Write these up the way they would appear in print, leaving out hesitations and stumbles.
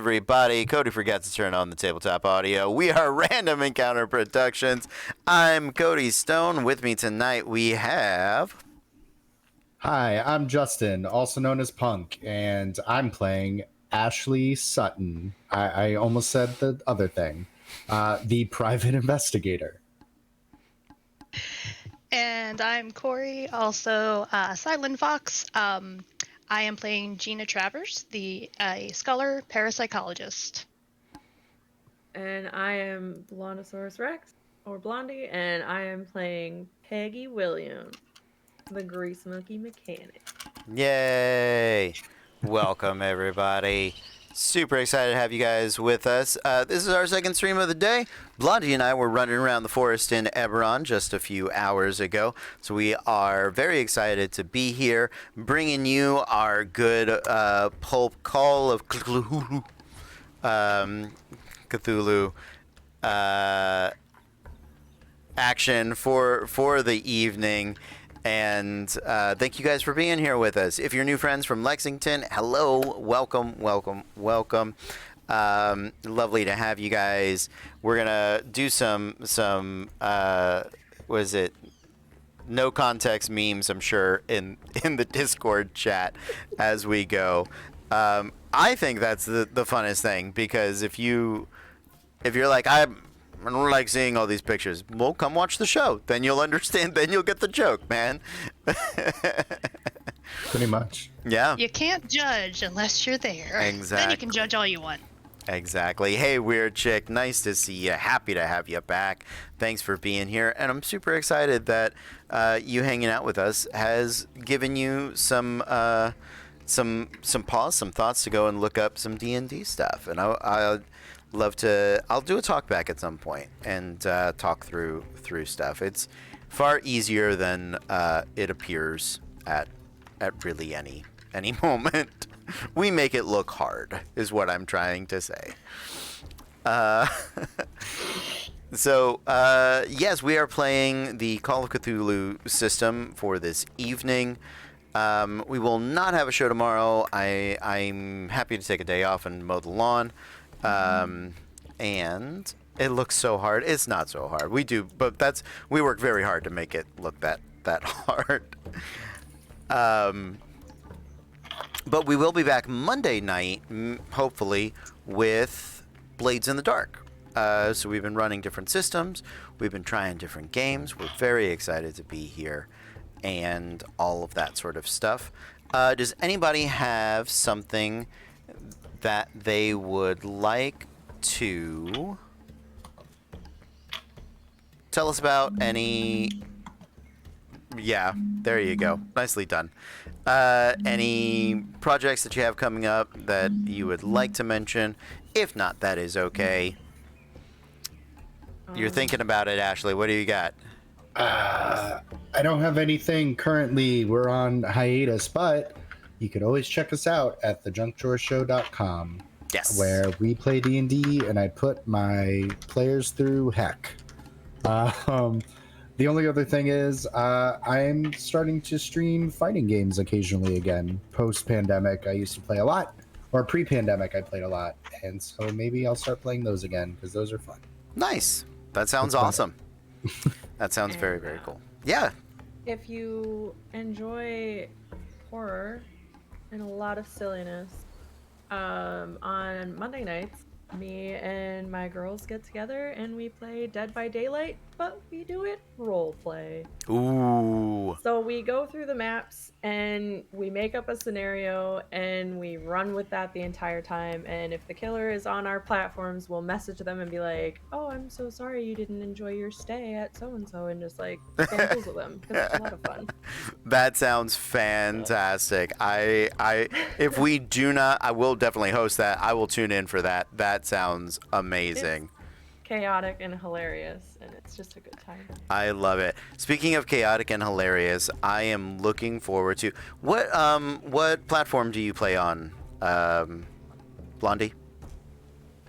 everybody. Cody forgets to turn on the tabletop audio. We are Random Encounter Productions. I'm Cody Stone. With me tonight we have... Hi, I'm Justin, also known as Punk, and I'm playing Ashley Sutton. I almost said the other thing. The private investigator. And I'm Corey, also Silent Fox. I am playing Gina Travers, a scholar parapsychologist. And I am Blondosaurus Rex, or Blondie, and I am playing Peggy Williams, the Grease Monkey Mechanic. Yay! Welcome, everybody. Super excited to have you guys with us. This is our second stream of the day. Blondie and I were running around the forest in Eberron just a few hours ago, so we are very excited to be here, bringing you our good pulp call of Cthulhu. Action for the evening. And thank you guys for being here with us. If you're new friends from Lexington, hello, welcome. Lovely to have you guys. We're gonna do some what is it? No context memes, I'm sure, in the Discord chat as we go. I think that's the funnest thing, because if you're like, I don't like seeing all these pictures, well, come watch the show. Then you'll understand. Then you'll get the joke, man. Pretty much. Yeah. You can't judge unless you're there. Exactly. Then you can judge all you want. Exactly. Hey, Weird Chick. Nice to see you. Happy to have you back. Thanks for being here. And I'm super excited that you hanging out with us has given you some pause, some thoughts to go and look up some D&D stuff. And I'll do a talk back at some point and talk through stuff. It's far easier than it appears at really any moment. We make it look hard, is what I'm trying to say. So yes, we are playing the Call of Cthulhu system for this evening. We will not have a show tomorrow. I'm happy to take a day off and mow the lawn. And it looks so hard. It's not so hard. We work very hard to make it look that hard. But we will be back Monday night, hopefully, with Blades in the Dark. So we've been running different systems. We've been trying different games. We're very excited to be here and all of that sort of stuff. Does anybody have something that they would like to tell us about? Yeah, there you go. Nicely done. Any projects that you have coming up that you would like to mention? If not, that is okay. You're thinking about it, Ashley. What do you got? I don't have anything currently. We're on hiatus, but you could always check us out at thejunkdrawshow.com. Yes. Where we play D&D, and I put my players through heck. The only other thing is I'm starting to stream fighting games occasionally again. Post-pandemic, I used to play a lot. Or pre-pandemic, I played a lot. And so maybe I'll start playing those again, because those are fun. Nice. That sounds awesome. That sounds very, very cool. Yeah. If you enjoy horror and a lot of silliness, on Monday nights, me and my girls get together and we play Dead by Daylight, but we do it role play. Ooh. So we go through the maps and we make up a scenario and we run with that the entire time. And if the killer is on our platforms, we'll message them and be like, "Oh, I'm so sorry you didn't enjoy your stay at so-and-so," and just like bamboozle them, because it's a lot of fun. That sounds fantastic. If we do not, I will definitely host that. I will tune in for that. That sounds amazing. It's chaotic and hilarious, and it's just a good time. I love it. Speaking of chaotic and hilarious, I am looking forward to what platform do you play on, Blondie?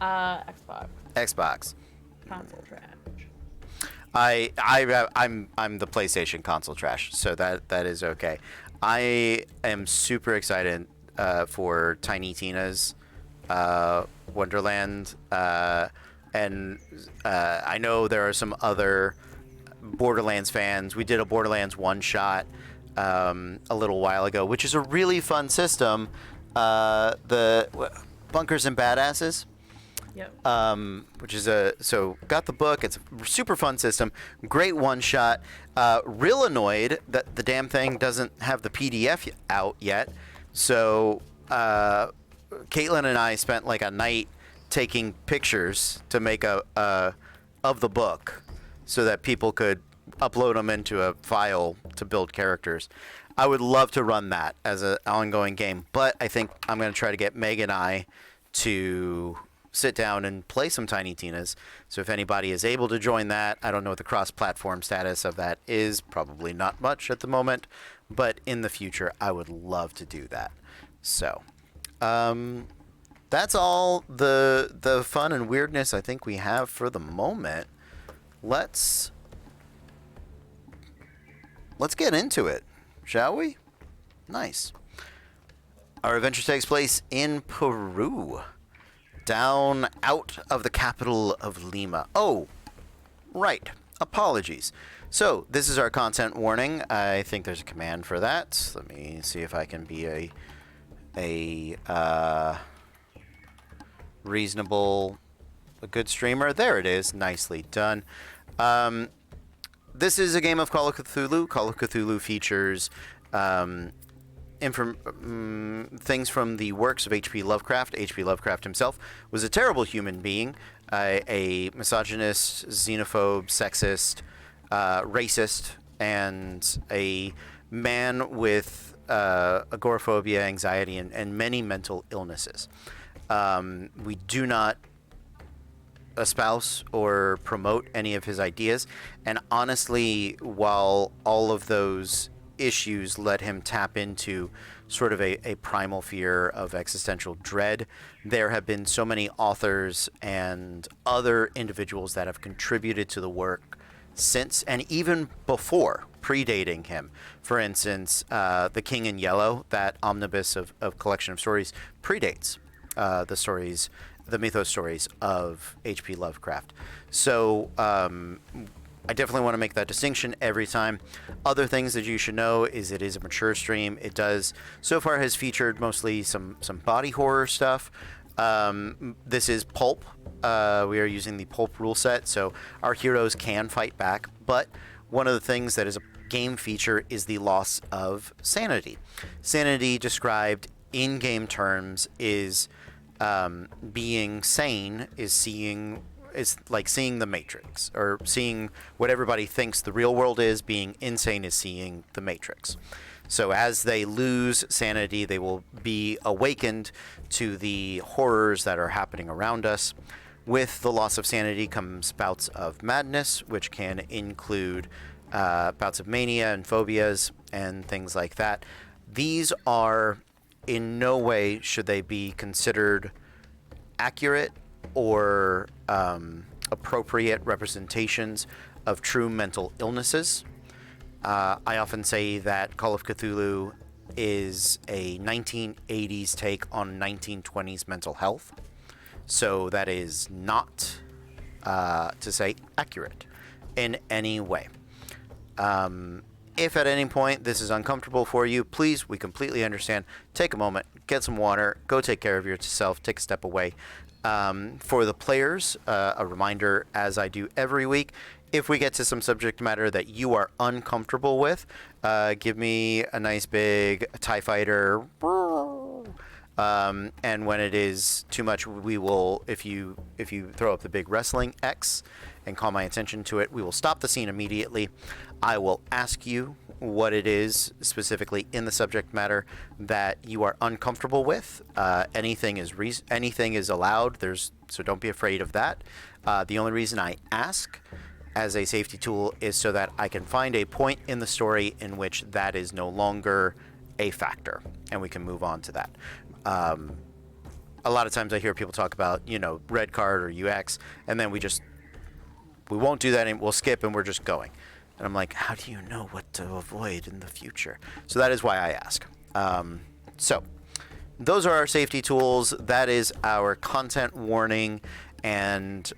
Xbox. Xbox. Console trash. I'm the PlayStation console trash, so that is okay. I am super excited for Tiny Tina's Wonderland, and I know there are some other Borderlands fans. We did a Borderlands one-shot a little while ago, which is a really fun system. Bunkers and Badasses. Yep. Which is so got the book. It's a super fun system. Great one shot. Real annoyed that the damn thing doesn't have the PDF out yet. So Caitlin and I spent like a night taking pictures to make a of the book so that people could upload them into a file to build characters. I would love to run that as an ongoing game, but I think I'm going to try to get Meg and I to sit down and play some Tiny Tinas. So if anybody is able to join that, I don't know what the cross-platform status of that is. Probably not much at the moment, but in the future, I would love to do that. So that's all the fun and weirdness I think we have for the moment. Let's get into it, shall we? Nice. Our adventure takes place in Peru, down out of the capital of Lima. Oh, right. Apologies. So this is our content warning. I think there's a command for that. Let me see if I can be a good streamer. There it is. Nicely done. This is a game of Call of Cthulhu. Call of Cthulhu features things from the works of H.P. Lovecraft. H.P. Lovecraft himself was a terrible human being, a misogynist, xenophobe, sexist, racist, and a man with agoraphobia, anxiety, and many mental illnesses. We do not espouse or promote any of his ideas, and honestly, while all of those issues let him tap into sort of a primal fear of existential dread, there have been so many authors and other individuals that have contributed to the work since and even before, predating him. For instance, The King in Yellow, that omnibus of collection of stories, predates the mythos stories of H.P. Lovecraft. So I definitely want to make that distinction every time. Other things that you should know is it is a mature stream. It does, so far, has featured mostly some body horror stuff. This is pulp. We are using the pulp rule set, so our heroes can fight back. But one of the things that is a game feature is the loss of sanity. Sanity, described in game terms, is being sane, is like seeing the Matrix, or seeing what everybody thinks the real world is. Being insane is seeing the Matrix. So as they lose sanity, they will be awakened to the horrors that are happening around us. With the loss of sanity comes bouts of madness, which can include bouts of mania and phobias and things like that. These are, in no way should they be considered accurate or appropriate representations of true mental illnesses. I often say that Call of Cthulhu is a 1980s take on 1920s mental health. So that is not to say accurate in any way. If at any point this is uncomfortable for you, please, we completely understand. Take a moment, get some water, go take care of yourself, take a step away. For the players, a reminder, as I do every week, if we get to some subject matter that you are uncomfortable with, give me a nice big TIE fighter. And when it is too much, we will, if you throw up the big wrestling X and call my attention to it, we will stop the scene immediately. I will ask you what it is specifically in the subject matter that you are uncomfortable with. Anything is allowed. So don't be afraid of that. The only reason I ask as a safety tool is so that I can find a point in the story in which that is no longer a factor, and we can move on to that. A lot of times I hear people talk about, red card or UX, and then we won't do that, and we'll skip, and we're just going. And I'm like, how do you know what to avoid in the future? So that is why I ask. So those are our safety tools. That is our content warning. And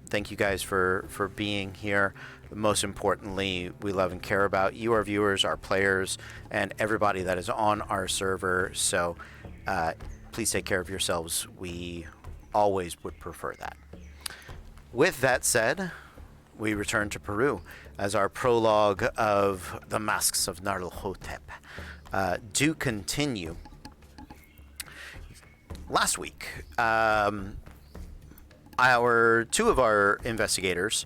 thank you guys for being here. Most importantly, we love and care about you, our viewers, our players, and everybody that is on our server. So please take care of yourselves. We always would prefer that. With that said, we return to Peru as our prologue of the Masks of Nyarlahotep do continue. Last week, two of our investigators,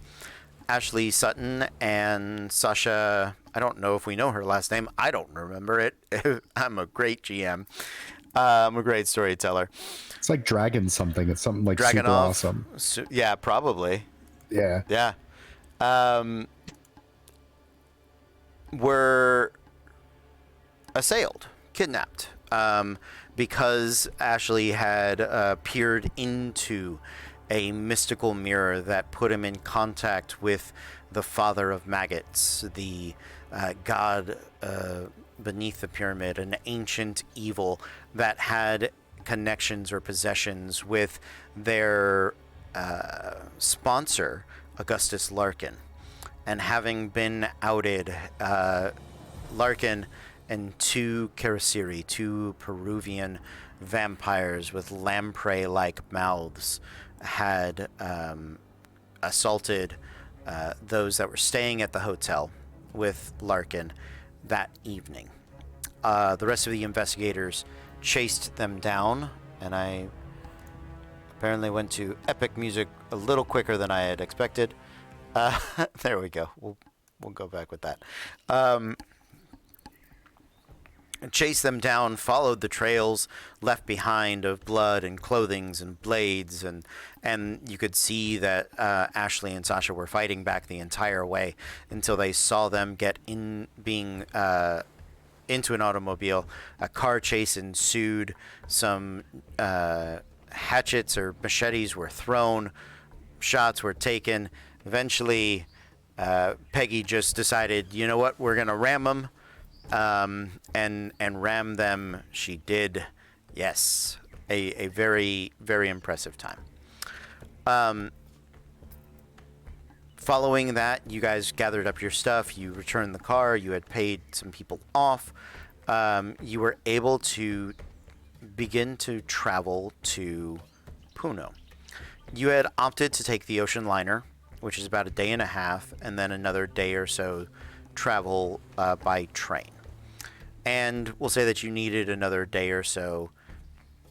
Ashley Sutton and Sasha, I don't know if we know her last name. I don't remember it. I'm a great GM. I'm a great storyteller. It's like Dragon something. It's something like Dragon super off. awesome. Yeah, probably. Yeah. Yeah. Were assailed, kidnapped, because Ashley had peered into a mystical mirror that put him in contact with the father of maggots, the god beneath the pyramid, an ancient evil that had connections or possessions with their sponsor, Augustus Larkin. And having been outed, Larkin and two Karasiri, two Peruvian vampires with lamprey-like mouths, had assaulted those that were staying at the hotel with Larkin that evening. The rest of the investigators chased them down, and I apparently went to epic music a little quicker than I had expected. There we go. We'll go back with that. Chased them down, followed the trails left behind of blood and clothings and blades, and you could see that Ashley and Sasha were fighting back the entire way until they saw them get into an automobile. A car chase ensued. Some hatchets or machetes were thrown. Shots were taken. Eventually, Peggy just decided, you know what, we're going to ram them. And ram them she did. Yes, a very, very impressive time. Following that, you guys gathered up your stuff, you returned the car, you had paid some people off. You were able to begin to travel to Puno. You had opted to take the ocean liner, which is about a day and a half, and then another day or so travel by train. And we'll say that you needed another day or so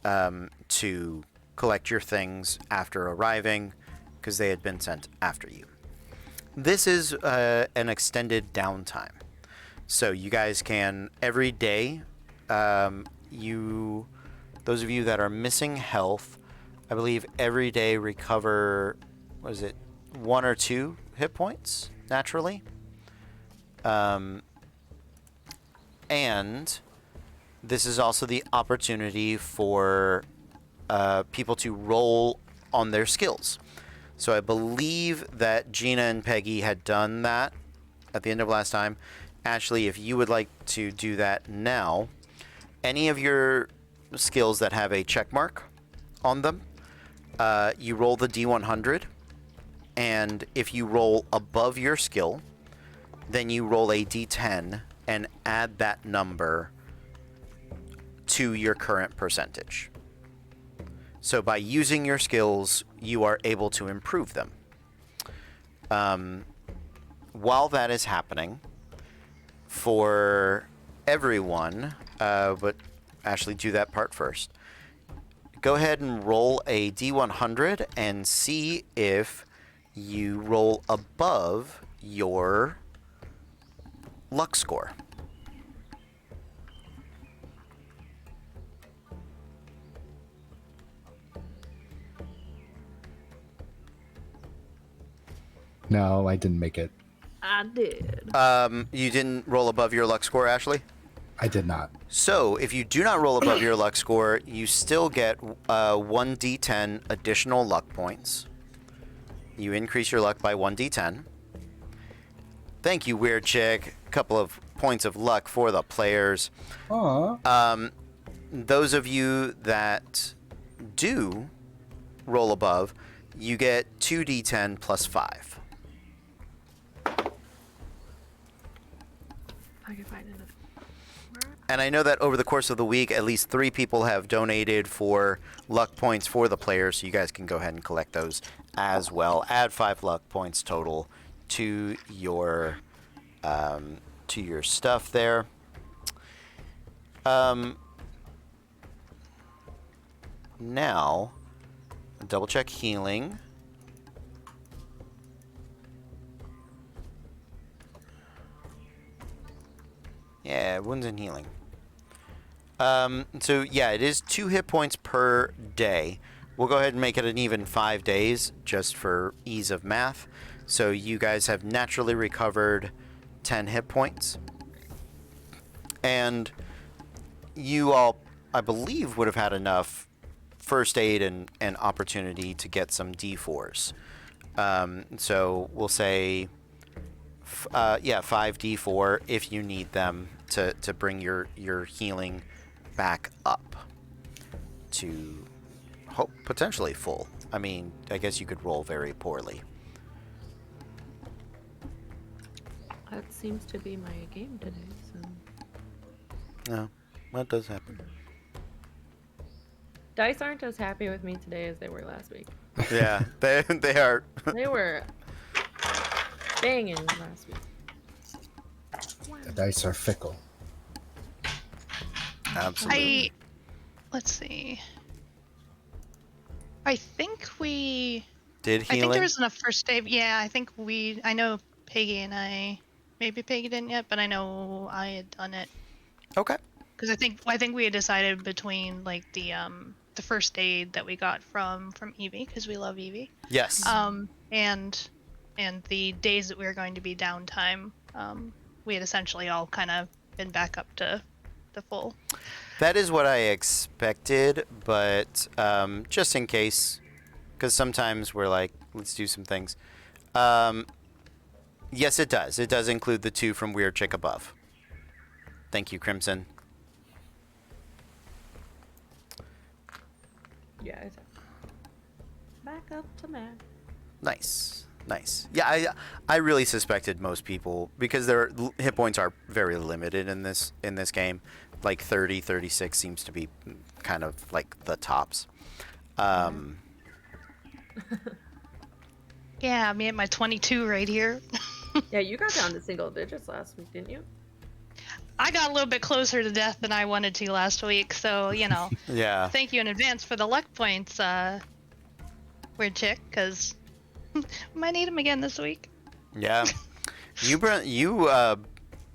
to collect your things after arriving, because they had been sent after you. This is an extended downtime. So you guys can, every day, those of you that are missing health, I believe every day recover, 1 or 2 hit points, naturally. And this is also the opportunity for people to roll on their skills. So I believe that Gina and Peggy had done that at the end of last time. Ashley, if you would like to do that now, any of your skills that have a check mark on them, you roll the D100, and if you roll above your skill, then you roll a D10 and add that number to your current percentage. So by using your skills, you are able to improve them. While that is happening, for everyone, but Ashley, do that part first. Go ahead and roll a D100 and see if you roll above your luck score. No, I didn't make it. I did. You didn't roll above your luck score, Ashley? I did not. So, if you do not roll above your luck score, you still get 1d10 additional luck points. You increase your luck by 1d10. Thank you, Weird Chick. A couple of points of luck for the players. Aww. those of you that do roll above, you get 2d10 plus 5. I can find another. And I know that over the course of the week, at least 3 people have donated for luck points for the players, so you guys can go ahead and collect those as well. Add 5 luck points total to your stuff there. Now, double check healing. Yeah, wounds and healing. So yeah, it is 2 hit points per day. We'll go ahead and make it an even 5 days, just for ease of math. So you guys have naturally recovered 10 hit points. And you all, I believe, would have had enough first aid and opportunity to get some D4s. So we'll say, 5 D4 if you need them to bring your healing back up to potentially full. I mean, I guess you could roll very poorly. That seems to be my game today, so. No, that does happen. Dice aren't as happy with me today as they were last week. Yeah, they are. They were banging last week. The dice are fickle. Absolutely. Let's see. I think we. Did I think healing? there was enough first aid. Yeah, I know Peggy and I. Maybe Peggy didn't yet, but I know I had done it. Okay. Because I think we had decided between like the first aid that we got from Evie, because we love Evie. Yes. And the days that we were going to be downtime, we had essentially all kind of been back up to the full. That is what I expected, but just in case, because sometimes we're like, let's do some things. Yes, it does. It does include the 2 from Weird Chick above. Thank you, Crimson. Yeah, it's back up to math. Nice. Yeah, I really suspected most people, because their hit points are very limited in this game. Like 30, 36 seems to be kind of like the tops. Yeah, me at my 22 right here. Yeah, you got down to single digits last week, didn't you? I got a little bit closer to death than I wanted to last week, so, Yeah. thank you in advance for the luck points, Weird Chick, because might need them again this week. Yeah. You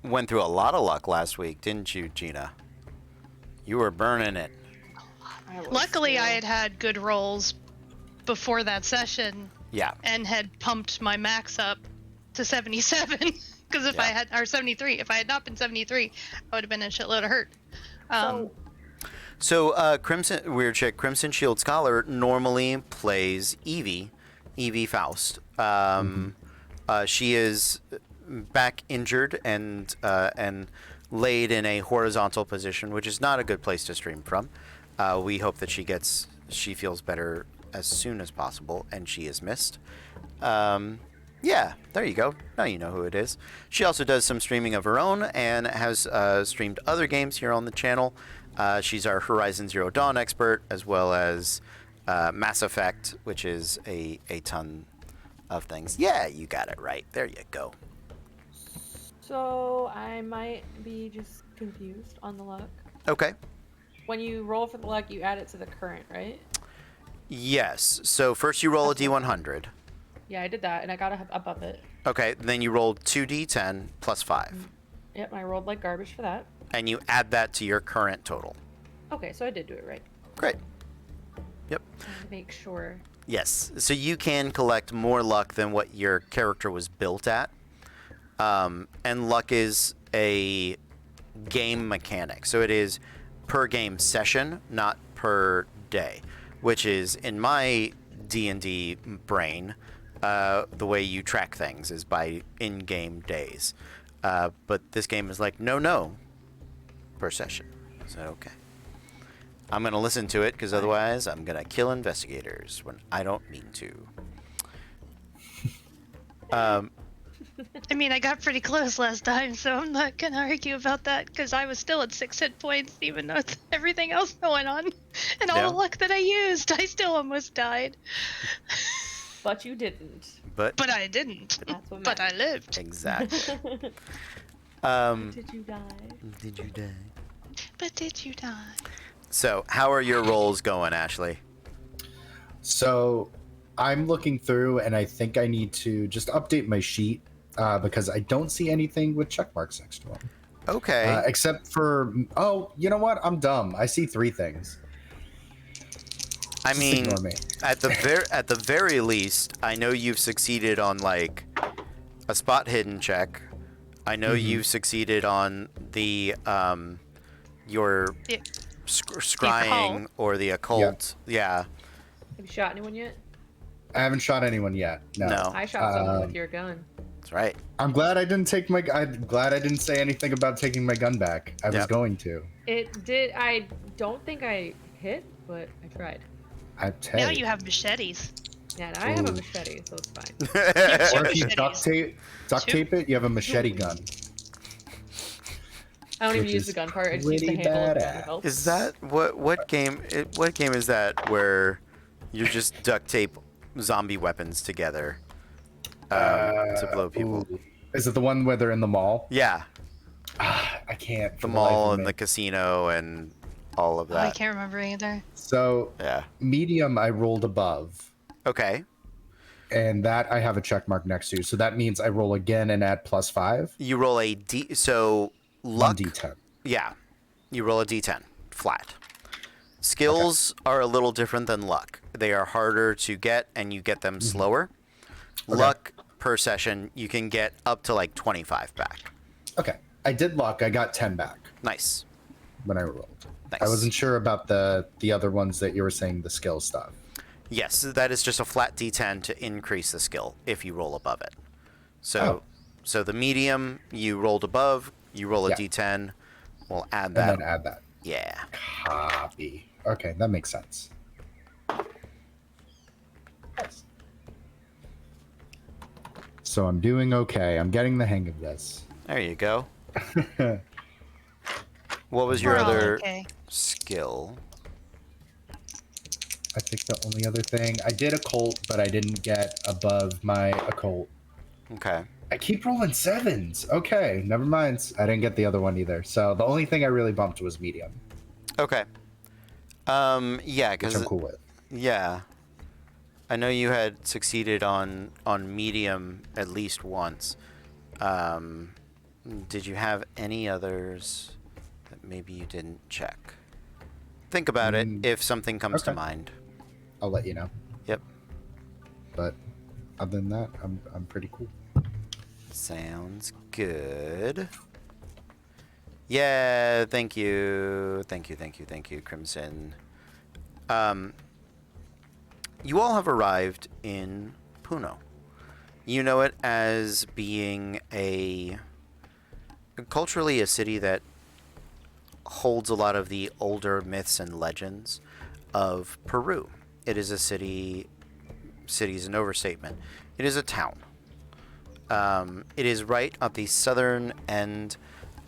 went through a lot of luck last week, didn't you, Gina? You were burning it. Luckily, I had good rolls before that session. Yeah. And had pumped my max up to 77. Because if I had, or 73, if I had not been 73, I would have been in a shitload of hurt. So Crimson Weird Chick, Crimson Shield Scholar normally plays Evie Faust. She is back injured and laid in a horizontal position, which is not a good place to stream from. We hope that she feels better as soon as possible, and she is missed. Yeah, there you go. Now you know who it is. She also does some streaming of her own and has streamed other games here on the channel. She's our Horizon Zero Dawn expert, as well as Mass Effect, which is a ton of things. Yeah, you got it right. There you go. So I might be just confused on the luck. Okay. When you roll for the luck, you add it to the current, right? Yes. So first you roll a D100. Yeah, I did that, and I got above it. Okay, then you rolled 2d10 plus 5. Yep, I rolled like garbage for that. And you add that to your current total. Okay, so I did do it right. Great. Yep. Make sure. Yes. So you can collect more luck than what your character was built at. And luck is a game mechanic. So it is per game session, not per day, which is in my D&D brain, the way you track things is by in-game days. But this game is like, no, per session. So, okay. I'm going to listen to it because otherwise I'm going to kill investigators when I don't mean to. I mean, I got pretty close last time, so I'm not gonna argue about that because I was still at 6 hit points, even though it's everything else going on, and all Yeah. the luck that I used. I still almost died, But you didn't. But but I didn't. That's what But I matters. lived. exactly. Did you die? Did you die? But did you die? So, how are your rolls going, Ashley? So I'm looking through, and I think I need to just update my sheet because I don't see anything with check marks next to them. Okay. Except for, oh, you know what? I'm dumb. I see 3 things. I Just mean, ignore me. at the very least, I know you've succeeded on like a spot hidden check. I know you've succeeded on the your Yeah. scrying or the occult. Yeah. Have you shot anyone yet? I haven't shot anyone yet. No. I shot someone with your gun. That's right. I'm glad I didn't take my. I'm glad I didn't say anything about taking my gun back. I was Yep. going to. It did. I don't think I hit, but I tried. Now you have machetes. Yeah, and I have a Ooh. machete, so it's fine. Or if you Machetes. duct tape it, you have a machete gun. I don't even Which use is the gun part. I just use the pretty handle of the badass. gun belt. Is that what game? What game is that where you just duct tape zombie weapons together to blow people? Ooh. Is it the one where they're in the mall? Yeah, I can't. the for life mall of and me. the casino and all of Oh, I that. can't remember either. So Yeah. medium, I rolled above, Okay. and that I have a check mark next to. So that means I roll again and add +5. You roll a D. So luck. 1d10. Yeah. You roll a D10 flat. Skills are a little different than luck. They are harder to get, and you get them slower. Okay. Luck per session, you can get up to like 25 back. Okay, I did luck. I got 10 back Nice. when I rolled. Nice. I wasn't sure about the other ones that you were saying, the skill stuff. Yes, that is just a flat D10 to increase the skill if you roll above it. So, so the medium you rolled above, you roll a Yeah. D10. We'll add And that. then add that. Yeah. Copy. Okay, that makes sense. So I'm doing okay. I'm getting the hang of this. There you go. What was your We're all other okay. skill? I think the only other thing I did occult, but I didn't get above my occult. Okay. I keep rolling 7s. Okay, never mind. I didn't get the other one either. So the only thing I really bumped was medium, Okay. Yeah, which because I'm cool with. yeah, I know you had succeeded on medium at least once. Did you have any others that maybe you didn't check? Think about it if something comes to okay. mind. I'll let you know. Yep. But other than that, I'm pretty cool. Sounds good. Yeah, thank you. Thank you, Crimson. You all have arrived in Puno. You know it as being culturally a city that holds a lot of the older myths and legends of Peru. It is a city is an overstatement. It is a town. It is right at the southern end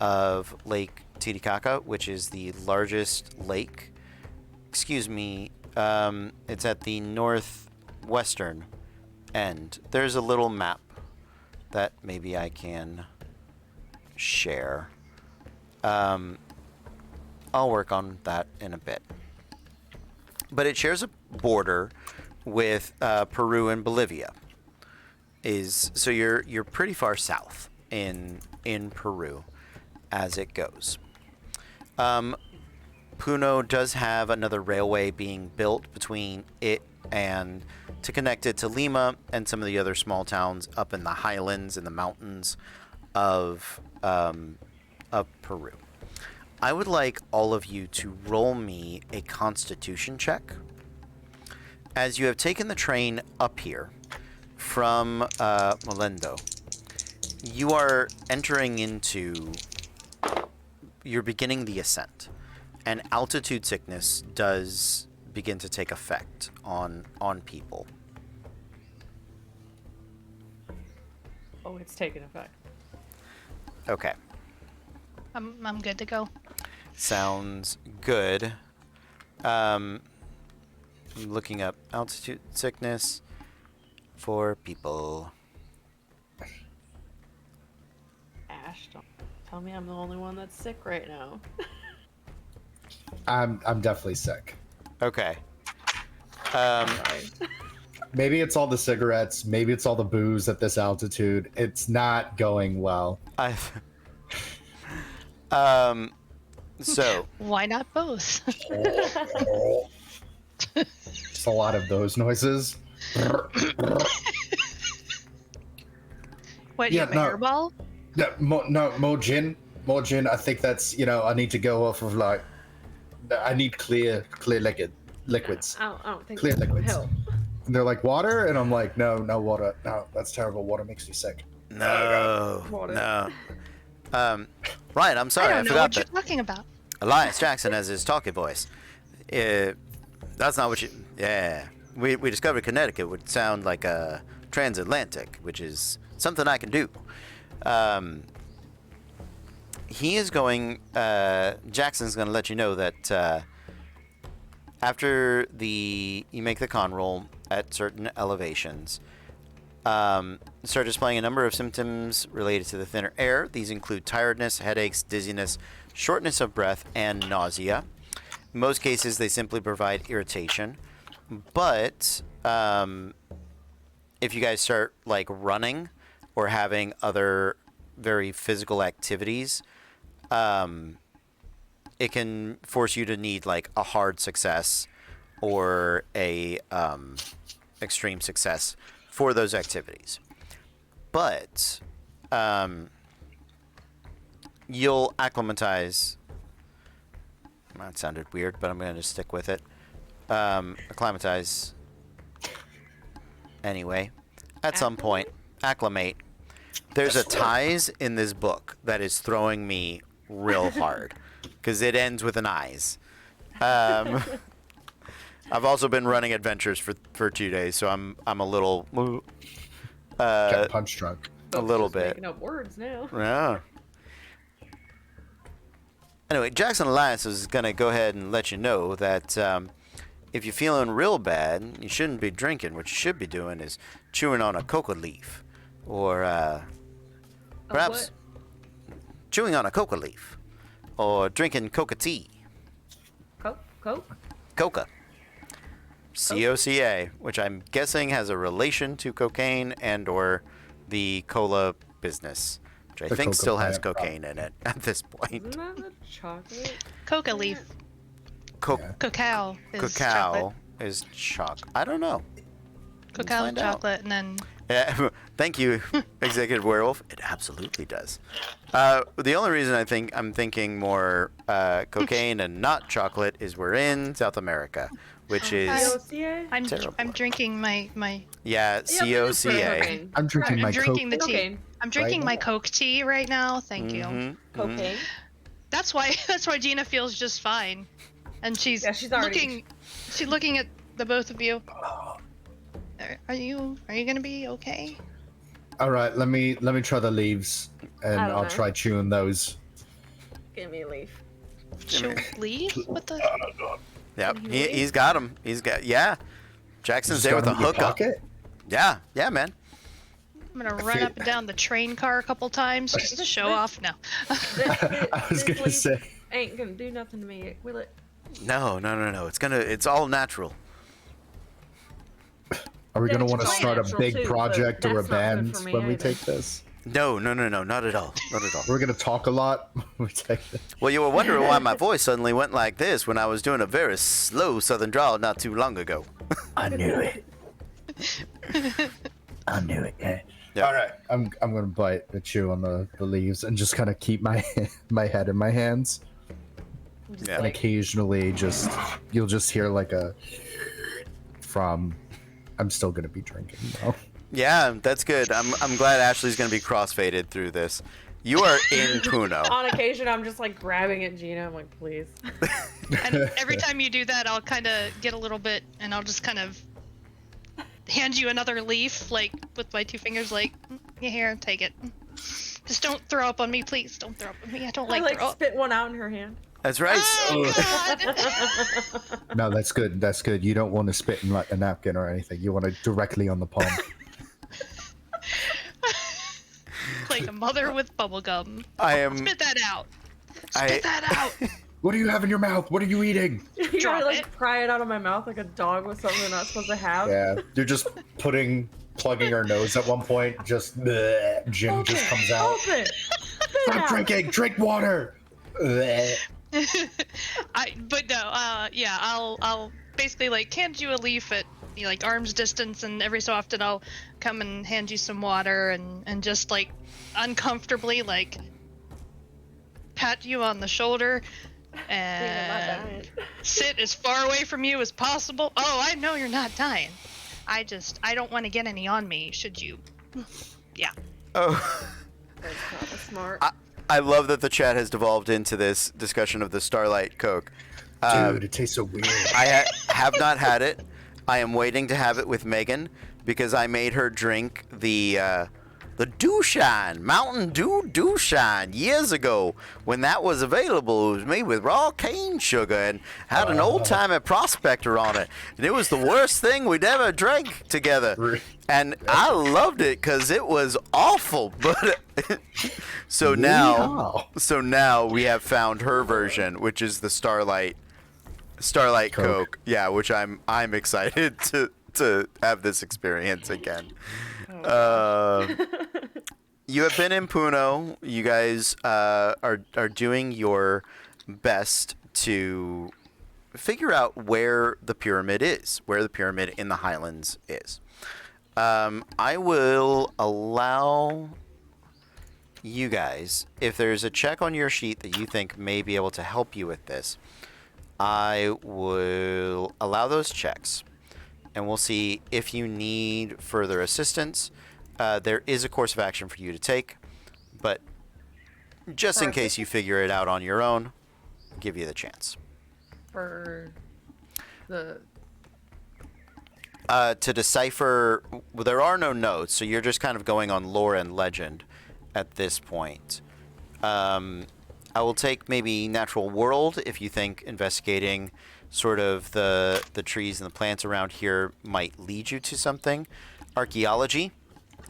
of Lake Titicaca, which is the largest lake. Excuse me, it's at the northwestern end. There's a little map that maybe I can share. I'll work on that in a bit. But it shares a border with Peru and Bolivia. So you're pretty far south in Peru as it goes. Puno does have another railway being built between it and to connect it to Lima and some of the other small towns up in the highlands and the mountains of Peru. I would like all of you to roll me a Constitution check. As you have taken the train up here from Molendo, you are entering into, you're beginning the ascent. and altitude sickness does begin to take effect on people. Oh, it's taken effect. Okay. I'm good to go. Sounds good. I'm looking up altitude sickness for people. Ash, don't tell me I'm the only one that's sick right now. I'm definitely sick. Okay. Sorry. Maybe it's all the cigarettes. Maybe it's all the booze at this altitude. It's not going well. So Why not both? It's a lot of those noises. What, Yeah, you have no. a hairball? More gin. More gin. I think that's, I need to go off of like, I need clear liquids. I don't think Clear that would liquids. help. And they're like, water? And I'm like, no water. No, that's terrible. Water makes me sick. no. Water. Ryan, I'm sorry, I I don't know forgot what you're that talking about. Elias Jackson has his talking voice. That's not what you. Yeah, we discovered Connecticut would sound like a transatlantic, which is something I can do. He is going. Jackson's going to let you know that after you make the con roll at certain elevations, start displaying a number of symptoms related to the thinner air. These include tiredness, headaches, dizziness, shortness of breath, and nausea. In most cases, they simply provide irritation. But if you guys start like running or having other very physical activities, it can force you to need like a hard success or a extreme success for those activities. But you'll acclimatize. That sounded weird, but I'm going to stick with it. Acclimatize anyway. At some point, acclimate. There's a ties in this book that is throwing me real hard because it ends with an eyes. I've also been running adventures for 2 days, so I'm a little Get punch drunk. a little Just bit. Making up words now. Yeah. Anyway, Jackson Elias is going to go ahead and let you know that if you're feeling real bad, you shouldn't be drinking. What you should be doing is chewing on a coca leaf, or perhaps chewing on a coca leaf, or drinking coca tea. Coke? Coca. COCA, which I'm guessing has a relation to cocaine and or the cola business, which I The think coca still has plant, cocaine in it at this point. Isn't that the chocolate? Coca leaf. Yeah. Cacao is Cacao chocolate. is choc. I don't know. Cacao find out. chocolate, and then Yeah, thank you, Executive Werewolf. It absolutely does. The only reason I'm thinking more cocaine and not chocolate is we're in South America, which is COCA? Terrible. I'm drinking my yeah, Yeah, but it's for COCA. cocaine. I'm drinking I'm my drinking Coke. the tea. Cocaine. I'm drinking Right my now. Coke tea right now. Thank you. Mhm, mhm. Cocaine. That's why Gina feels just fine, and she's Yeah, she's already- looking at the both of you. Are you gonna be okay? All right, let me try the leaves, and I don't I'll know. try chewing those. Give me a leaf. She'll leave? What the? Yep, Can you he's got him. He's got Jackson's Just there with got a 'em in your hookup. pocket? Yeah, man. I'm gonna run feel- up and down the train car a couple times just to show off. No. I was gonna leaf say. Ain't gonna do nothing to me, will it? No. It's all natural. Are we gonna It's want to all start a natural big too, project but or a that's not good band for me when we either. take this? No, not at all. Not at all. We're gonna talk a lot when we take this. Well, you were wondering why my voice suddenly went like this when I was doing a very slow southern drawl not too long ago. I knew it. I knew it. Yeah. Yeah. All right, I'm gonna bite the chew on the leaves and just kind of keep my my head in my hands, I'm just Yeah. and like, occasionally you'll just hear like a from. I'm still gonna be drinking though. Yeah, that's good. I'm glad Ashley's going to be crossfaded through this. You are in Puno. On occasion, I'm just like grabbing at Gina. I'm like, please. And every time you do that, I'll kind of get a little bit, and I'll just kind of hand you another leaf, like with my 2 fingers, like, here, take it. Just don't throw up on me, please. Don't throw up on me. I don't I like throw up. spit one out in her hand. That's right. Oh, God. No, that's good. That's good. You don't want to spit in like a napkin or anything. You want it directly on the palm. Like a mother with bubblegum. I am. Spit that out. Spit that out. What do you have in your mouth? What are you eating? You Drop gotta like it. pry it out of my mouth like a dog with something they're not supposed to have. Yeah, you're just plugging her nose at one point. Just bleh, Jim just comes out. Open. Stop drinking. Drink water. Bleh. I'll basically like hand you a leaf at like arm's distance, and every so often I'll come and hand you some water and just like uncomfortably like pat you on the shoulder and sit as far away from you as possible. Oh, I know you're not dying. I don't want to get any on me, should you. Yeah. Oh. That's kind of smart. I love that the chat has devolved into this discussion of the Starlight Coke. Dude, it tastes so weird. I have not had it. I am waiting to have it with Megan because I made her drink the Dooshine, Mountain Dew Dooshine years ago when that was available. It was made with raw cane sugar and had an old-timey prospector on it. And it was the worst thing we'd ever drank together. And I loved it because it was awful. But so now we have found her version, which is the Starlight Coke. Yeah, which I'm excited to have this experience again. You have been in Puno. You guys are doing your best to figure out where the pyramid is, where the pyramid in the Highlands is. I will allow you guys, if there's a check on your sheet that you think may be able to help you with this, I will allow those checks, and we'll see if you need further assistance. There is a course of action for you to take, but just in case you figure it out on your own, I'll give you the chance. For the... To decipher, well, there are no notes, so you're just kind of going on lore and legend at this point. I will take maybe natural world if you think investigating sort of the trees and the plants around here might lead you to something. Archaeology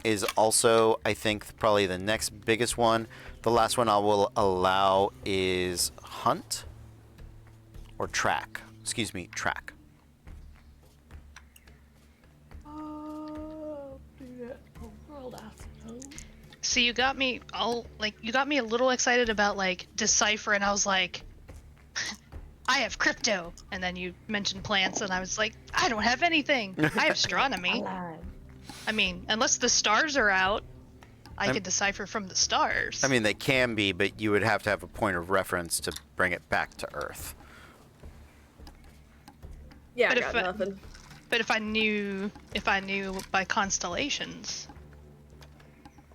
is also, I think, probably the next biggest one. The last one I will allow is hunt or track. Excuse me, track. So you got me a little excited about like decipher, and I was like, I have crypto, and then you mentioned plants, and I was like, I don't have anything. I have astronomy. I mean, unless the stars are out, I can decipher from the stars. I mean, they can be, but you would have to have a point of reference to bring it back to Earth. Yeah, But I got nothing. But if I knew by constellations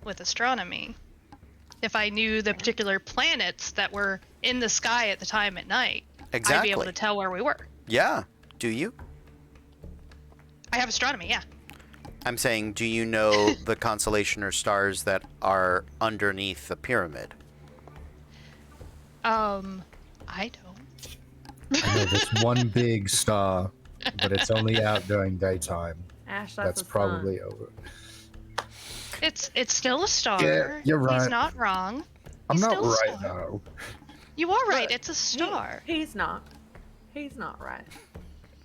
with astronomy, if I knew the particular planets that were in the sky at the time at night, Exactly. I'd be able to tell where we were. Yeah. Do you? I have astronomy, yeah. I'm saying, do you know the constellation or stars that are underneath the pyramid? I don't. I know there's one big star, but it's only out during daytime. Ash, That's the sun. probably over. It's still a star. Yeah, you're right. He's not wrong. I'm He's not still a right star. now. You are right. It's a star. He's not. He's not right.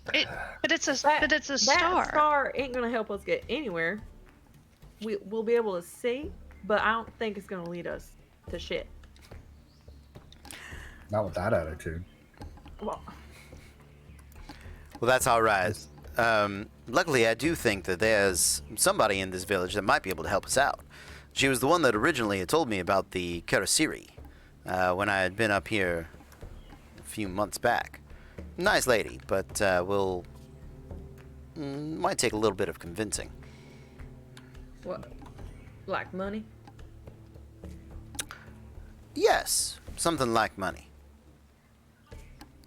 But it's a That star. star ain't gonna help us get anywhere. We'll be able to see, but I don't think it's gonna lead us to shit. Not with that attitude. Well, Well, that's all right. Luckily, I do think that there's somebody in this village that might be able to help us out. She was the one that originally had told me about the Karasiri when I had been up here a few months back. Nice lady, but might take a little bit of convincing. what? Like money? Yes, something like money.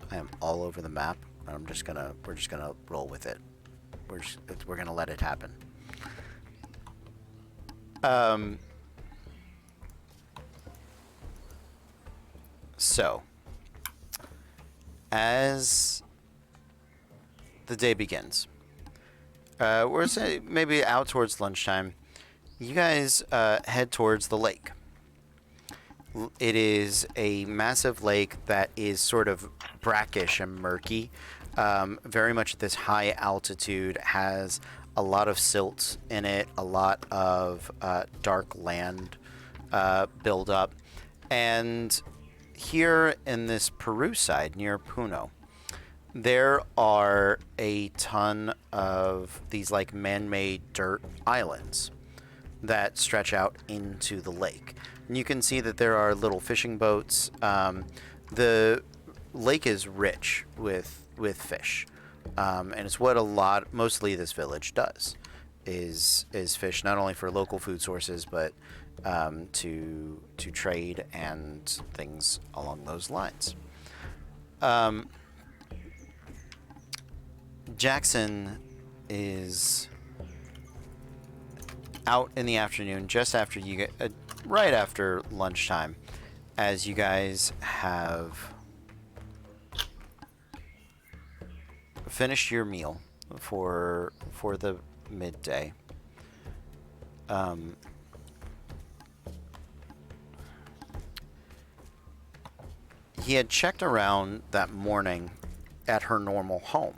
I am all over the map. We're just gonna roll with it. We're gonna let it happen. So, as the day begins, we're say maybe out towards lunchtime. You guys head towards the lake. It is a massive lake that is sort of brackish and murky. Very much at this high altitude, has a lot of silt in it, a lot of dark land buildup. And here in this Peru side, near Puno, there are a ton of these like man-made dirt islands that stretch out into the lake. And you can see that there are little fishing boats. The lake is rich with fish, and it's what mostly this village does, is fish, not only for local food sources, but to trade and things along those lines. Jackson is out in the afternoon, just after you get right after lunchtime, as you guys have finished your meal for the midday. He had checked around that morning at her normal home,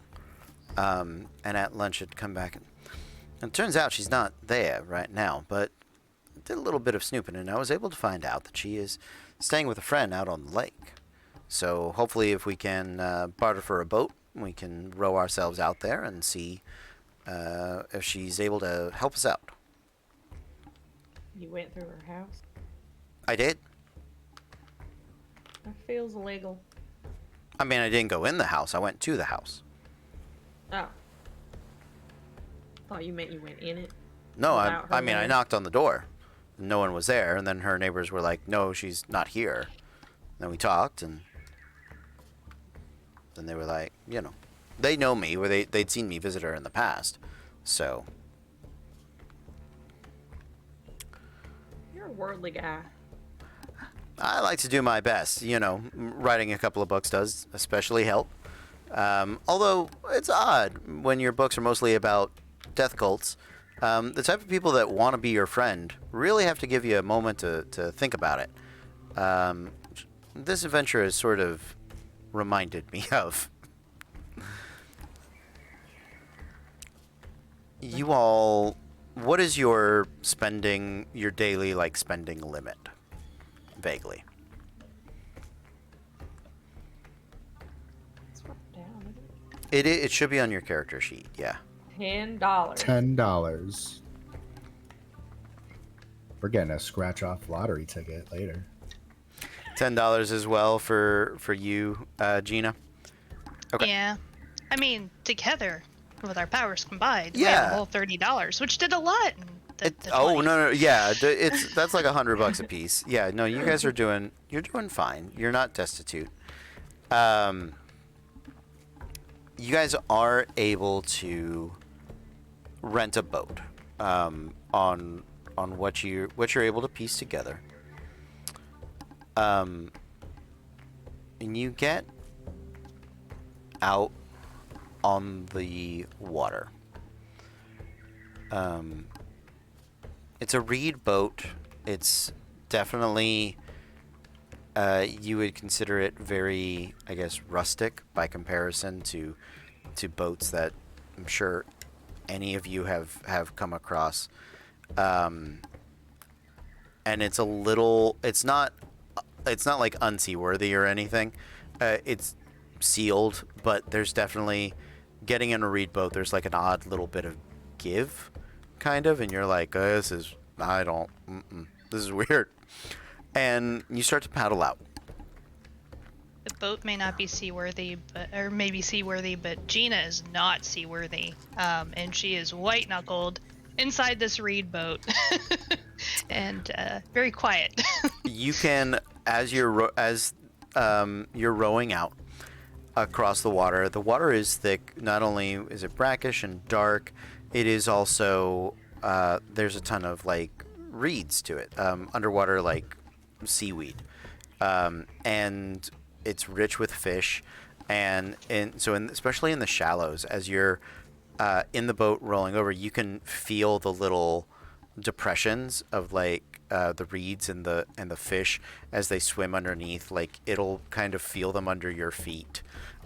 and at lunch had come back, and it turns out she's not there right now, but did a little bit of snooping, and I was able to find out that she is staying with a friend out on the lake. So hopefully if we can barter for a boat, we can row ourselves out there and see if she's able to help us out. You went through her house? I did. That feels illegal. I mean, I didn't go in the house. I went to the house. Oh. Thought you meant you went in it. No, Without her I mean, I there? knocked on the door. No one was there, and then her neighbors were like, no, she's not here. And then we talked, and then they were like, you know, they know me, where they'd seen me visit her in the past. So, You're a worldly guy. I like to do my best. You know, writing a couple of books does especially help. Although it's odd when your books are mostly about death cults. The type of people that want to be your friend really have to give you a moment to think about it. This adventure has sort of reminded me of. You all, what is your daily spending limit? Vaguely. It's written down, isn't it? It should be on your character sheet, yeah. $10. $10. We're getting a scratch off lottery ticket later. $10 as well for you, Gina. Okay. Yeah. I mean, together, with our powers combined, we Yeah. have a whole $30, which did a lot. In the Oh 20s. no, yeah, that's like $100 a piece. Yeah, no, you guys are doing fine. You're not destitute. You guys are able to rent a boat on what you're able to piece together. And you get out on the water. It's a reed boat. It's definitely, you would consider it very, I guess, rustic by comparison to boats that I'm sure any of you have come across. And it's not like unseaworthy or anything. It's sealed, but there's definitely, getting in a reed boat, there's like an odd little bit of give, kind of, and you're like, this is weird. And you start to paddle out. The boat may not be seaworthy, or maybe seaworthy, but Gina is not seaworthy, and she is white-knuckled inside this reed boat, and very quiet. You can, as you're rowing out across the water is thick. Not only is it brackish and dark, it is also there's a ton of like reeds to it, underwater like seaweed, and it's rich with fish, especially in the shallows, as you're in the boat rolling over, you can feel the little depressions of like the reeds and the fish as they swim underneath. Like it'll kind of feel them under your feet.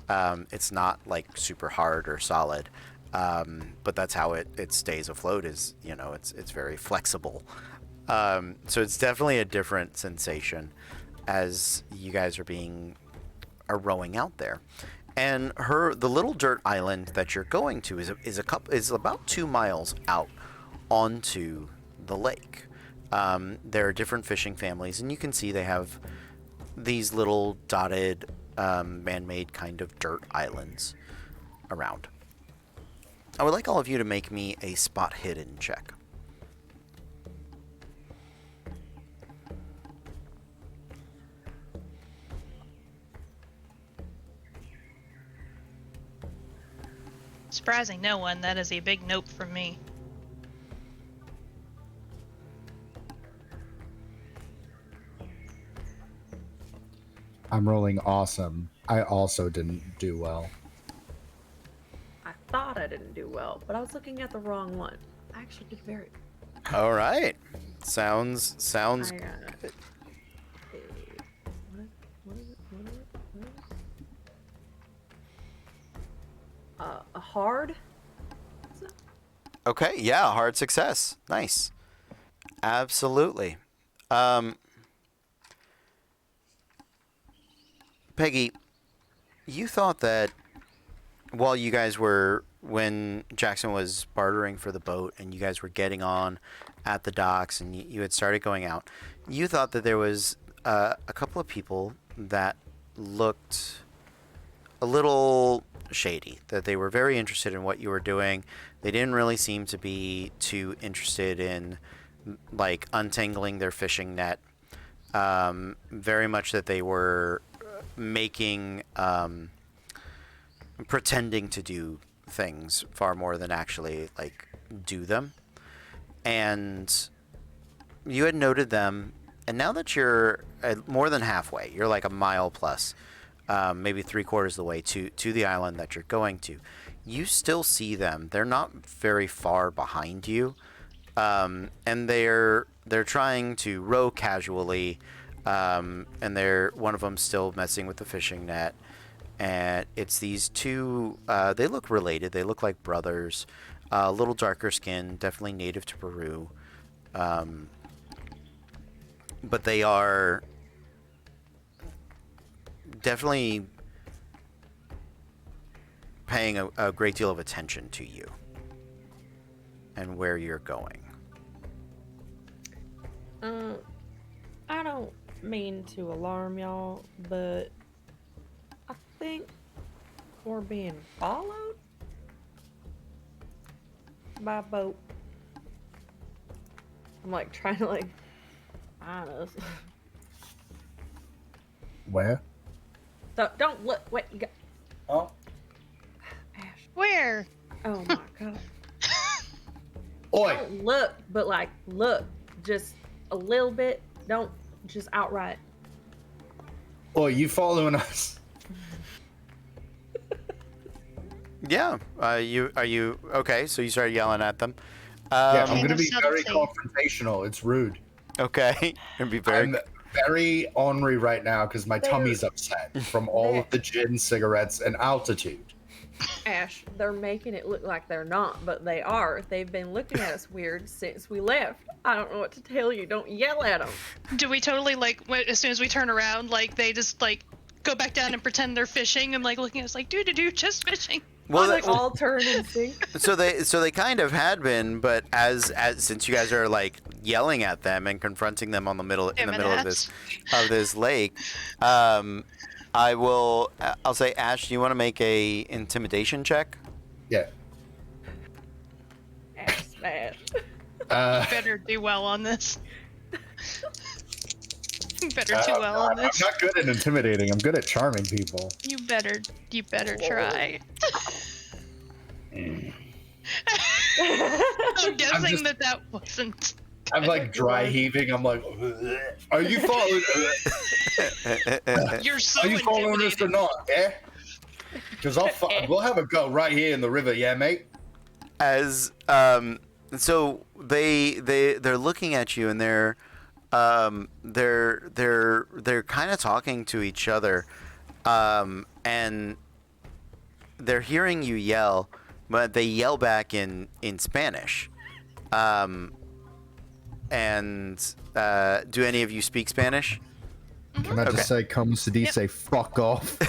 It's not like super hard or solid, but that's how it stays afloat. Is it's very flexible. So it's definitely a different sensation as you guys are rowing out there. And the little dirt island that you're going to is about 2 miles out onto the lake. There are different fishing families, and you can see they have these little dotted, man-made kind of dirt islands around. I would like all of you to make me a spot hidden check. Surprising no one, that is a big nope from me. I'm rolling awesome. I also didn't do well. I thought I didn't do well, but I was looking at the wrong one. I actually did very. All right. Sounds I good. got what is it? A hard. Okay, yeah, hard success. Nice. Absolutely. Peggy, you thought that while when Jackson was bartering for the boat and you guys were getting on at the docks and you had started going out, you thought that there was a couple of people that looked a little shady, that they were very interested in what you were doing. They didn't really seem to be too interested in like untangling their fishing net. Very much that they were pretending to do things far more than actually like do them. And you had noted them, and now that you're more than halfway, you're like a mile plus, maybe 3/4 of the way to the island that you're going to, you still see them. They're not very far behind you, and they're trying to row casually, and one of them still messing with the fishing net. And it's these two. They look related. They look like brothers. A little darker skin, definitely native to Peru. But they are definitely paying a great deal of attention to you and where you're going. I don't mean to alarm y'all, but I think we're being followed by a boat. I'm like trying to find us. Where? So don't look. Wait, you got. Oh. Ash. Where? Oh my god. Oi! Don't look, but look just a little bit. Don't just outright. Oi, you following us? Yeah. Are you okay? So you started yelling at them. Yeah, I'm King gonna of be very subtlety. confrontational. It's rude. Okay. And be very. I'm very ornery right now because my tummy's upset from all of the gin, cigarettes, and altitude. Ash, they're making it look like they're not, but they are. They've been looking at us weird since we left. I don't know what to tell you. Don't yell at them. Do we totally as soon as we turn around, they just go back down and pretend they're fishing and looking at us do just fishing? Well, They all turn and sink. so they kind of had been, but as since you guys are yelling at them and confronting them in the middle of this lake, I'll say, Ash, do you want to make a intimidation check? Yeah. Ash smash. Better do well on this. better do well on I'm this. not good at intimidating. I'm good at charming people. You better try. I'm guessing that wasn't. I'm like dry heaving. I'm like, are you following? You're so Are you following us or intimidating. not? Yeah. Because we'll have a go right here in the river. Yeah, mate. As so they're looking at you and they're kind of talking to each other, and they're hearing you yell, but they yell back in Spanish. And do any of you speak Spanish? Can I just say, como se dice, Yep. fuck off?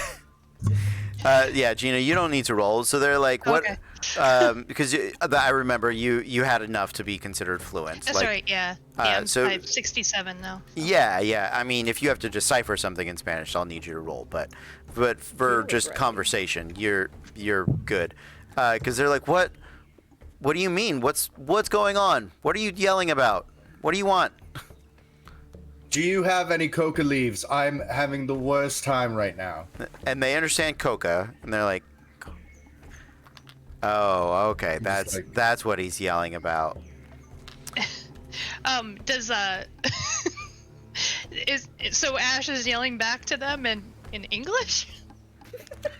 Yeah, Gina, you don't need to roll. So they're like, what? Okay. Because I remember you had enough to be considered fluent. That's like, right. Yeah. so- I have 67 now. Yeah. I mean, if you have to decipher something in Spanish, I'll need you to roll. But for just right. conversation, you're good. Because they're like, what? What do you mean? What's going on? What are you yelling about? What do you want? Do you have any coca leaves? I'm having the worst time right now. And they understand coca, and they're like, oh, okay, that's what he's yelling about. Does so Ash is yelling back to them in English?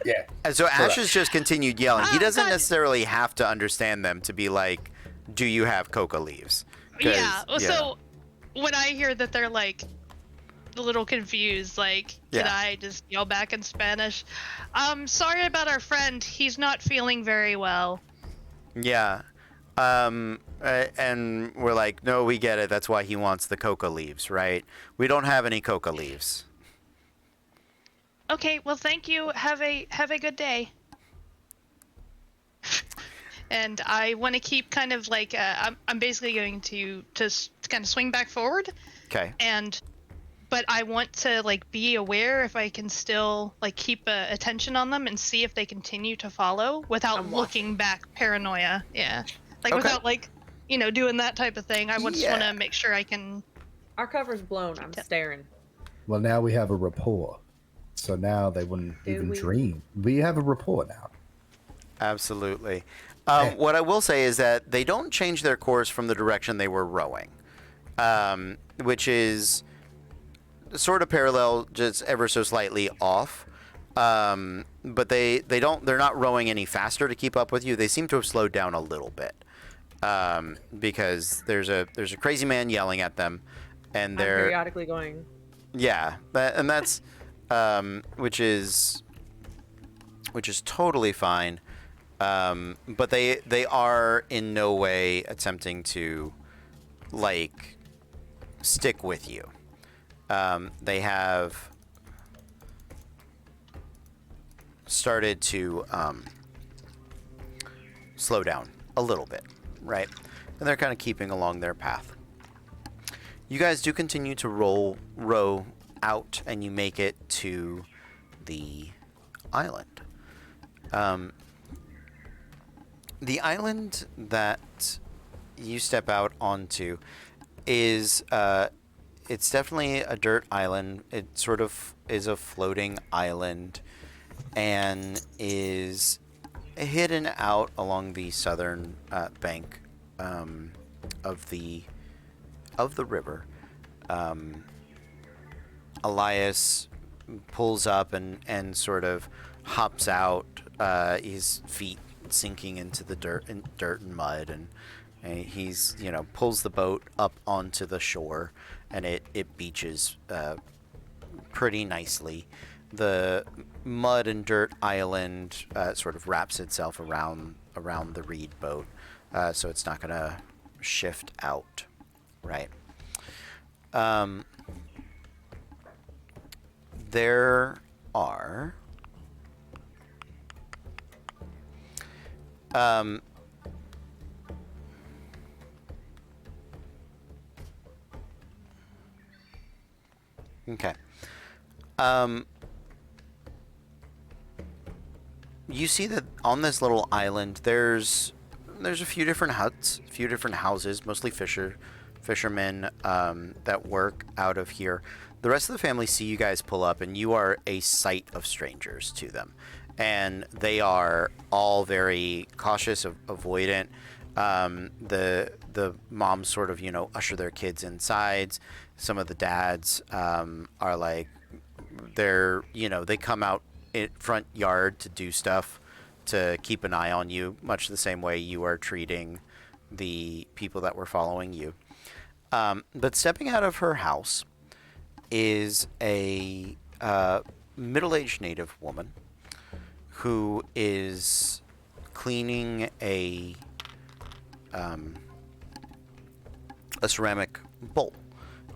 Yeah. And so Ash has just continued yelling. He doesn't God. necessarily have to understand them to be like, do you have coca leaves? 'Cause, Yeah. Well, you know. so when I hear that they're like a little confused, like, did Yeah. I just yell back in Spanish? Sorry about our friend. He's not feeling very well. Yeah. And we're like, no, we get it. That's why he wants the coca leaves, right? We don't have any coca leaves. Okay. Well, thank you. Have a good day. And I want to keep kind of like I'm basically going to kind of swing back forward, Okay. but I want to like be aware if I can still like keep attention on them and see if they continue to follow without I'm looking back paranoia. Yeah, like Okay. without like doing that type of thing. I just Yeah. want to make sure I can. Our cover's blown. I'm staring. Well, now we have a rapport. So now they wouldn't Do even we? dream. We have a rapport now. Absolutely. What I will say is that they don't change their course from the direction they were rowing, which is sort of parallel, just ever so slightly off. But they're not rowing any faster to keep up with you. They seem to have slowed down a little bit, because there's a crazy man yelling at them, and I'm they're periodically going. yeah, that's which is totally fine. But they are in no way attempting to like stick with you. They have started to slow down a little bit, right? And they're kind of keeping along their path. You guys do continue to row out, and you make it to the island. The island that you step out onto is it's definitely a dirt island. It sort of is a floating island and is hidden out along the southern bank of the river. Elias pulls up and sort of hops out, his feet sinking into the dirt and mud, and he's pulls the boat up onto the shore, and it beaches pretty nicely. The mud and dirt island sort of wraps itself around the reed boat, so it's not gonna shift out, right? There are okay. You see that on this little island, there's a few different huts, a few different houses, mostly fishermen that work out of here. The rest of the family see you guys pull up, and you are a sight of strangers to them. And they are all very cautious, avoidant. The moms sort of, usher their kids inside. Some of the dads are like, they come out in front yard to do stuff to keep an eye on you, much the same way you are treating the people that were following you. But stepping out of her house is a middle-aged native woman who is cleaning a ceramic bowl.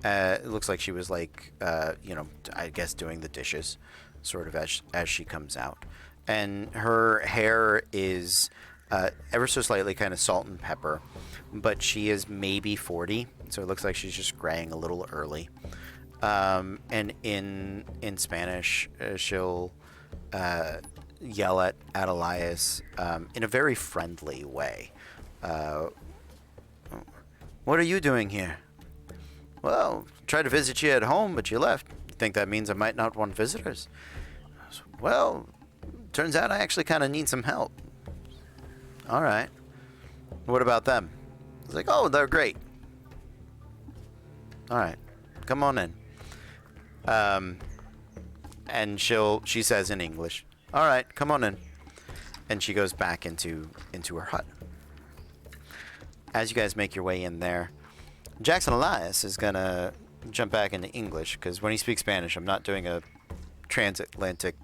It looks like she was like, I guess doing the dishes, sort of as she comes out. And her hair is ever so slightly kind of salt and pepper, but she is maybe 40, so it looks like she's just graying a little early. And in Spanish, she'll yell at Elias in a very friendly way. What are you doing here? Well, tried to visit you at home, but you left. You think that means I might not want visitors? Well, turns out I actually kind of need some help. All right. What about them? I was like, oh, they're great. All right. Come on in. And she says in English, all right, come on in. And she goes back into her hut. As you guys make your way in there, Jackson Elias is going to jump back into English, because when he speaks Spanish, I'm not doing a transatlantic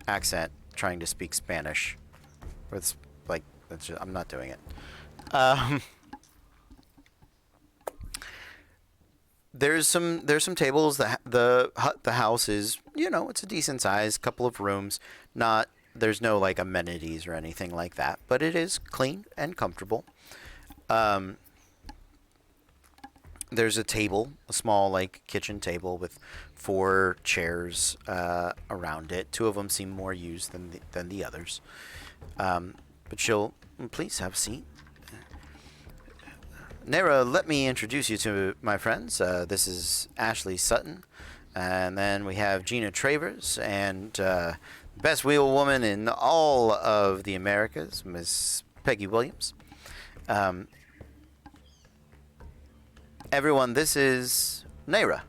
accent trying to speak Spanish. It's like, I'm not doing it. There's some tables. The house is, it's a decent size, couple of rooms. There's no like amenities or anything like that, but it is clean and comfortable. There's a table, a small like kitchen table with 4 chairs around it. 2 of them seem more used than the others. But she'll please have a seat. Nera, let me introduce you to my friends. This is Ashley Sutton, and then we have Gina Travers, and best wheel woman in all of the Americas, Miss Peggy Williams. Everyone, this is Nera.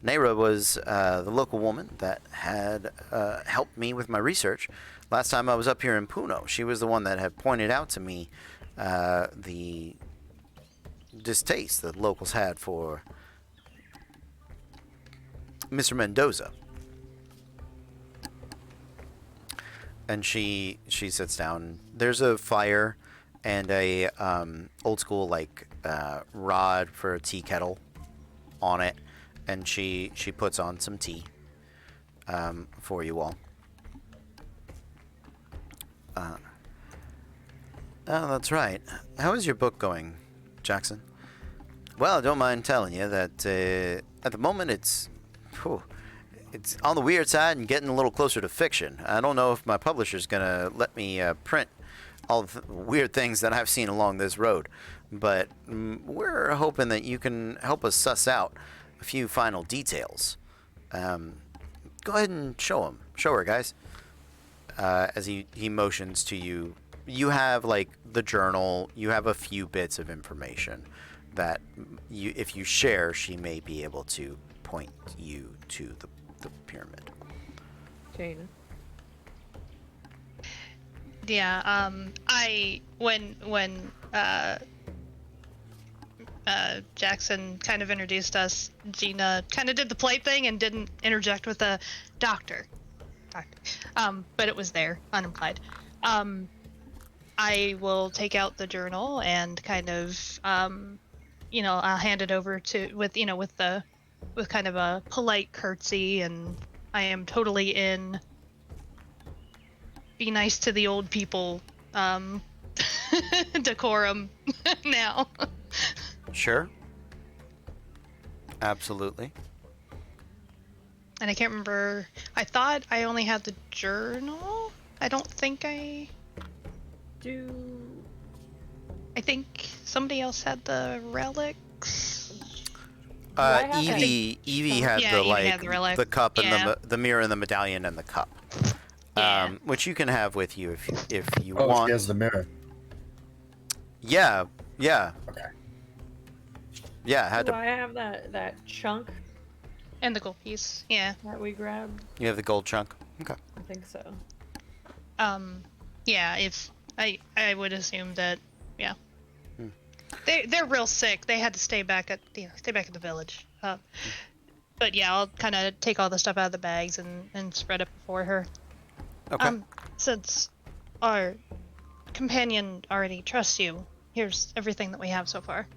Nera was the local woman that had helped me with my research. Last time I was up here in Puno, she was the one that had pointed out to me the distaste that locals had for Mr. Mendoza. And she sits down. There's a fire and a old school like rod for a tea kettle on it, and she puts on some tea for you all. Oh, that's right. How is your book going, Jackson? Well, I don't mind telling you that at the moment it's on the weird side and getting a little closer to fiction. I don't know if my publisher's gonna let me print all the weird things that I've seen along this road, but we're hoping that you can help us suss out a few final details. Go ahead and show her, guys. As he motions to you, you have like the journal. You have a few bits of information that if you share, she may be able to point you to the pyramid. Jane. Yeah, when Jackson kind of introduced us, Gina kind of did the polite thing and didn't interject with a doctor. But it was there, unimplied. I will take out the journal and kind of, I'll hand it over with kind of a polite curtsy, and I am totally in be nice to the old people decorum now. Sure. Absolutely. And I can't remember. I thought I only had the journal. I don't think I do. I think somebody else had the relics. I have Evie had Yeah, the Evie like had the relic. the cup and Yeah. the mirror and the medallion and the cup, Yeah. which you can have with you if you Oh, want. she has the mirror. Yeah, yeah, Okay. yeah. Had Do to. I have that chunk And the gold piece. Yeah. that we grabbed? You have the gold chunk. Okay. I think so. Yeah, if I would assume that, yeah. Hmm. They're real sick. They had to stay back at the village. But yeah, I'll kind of take all the stuff out of the bags and spread it before her. Okay. Since our companion already trusts you, here's everything that we have so far.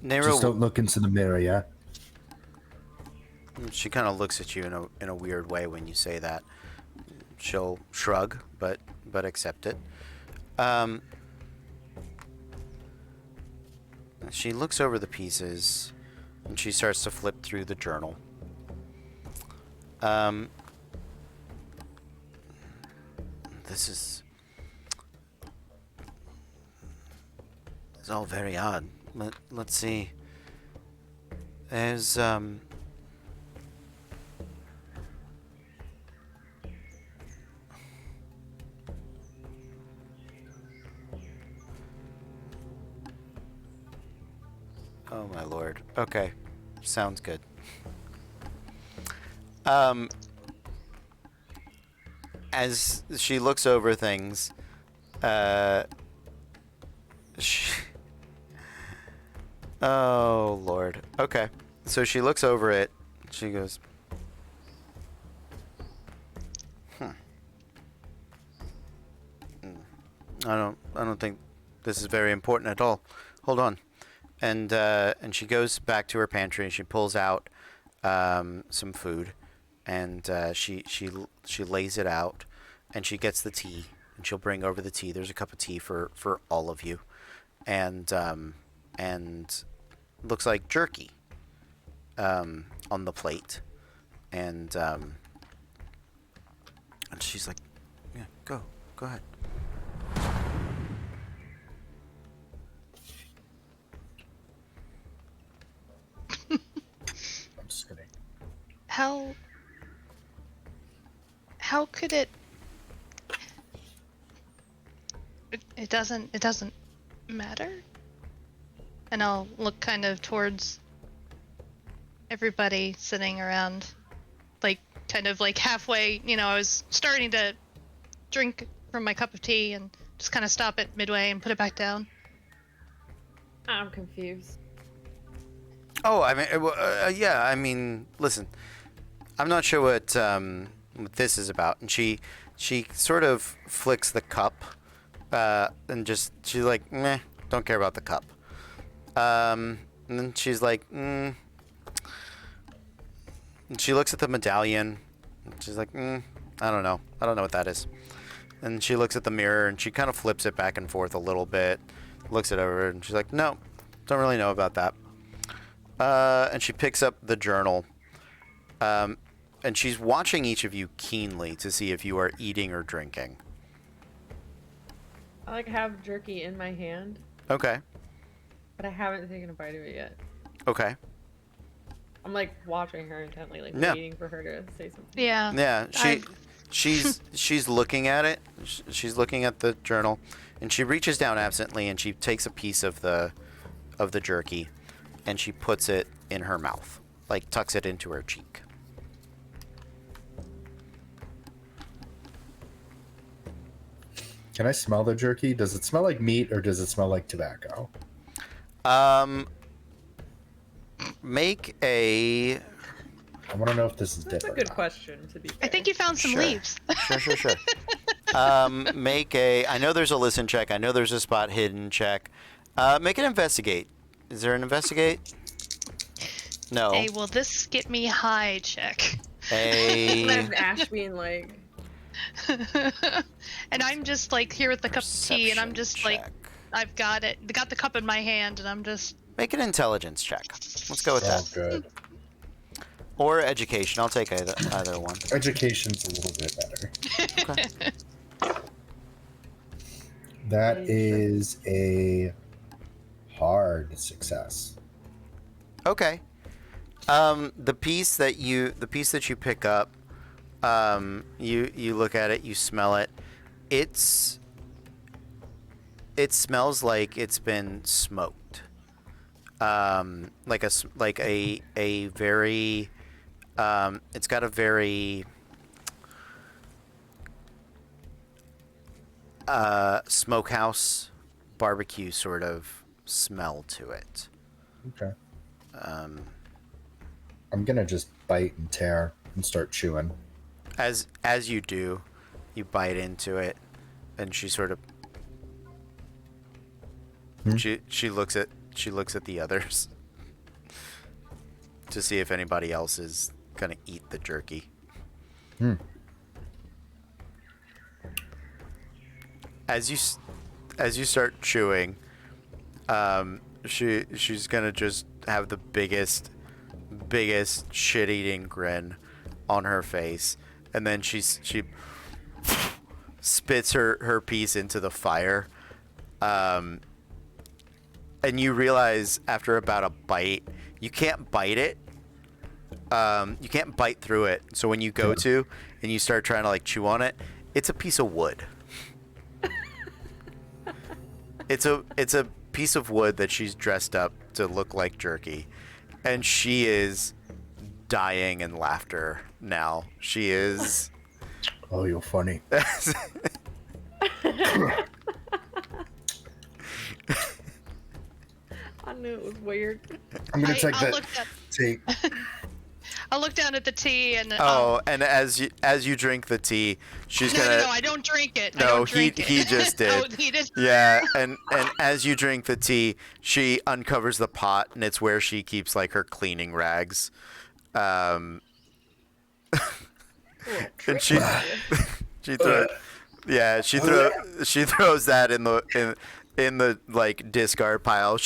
Nero, Just don't look into the mirror, yeah? she kind of looks at you in a weird way when you say that. She'll shrug, but accept it. She looks over the pieces, and she starts to flip through the journal. This is all very odd. Let's see. There's oh my lord. Okay. Sounds good. As she looks over things, oh lord. Okay. So she looks over it. She goes, I don't think this is very important at all. Hold on. And she goes back to her pantry and she pulls out some food, and she lays it out, and she gets the tea, and she'll bring over the tea. There's a cup of tea for all of you, and looks like jerky on the plate, and she's like, yeah, go ahead. I'm just kidding. How could it? It doesn't matter. And I'll look kind of towards everybody sitting around, like kind of like halfway. I was starting to drink from my cup of tea and just kind of stop it midway and put it back down. I'm confused. Oh, I mean, yeah. I mean, listen, I'm not sure what this is about. And she sort of flicks the cup, and she's like, meh, don't care about the cup. And then she's like, And she looks at the medallion. And she's like, I don't know what that is. And she looks at the mirror and she kind of flips it back and forth a little bit, looks it over, and she's like, no, don't really know about that. And she picks up the journal, and she's watching each of you keenly to see if you are eating or drinking. I have jerky in my hand, Okay. but I haven't taken a bite of it yet. Okay. I'm watching her intently, Yeah. waiting for her to say something. Yeah. Yeah. She's looking at it. She's looking at the journal, and she reaches down absently and she takes a piece of the jerky, and she puts it in her mouth, tucks it into her cheek. Can I smell the jerky? Does it smell like meat or does it smell like tobacco? Make a. I want to know if this is That's a different. good question, to be fair. I think you found some Sure. leaves. Sure. Make a. I know there's a listen check. I know there's a spot hidden check. Make an investigate. Is there an investigate? No. Hey, will this get me high check? There's A. Ash being And I'm just here with the cup of tea, and I'm just Perception check. I've got the cup in my hand, and I'm just. Make an intelligence check. Let's go with Oh, that. good. Or education. I'll take either one. Education's a little bit better. Okay. That is a hard success. Okay. The piece that you pick up, you look at it, you smell it. It smells like it's been smoked. Like a very it's got a very smokehouse barbecue sort of smell to it. Okay. I'm gonna just bite and tear and start chewing. As you do, you bite into it, and she sort of she looks at the others to see if anybody else is gonna eat the jerky. As you start chewing, she's gonna just have the biggest shit-eating grin on her face, and then she spits her piece into the fire, and you realize after about a bite, you can't bite it. You can't bite through it. So when you go to and you start trying to like chew on it, it's a piece of wood. It's a piece of wood that she's dressed up to look like jerky, and she is dying in laughter now. She is. Oh, you're funny. I knew it was weird. I'm gonna take that tea. I'll look down at the tea and. And as you drink the tea, she's gonna. No, I don't drink it. No, he just did. Oh, he did. Yeah, and as you drink the tea, she uncovers the pot, and it's where she keeps like her cleaning rags. And she throws that in the like discard pile.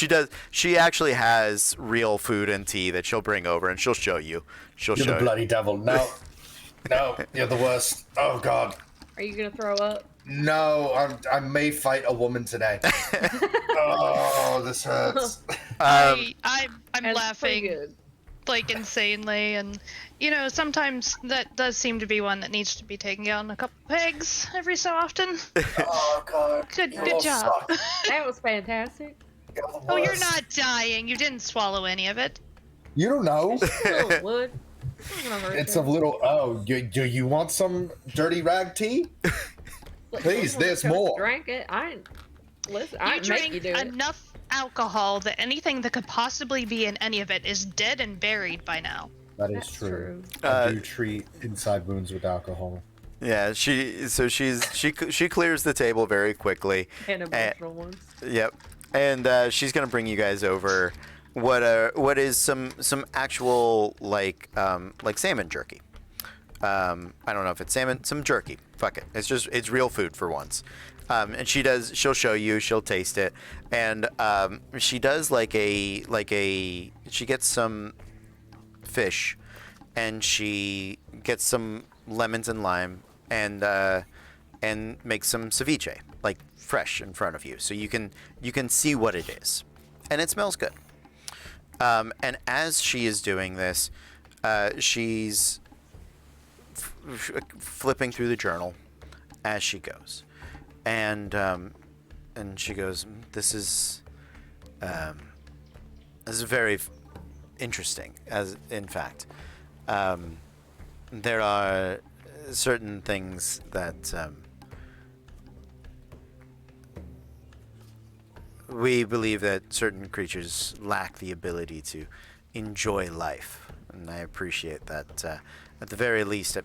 She actually has real food and tea that she'll bring over, and she'll show you. You're the bloody devil. No, you're the worst. Oh God. Are you gonna throw up? No, I may fight a woman today. Oh, this hurts. I'm That's laughing good. like insanely, and sometimes that does seem to be one that needs to be taken down a couple pegs every so often. Oh God. Good You job. suck. That was fantastic. You're the Oh, you're worst. not dying. You didn't swallow any of it. You don't know. It's a little wood. It's not gonna hurt It's you. a little. Oh, do you want some dirty rag tea? Look, Please, someone there's just more. Drank it. I ain't. Listen, I You ain't make drank you do it. enough alcohol that anything that could possibly be in any of it is dead and buried by now. That is That's true. true. I do treat inside wounds with alcohol. Yeah, she clears the table very quickly. And emotional ones. Yep, and she's gonna bring you guys over what is some actual like salmon jerky. I don't know if it's salmon, some jerky. Fuck it, it's real food for once. And she'll show you, she'll taste it, and she does she gets some fish, and she gets some lemons and lime, and makes some ceviche, like fresh in front of you, so you can see what it is, and it smells good. And as she is doing this, she's flipping through the journal as she goes, and she goes, "This is very interesting. As in fact, there are certain things that we believe that certain creatures lack the ability to enjoy life, and I appreciate that. At the very least, at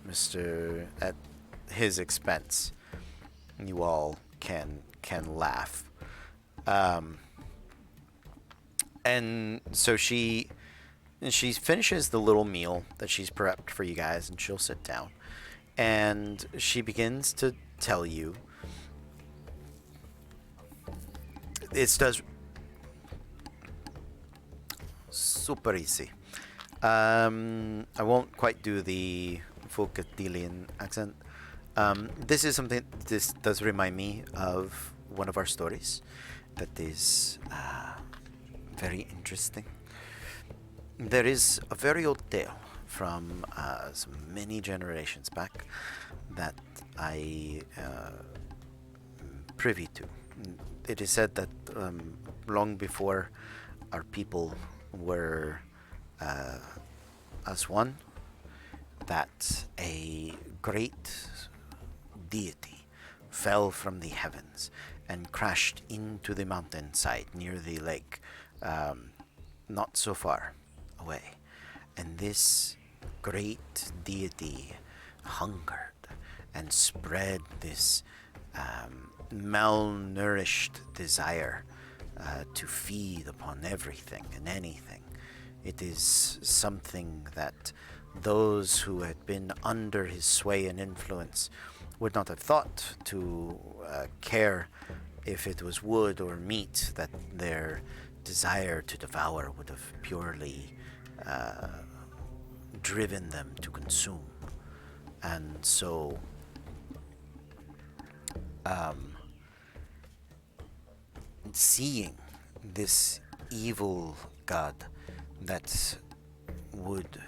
his expense, you all can laugh." And so she finishes the little meal that she's prepped for you guys, and she'll sit down, and she begins to tell you. It does super easy. I won't quite do the full Castilian accent. This is something. This does remind me of one of our stories. That is very interesting. There is a very old tale from many generations back that I privy to. It is said that long before our people were as one, that a great deity fell from the heavens and crashed into the mountainside near the lake, not so far away. And this great deity hungered and spread this malnourished desire to feed upon everything and anything. It is something that those who had been under his sway and influence would not have thought to care if it was wood or meat that their desire to devour would have purely driven them to consume. And so seeing this evil god that would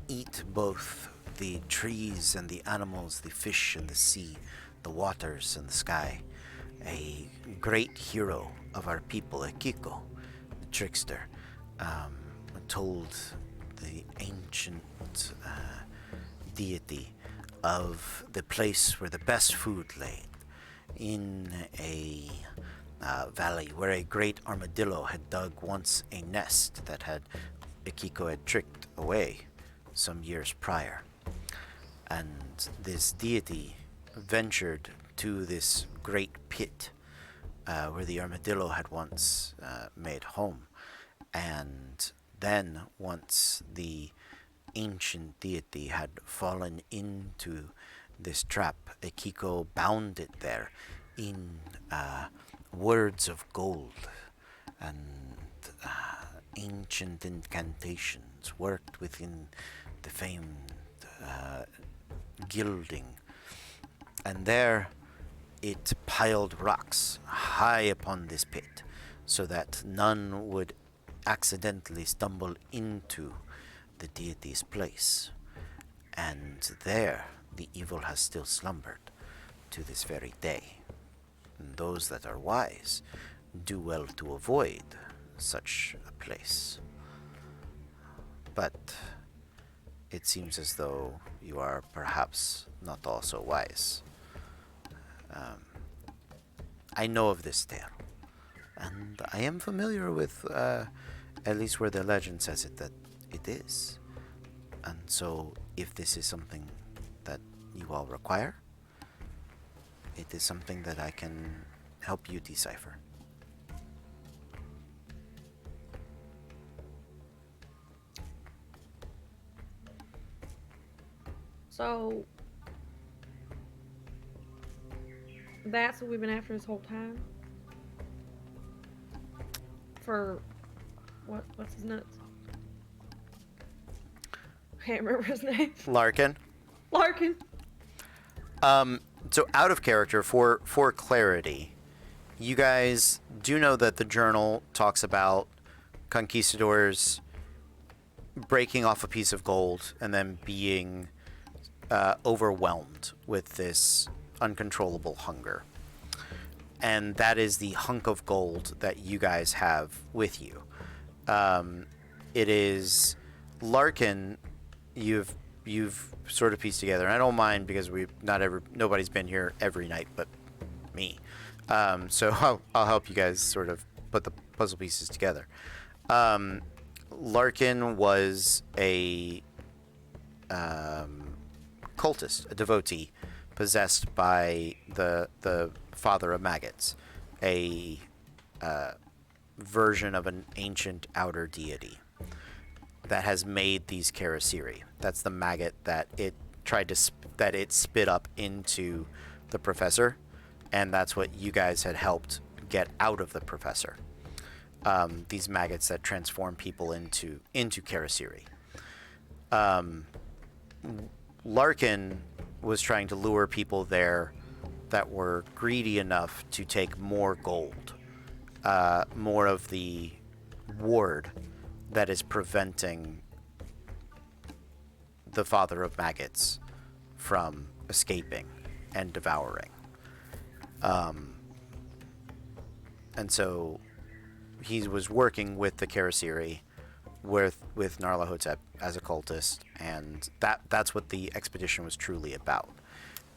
eat both the trees and the animals, the fish and the sea, the waters and the sky, a great hero of our people, Ekiko, the trickster, told the ancient deity of the place where the best food lay, in a valley where a great armadillo had dug once a nest that Ekiko had tricked away some years prior. And this deity ventured to this great pit where the armadillo had once made home. And then, once the ancient deity had fallen into this trap, Ekiko bound it there in words of gold and ancient incantations worked within the famed gilding. And there it piled rocks high upon this pit so that none would accidentally stumble into the deity's place. And there the evil has still slumbered to this very day. And those that are wise do well to avoid such a place. But it seems as though you are perhaps not all so wise. I know of this tale, and I am familiar with at least where the legend says it, that it is. And so if this is something that you all require, it is something that I can help you decipher. So that's what we've been after this whole time? For what's his nuts? Can't remember his name. Larkin. Larkin. So out of character, for clarity, you guys do know that the journal talks about conquistadors breaking off a piece of gold and then being overwhelmed with this uncontrollable hunger. And that is the hunk of gold that you guys have with you. It is Larkin. You've sort of pieced together, and I don't mind because nobody's been here every night but me. So I'll help you guys sort of put the puzzle pieces together. Larkin was a cultist, a devotee, possessed by the father of maggots, a version of an ancient outer deity that has made these Karasiri. That's the maggot that it spit up into the professor, and that's what you guys had helped get out of the professor. These maggots that transform people into Karasiri. Larkin was trying to lure people there that were greedy enough to take more gold, more of the ward that is preventing the father of maggots from escaping and devouring. And so he was working with the Karasiri, with Nyarlahotep as a cultist, and that's what the expedition was truly about.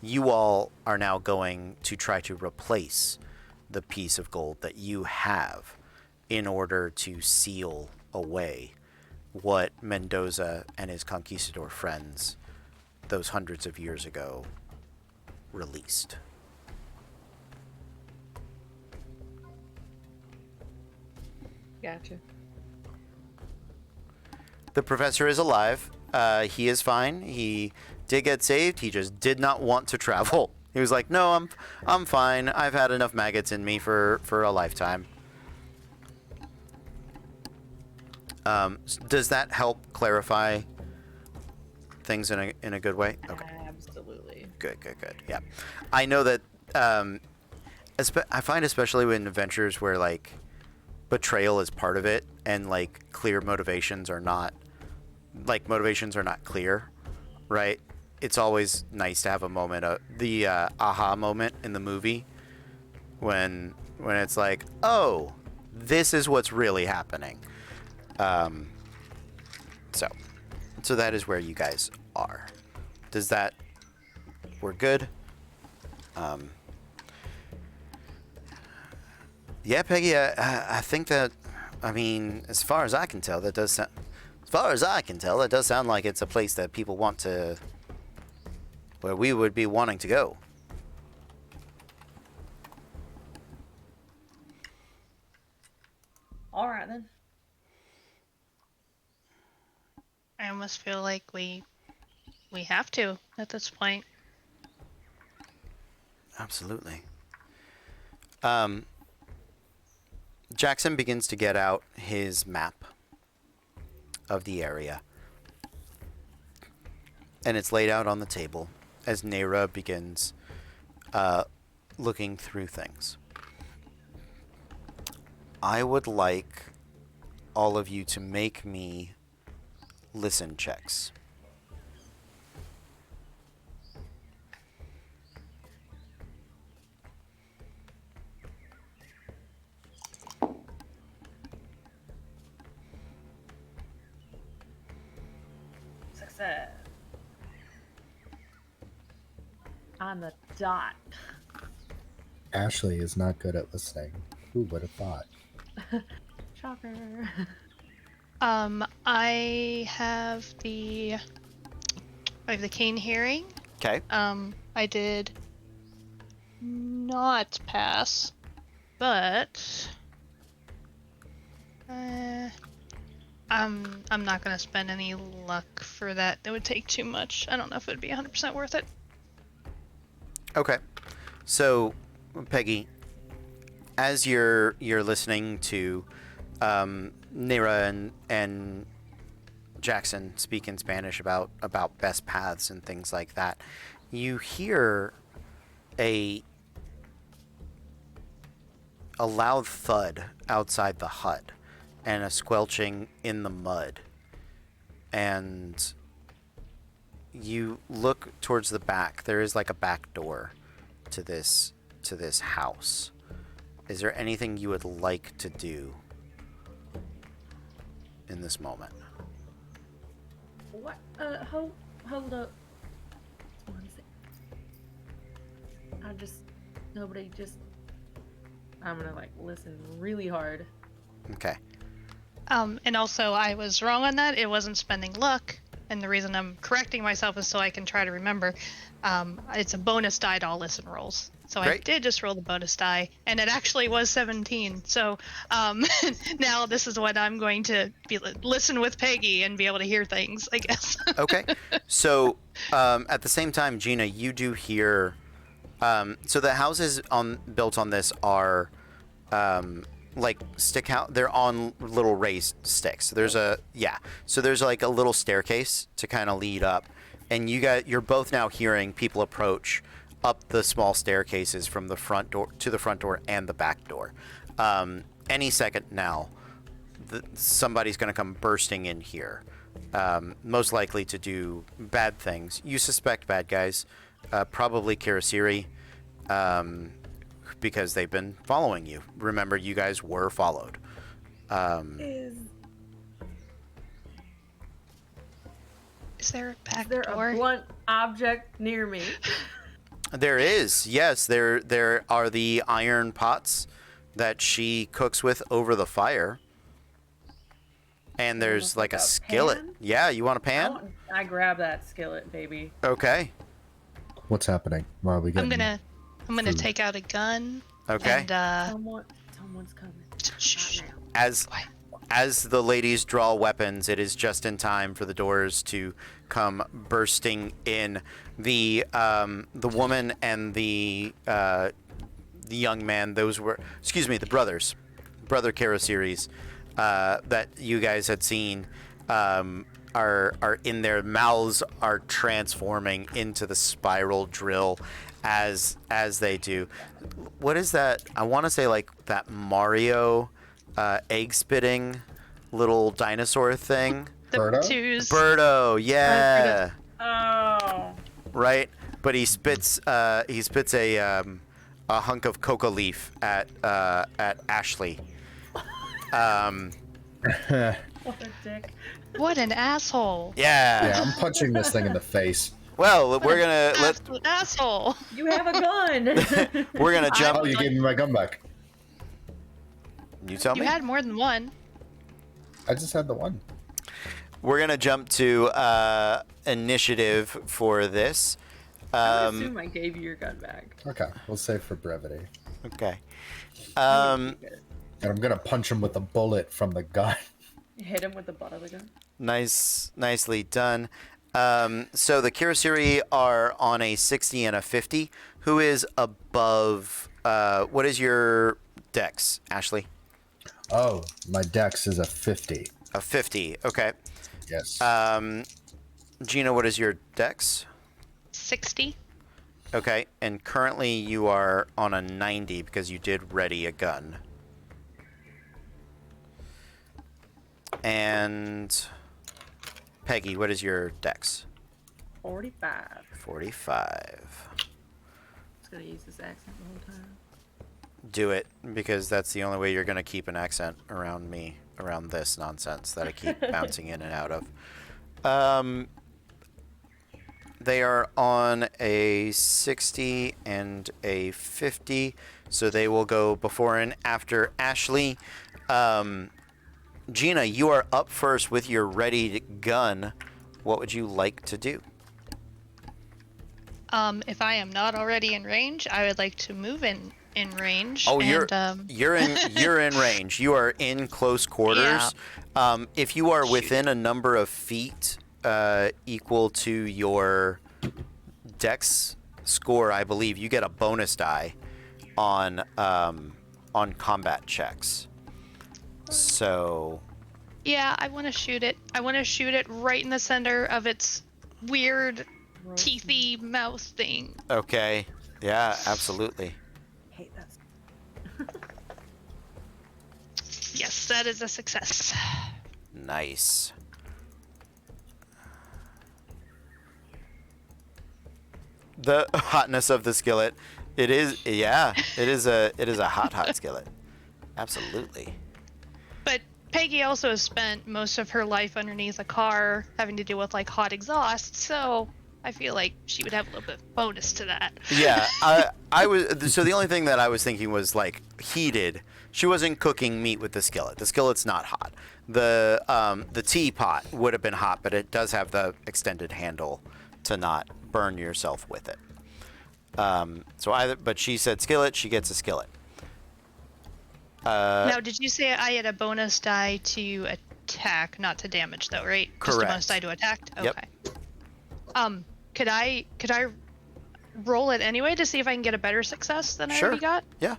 You all are now going to try to replace the piece of gold that you have in order to seal away what Mendoza and his conquistador friends those hundreds of years ago released. Gotcha. The professor is alive. He is fine. He did get saved. He just did not want to travel. He was like, "No, I'm fine. I've had enough maggots in me for a lifetime." Does that help clarify things in a good way? Okay. Absolutely. Good. Yeah, I know that. I find especially in adventures where like betrayal is part of it, and like clear motivations are not clear, right? It's always nice to have a moment, the aha moment in the movie when it's like, oh, this is what's really happening. So that is where you guys are. We're good. Yeah, Peggy, I think that, I mean, as far as I can tell, that does sound like it's a place that people want to, where we would be wanting to go. All right then. I almost feel like we have to at this point. Absolutely. Jackson begins to get out his map of the area, and it's laid out on the table as Nera begins looking through things. I would like all of you to make me listen checks. Success. On the dot. Ashley is not good at listening. Who would have thought? Shocker. I have the keen hearing. Okay. I did not pass, but I'm not gonna spend any luck for that. It would take too much. I don't know if it'd be 100% worth it. Okay. So, Peggy, as you're listening to Nera and Jackson speak in Spanish about best paths and things like that, you hear a loud thud outside the hut and a squelching in the mud. And you look towards the back. There is like a back door to this house. Is there anything you would like to do in this moment? What? Hold up. One sec. I'm gonna like listen really hard. Okay. And also I was wrong on that. It wasn't spending luck, and the reason I'm correcting myself is so I can try to remember. It's a bonus die to all listen rolls. So Great. I did just roll the bonus die, and it actually was 17. So now this is what I'm going to listen with Peggy and be able to hear things, I guess. Okay. So at the same time, Gina, you do hear. So the houses built on this are like stick out. They're on little raised sticks. So there's So there's like a little staircase to kind of lead up, and you're both now hearing people approach up the small staircases from the front door to the front door and the back door. Any second now, somebody's going to come bursting in here, most likely to do bad things. You suspect bad guys, probably Kirasiri, because they've been following you. Remember, you guys were followed. Is there a back Is there door? a blunt object near me? There is, yes. There are the iron pots that she cooks with over the fire. And there's Almost like like a a skillet. pan? Yeah, you want a pan? I grab that skillet, baby. Okay. What's happening? Why are we I'm getting? gonna food? take out a gun. Okay. And Someone's coming. shh. Not now. As the ladies draw weapons, it is just in time for the doors to come bursting in. The woman and the young man, those were, the brothers, brother Karaseries, that you guys had seen, are in their mouths are transforming into the spiral drill as they do. What is that? I want to say like that Mario egg spitting little dinosaur thing. The Birdo? twos. Birdo, yeah. Oh. Right, but he spits a hunk of coca leaf at Ashley. What a dick. What an asshole. Yeah. I'm punching this thing in the face. Well, we're gonna Absolute asshole. You have a gun. we're gonna jump. Oh, you gave me my gun back. You tell You me. had more than one. I just had the one. We're gonna jump to initiative for this. I would assume I gave you your gun back. Okay, we'll save for brevity. Okay. And I'm gonna punch him with a bullet from the gun. Hit him with the butt of the gun. Nicely done. So the Kirasiri are on a 60 and a 50. Who is above? What is your dex, Ashley? Oh, my dex is a 50. A 50. Okay. Yes. Gina, what is your dex? 60. Okay. And currently you are on a 90 because you did ready a gun. And Peggy, what is your dex? 45. 45. I was gonna use this accent the whole time. Do it, because that's the only way you're going to keep an accent around this nonsense that I keep bouncing in and out of. They are on a 60 and a 50, so they will go before and after Ashley. Gina, you are up first with your ready gun. What would you like to do? If I am not already in range, I would like to move in range. Oh, and, you're in range. You are in close quarters. Yeah. If you are within a number of feet equal to your dex score, I believe you get a bonus die on combat checks. So. Yeah, I want to shoot it. I want to shoot it right in the center of its weird, teethy mouth thing. Okay. Yeah, absolutely. Hate that. Yes, that is a success. Nice. The hotness of the skillet. It is a hot skillet. Absolutely. But Peggy also has spent most of her life underneath a car having to deal with like hot exhaust, so I feel like she would have a little bit of bonus to that. Yeah, I was. So the only thing that I was thinking was like heated. She wasn't cooking meat with the skillet. The skillet's not hot. The teapot would have been hot, but it does have the extended handle to not burn yourself with it. But she said skillet. She gets a skillet. Now, did you say I had a bonus die to attack, not to damage, though, right? Just a Correct. bonus die to attack. Okay. Yep. Could I roll it anyway to see if I can get a better success than I Sure. already got? Yeah.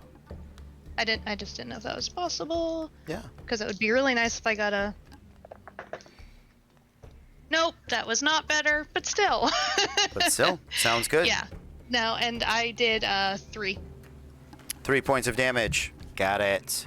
I just didn't know if that was possible. Yeah. Because it would be really nice if I got a. Nope, that was not better, but still. But still, sounds good. Yeah. No, and I did 3. 3 points of damage. Got it.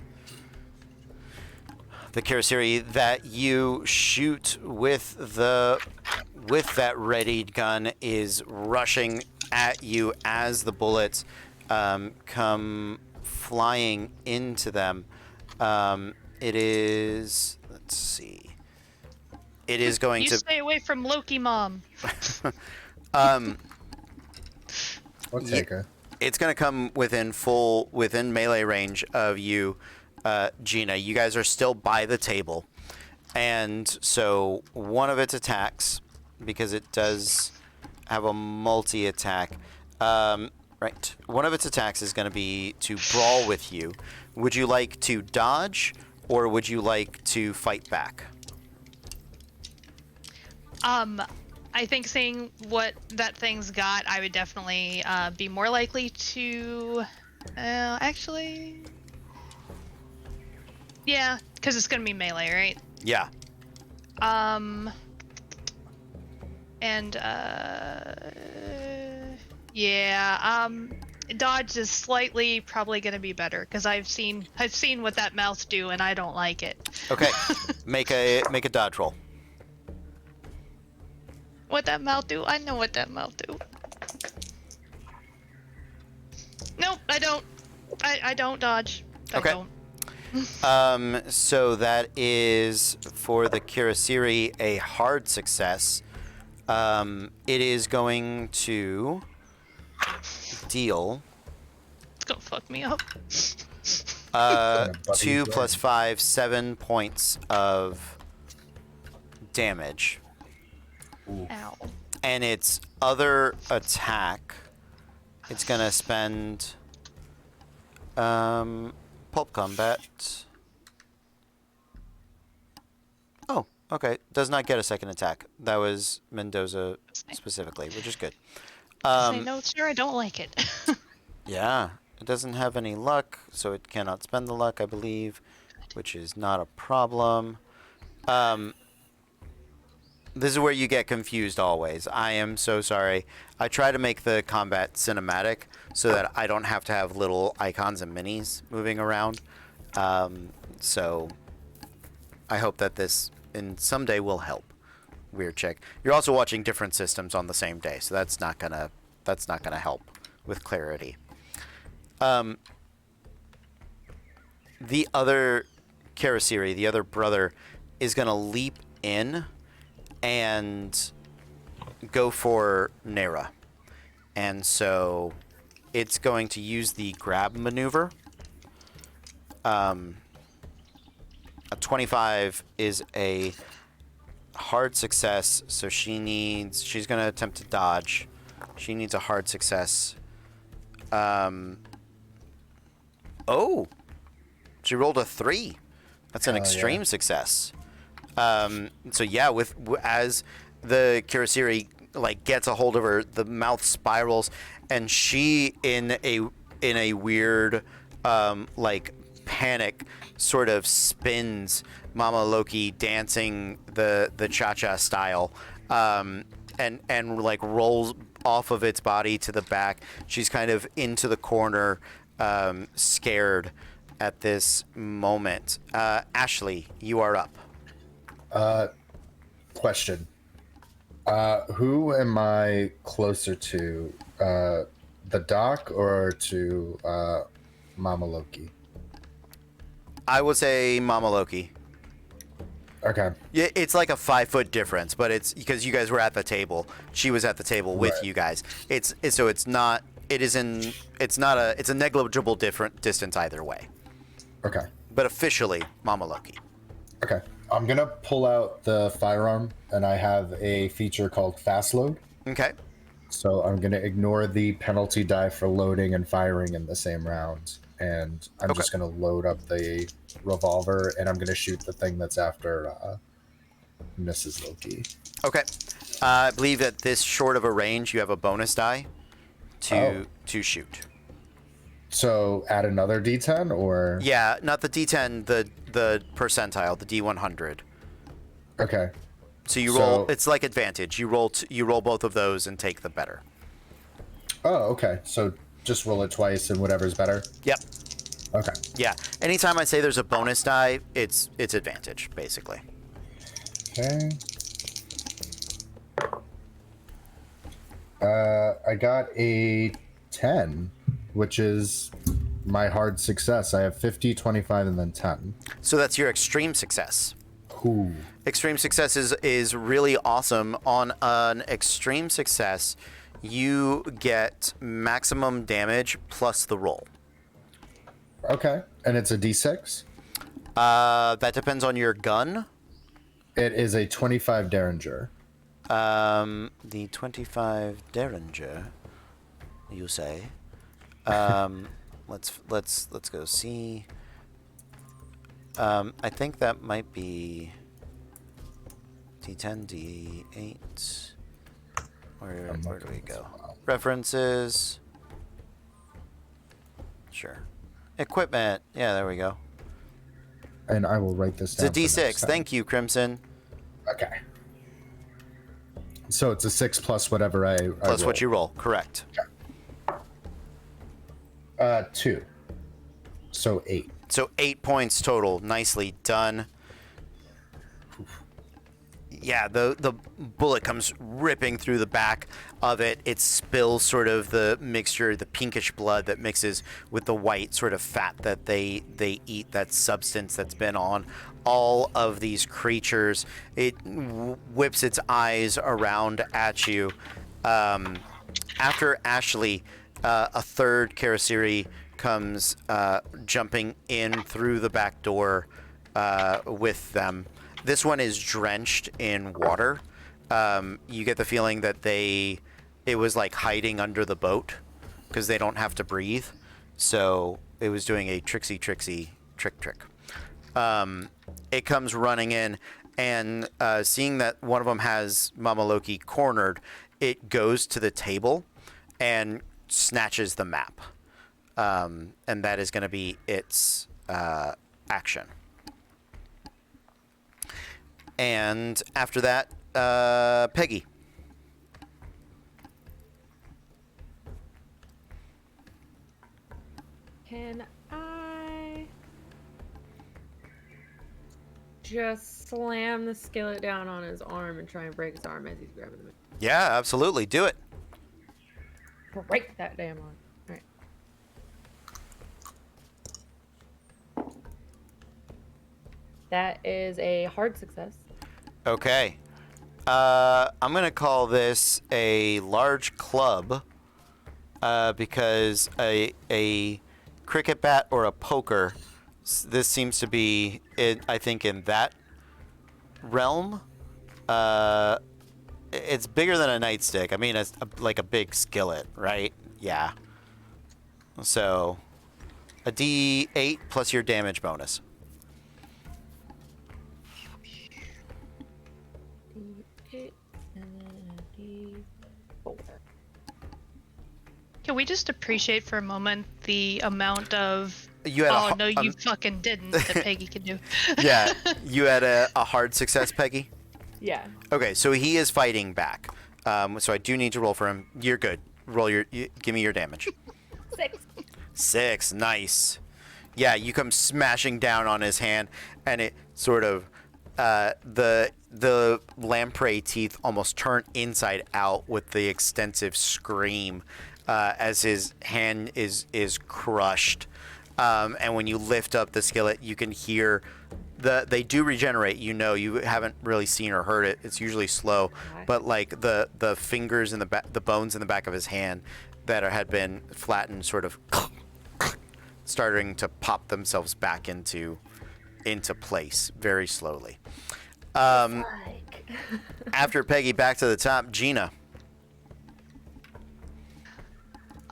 the Kirasiri that you shoot with that readied gun is rushing at you as the bullets come flying into them. It is, let's see. It is going You to stay away from Loki, Mom. I'll Ye- take her. It's going to come within melee range of you, Gina. You guys are still by the table. And so one of its attacks, because it does have a multi-attack, right. One of its attacks is going to be to brawl with you. Would you like to dodge, or would you like to fight back? I think seeing what that thing's got, I would definitely be more likely to. Actually, yeah, because it's gonna be melee, right? Yeah. And yeah, dodge is slightly probably gonna be better because I've seen what that mouth do, and I don't like it. Okay. make a dodge roll. What that mouth do? I know what that mouth do. Nope, I don't. I don't dodge. Okay. I don't. So that is for the Kirasiri a hard success. It is going to deal It's gonna fuck me up. 2 plus 5, 7 points of damage. Ow. And its other attack, it's gonna spend pulp combat. Oh, okay. Does not get a second attack. That was Mendoza specifically, which is good. Say no, sir. I don't like it. Yeah, it doesn't have any luck, so it cannot spend the luck, I believe, which is not a problem. This is where you get confused always. I am so sorry. I try to make the combat cinematic so that I don't have to have little icons and minis moving around. So I hope that this in someday will help. Weird check. You're also watching different systems on the same day, so that's not gonna help with clarity. The other Kirasiri, the other brother, is gonna leap in and go for Nera. And so it's going to use the grab maneuver. A 25 is a hard success, so she's going to attempt to dodge. She needs a hard success. Oh, she rolled a 3. That's an extreme success. So yeah, as the Kirasiri gets a hold of her, the mouth spirals, and she in a weird panic sort of spins Mama Loki dancing the cha-cha style, and rolls off of its body to the back. She's kind of into the corner, scared at this moment. Ashley, you are up. Question. Who am I closer to? The doc or to Mama Loki? I would say Mama Loki. Okay. Yeah, it's like a 5-foot difference, but it's because you guys were at the table. She was at the table with you guys. It's a negligible different distance either way. Okay. But officially, Mama Loki. Okay. I'm gonna pull out the firearm, and I have a feature called fast load. Okay. So I'm gonna ignore the penalty die for loading and firing in the same round, and I'm just gonna load up the revolver, and I'm gonna shoot the thing that's after Mrs. Loki. Okay. I believe at this short of a range, you have a bonus die to shoot. So add another D10, or Yeah, not the D10, the percentile, the D100. okay. So you roll. It's like advantage. You roll both of those and take the better. Oh, okay. So just roll it twice, and whatever's better. Yep. Okay. Yeah. Anytime I say there's a bonus die, it's advantage, basically. Okay. I got a 10, which is my hard success. I have 50, 25, and then 10. So that's your extreme success. Ooh. Extreme success is really awesome. On an extreme success, you get maximum damage plus the roll. Okay. And it's a D6? That depends on your gun. It is a 25 Derringer. The 25 Derringer, you say. Let's go see. I think that might be D10, D8. Where do we go? References. Sure. Equipment. Yeah, there we go. And I will write this down. It's a D6. Thank you, Crimson. Okay. So it's a 6 plus whatever I Plus roll. what you roll. Correct. 2. So 8. So 8 points total. Nicely done. Yeah, the bullet comes ripping through the back of it. It spills sort of the mixture, the pinkish blood that mixes with the white sort of fat that they eat, that substance that's been on all of these creatures. It whips its eyes around at you. After Ashley, a third Karasiri comes jumping in through the back door with them. This one is drenched in water. You get the feeling that it was like hiding under the boat because they don't have to breathe. So it was doing a tricksy trick. It comes running in and seeing that one of them has Mama Loki cornered, it goes to the table and snatches the map. And that is going to be its action. And after that, Peggy. Can I just slam the skillet down on his arm and try and break his arm as he's grabbing the Yeah, absolutely. Do it. break that damn arm. All right. That is a hard success. Okay. I'm going to call this a large club because a cricket bat or a poker, this seems to be, I think, in that realm. It's bigger than a nightstick. I mean, it's like a big skillet, right? Yeah. So, a D8 plus your damage bonus. D8 and then a D4. Can we just appreciate for a moment the amount of You had no, you fucking didn't that Peggy can do? Yeah, you had a hard success, Peggy? Yeah. Okay, so he is fighting back. So I do need to roll for him. You're good. Give me your damage. 6. 6, nice. Yeah, you come smashing down on his hand, and it sort of, the lamprey teeth almost turn inside out with the extensive scream as his hand is crushed. And when you lift up the skillet, you can hear they do regenerate. You know, you haven't really seen or heard it. It's usually slow, Okay. but like the fingers in the bones in the back of his hand that had been flattened, sort of starting to pop themselves back into place very slowly. After Peggy, back to the top, Gina.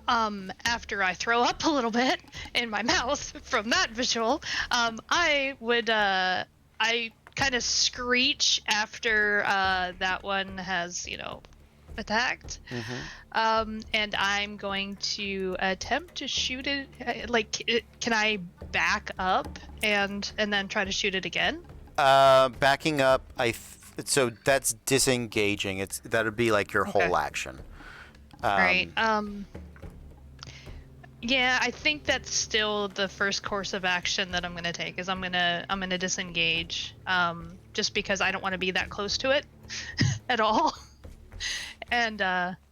After I throw up a little bit in my mouth from that visual, I would, I kind of screech after that one has, attacked. And I'm going to attempt to shoot it. Can I back up and then try to shoot it again? Backing up, so that's disengaging. That would be like your whole action. Right. Yeah, I think that's still the first course of action that I'm gonna take. Is I'm gonna disengage. Just because I don't want to be that close to it at all. And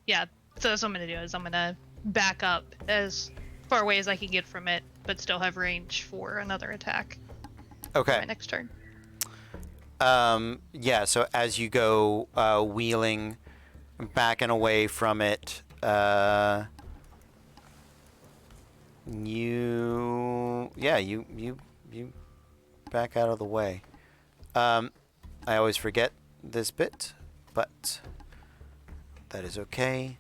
yeah, so that's what I'm gonna do. Is I'm gonna back up as far away as I can get from it, but still have range for another attack. Okay. My next turn. Yeah, so as you go wheeling back and away from it, you back out of the way. I always forget this bit, but that is okay.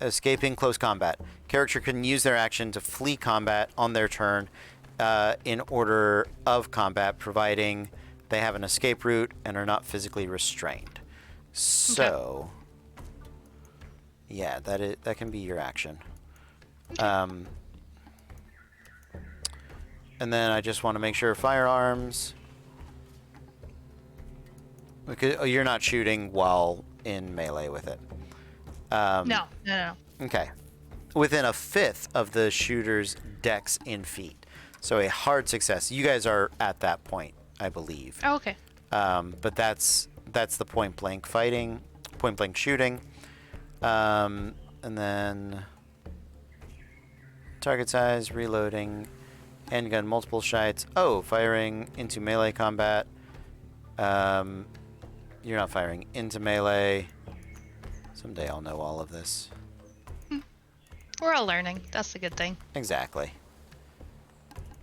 Escaping close combat. Character can use their action to flee combat on their turn in order of combat, providing they have an escape route and are not physically restrained. So, yeah, that can be your action. And then I just want to make sure firearms. Because you're not shooting while in melee with it. No. Okay. Within a fifth of the shooter's dex in feet. So a hard success. You guys are at that point, I believe. Oh, okay. But that's the point blank fighting, point blank shooting. And then target size, reloading, handgun, multiple shots. Oh, firing into melee combat. You're not firing into melee. Someday I'll know all of this. We're all learning. That's the good thing. Exactly.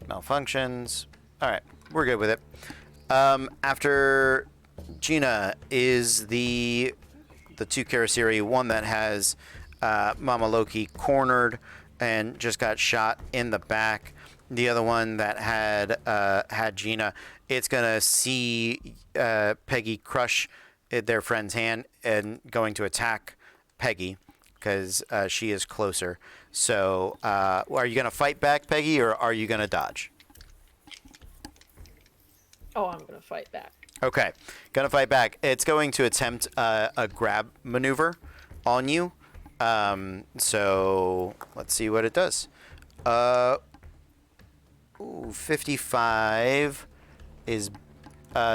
Malfunctions. All right, we're good with it. After Gina is the two Karasiri, one that has Mama Loki cornered and just got shot in the back. The other one that had Gina. It's gonna see Peggy crush their friend's hand and going to attack Peggy because she is closer. So, are you gonna fight back, Peggy, or are you gonna dodge? Oh, I'm gonna fight back. Okay, gonna fight back. It's going to attempt a grab maneuver on you. So let's see what it does. 55 is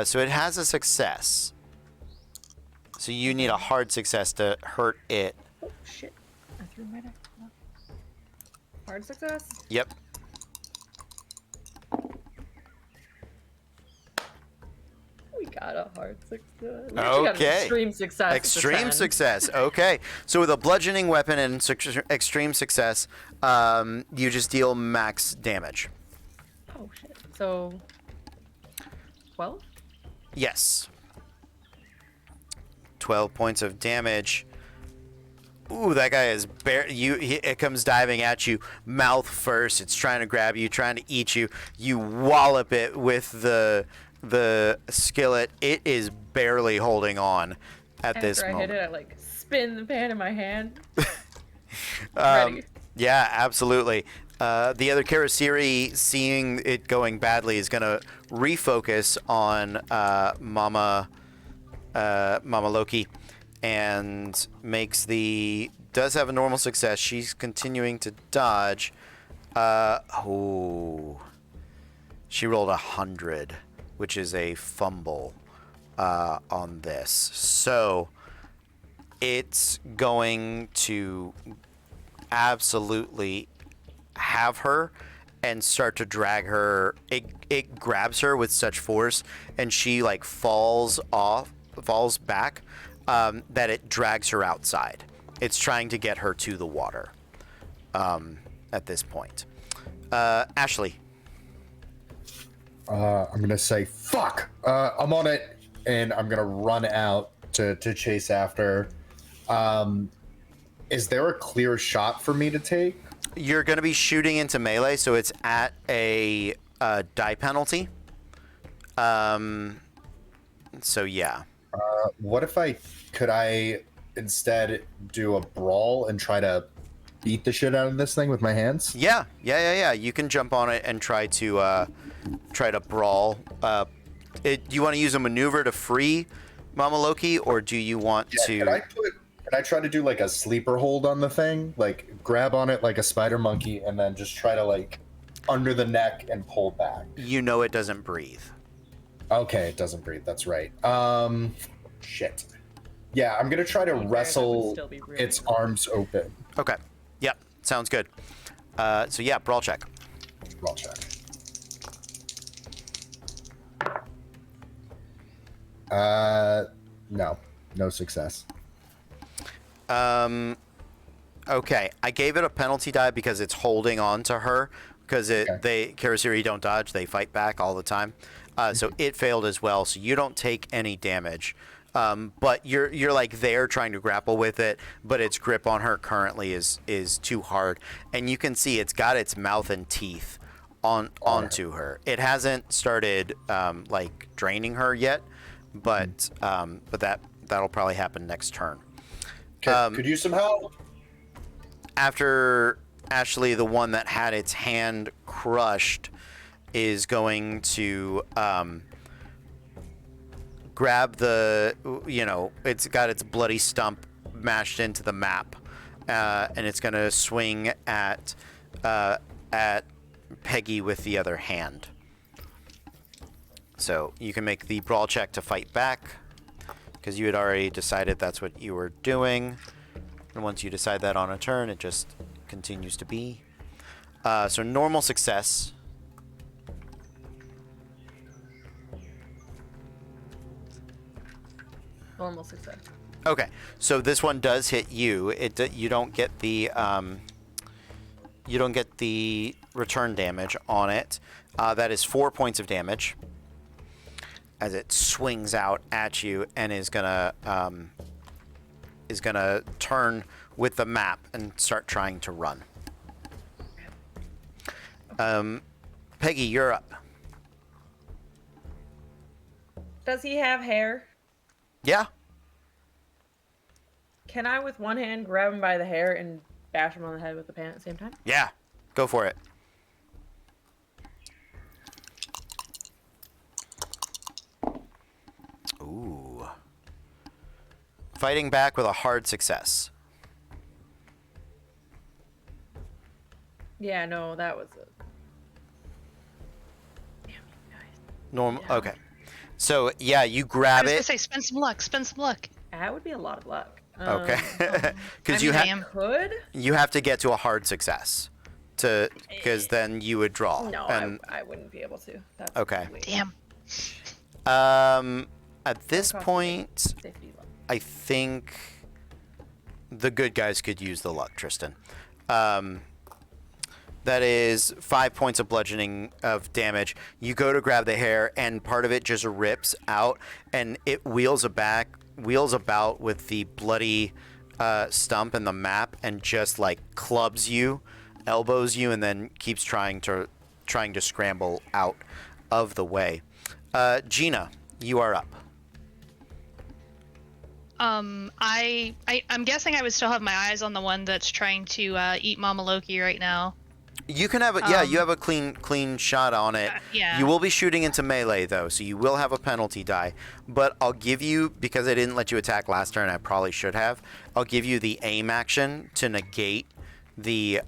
so it has a success. So you need a hard success to hurt it. Oh shit! I threw my deck. Hard success. Yep. We got a hard success. We Okay. got an extreme success. Extreme success. Okay. So with a bludgeoning weapon and extreme success, you just deal max damage. Oh shit. So 12? Yes. 12 points of damage. Ooh, that guy is it comes diving at you, mouth first. It's trying to grab you, trying to eat you. You wallop it with the skillet. It is barely holding on at this moment. After I hit it, I like spin the pan in my hand. Ready. Yeah, absolutely. The other Karasiri, seeing it going badly, is going to refocus on Mama Loki, and does have a normal success. She's continuing to dodge. She rolled 100, which is a fumble on this. So it's going to absolutely have her and start to drag her. It grabs her with such force, and she like falls back, that it drags her outside. It's trying to get her to the water at this point. Ashley. I'm gonna say fuck. I'm on it, and I'm gonna run out to chase after. Is there a clear shot for me to take? You're going to be shooting into melee, so it's at a die penalty. So yeah. What if could I instead do a brawl and try to beat the shit out of this thing with my hands? Yeah. You can jump on it and try to brawl. Do you want to use a maneuver to free Mama Loki, or do you want to? Can I try to do like a sleeper hold on the thing, like grab on it like a spider monkey, and then just try to like under the neck and pull back. You know it doesn't breathe. Okay, it doesn't breathe. That's right. Shit. Yeah, I'm gonna try to wrestle its arms open. Okay. Yep. Sounds good. So yeah, brawl check. Brawl check. No success. Okay. I gave it a penalty die because it's holding on to her. Because Karasiri don't dodge, they fight back all the time. So it failed as well. So you don't take any damage. But you're like there trying to grapple with it, but its grip on her currently is too hard, and you can see it's got its mouth and teeth onto her. It hasn't started like draining her yet, but that'll probably happen next turn. Okay, could use some help. After Ashley, the one that had its hand crushed, is going to grab the, it's got its bloody stump mashed into the map, and it's going to swing at Peggy with the other hand. So you can make the brawl check to fight back, because you had already decided that's what you were doing. And once you decide that on a turn, it just continues to be. So normal success. Normal success. Okay, so this one does hit you. You don't get the return damage on it. That is 4 points of damage as it swings out at you and is gonna turn with the map and start trying to run. Peggy, you're up. Does he have hair? Yeah. Can I, with one hand, grab him by the hair and bash him on the head with the pan at the same time? Yeah. Go for it. Ooh. Fighting back with a hard success. Yeah, no, that was it. Damn you guys. Normal. Yeah. Okay. So yeah, you grab I was it. gonna say, spend some luck. Spend some luck. That would be a lot of luck. Okay. Because Could? you have to get to a hard success because then you would draw. No, And, I wouldn't be able to. That's Okay. Damn. At this point, 50 luck. I think the good guys could use the luck, Tristan. That is 5 points of bludgeoning of damage. You go to grab the hair, and part of it just rips out, and it wheels about with the bloody stump and the map, and just like clubs you, elbows you, and then keeps trying to scramble out of the way. Gina, you are up. I'm guessing I would still have my eyes on the one that's trying to eat Mama Loki right now. You can have you have a clean shot on it. Yeah. You will be shooting into melee though, so you will have a penalty die. But I'll give you, because I didn't let you attack last turn, I probably should have. I'll give you the aim action to negate the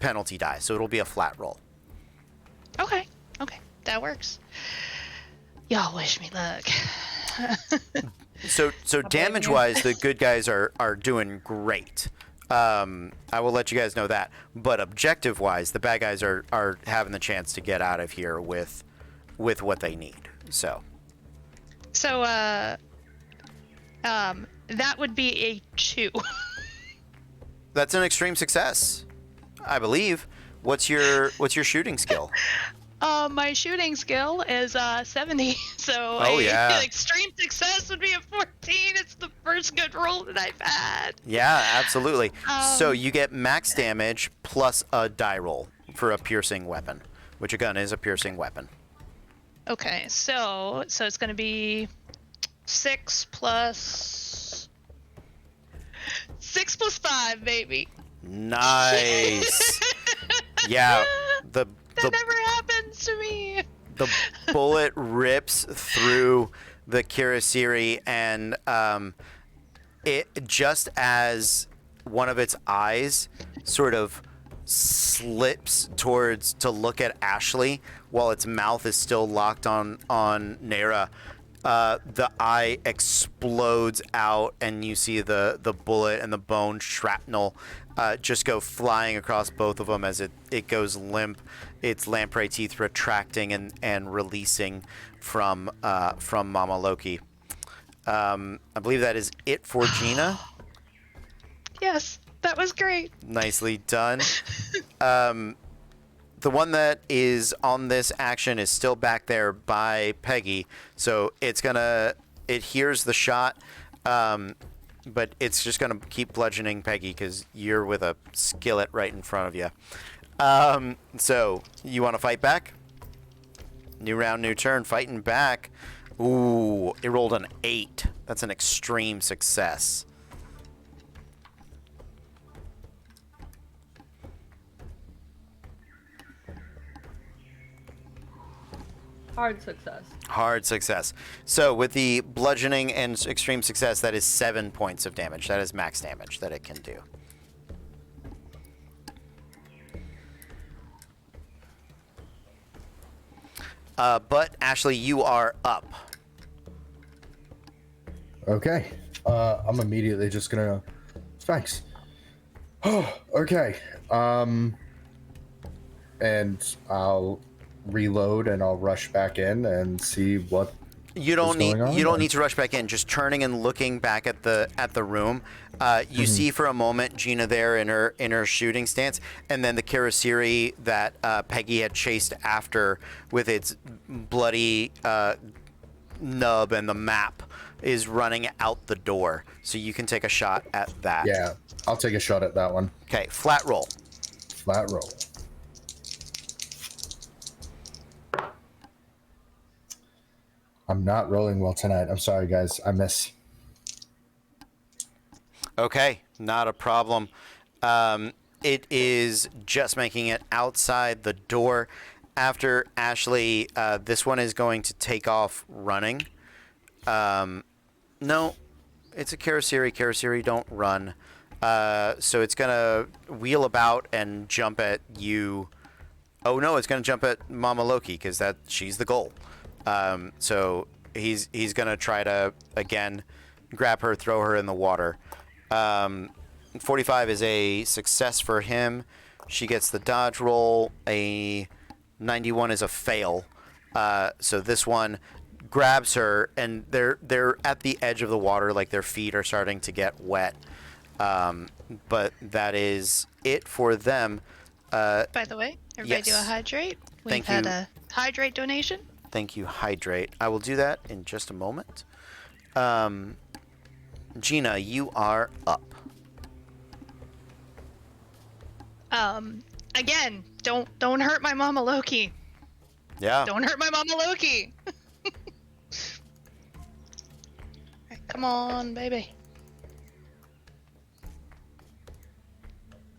penalty die, so it'll be a flat roll. Okay, that works. Y'all wish me luck. So damage-wise, the good guys are doing great. I will let you guys know that. But objective-wise, the bad guys are having the chance to get out of here with what they need. So that would be a 2. that's an extreme success, I believe. What's your shooting skill? My shooting skill is 70, so extreme success would be a 14. It's the first good roll that I've had. Yeah, absolutely. So you get max damage plus a die roll for a piercing weapon, which a gun is a piercing weapon. Okay, so it's going to be 6 plus 5, baby. Nice. Yeah, that never happens to me. The bullet rips through the Kirasiri, and it just as one of its eyes sort of slips towards to look at Ashley while its mouth is still locked on Nera. The eye explodes out, and you see the bullet and the bone shrapnel just go flying across both of them as it goes limp, its lamprey teeth retracting and releasing from Mama Loki. I believe that is it for Gina. Yes, that was great. Nicely done. The one that is on this action is still back there by Peggy, so it hears the shot, but it's just gonna keep bludgeoning Peggy because you're with a skillet right in front of you. So you want to fight back? New round, new turn, fighting back. Ooh, it rolled an 8. That's an extreme success. Hard success. Hard success. So with the bludgeoning and extreme success, that is 7 points of damage. That is max damage that it can do. But Ashley, you are up. Okay. I'm immediately just gonna. Thanks. Oh, okay. And I'll reload and I'll rush back in and see what. You don't need to rush back in. Just turning and looking back at the room, you see for a moment Gina there in her shooting stance, and then the Kirasiri that Peggy had chased after with its bloody nub and the map is running out the door. So you can take a shot at that. Yeah, I'll take a shot at that one. Okay, flat roll. Flat roll. I'm not rolling well tonight. I'm sorry, guys. I miss. Okay, not a problem. It is just making it outside the door. After Ashley, this one is going to take off running. No, it's a Kirasiri. Kirasiri don't run. So it's going to wheel about and jump at you. Oh, no, it's going to jump at Mama Loki because she's the goal. So he's going to try to, again, grab her, throw her in the water. 45 is a success for him. She gets the dodge roll. A 91 is a fail. So this one grabs her, and they're at the edge of the water, like their feet are starting to get wet. But that is it for them. By the way, everybody yes. do a hydrate. Thank We've had you. a hydrate donation. Thank you, Hydrate. I will do that in just a moment. Gina, you are up. Again, don't hurt my Mama Loki. Yeah. Don't hurt my Mama Loki. Alright, come on, baby.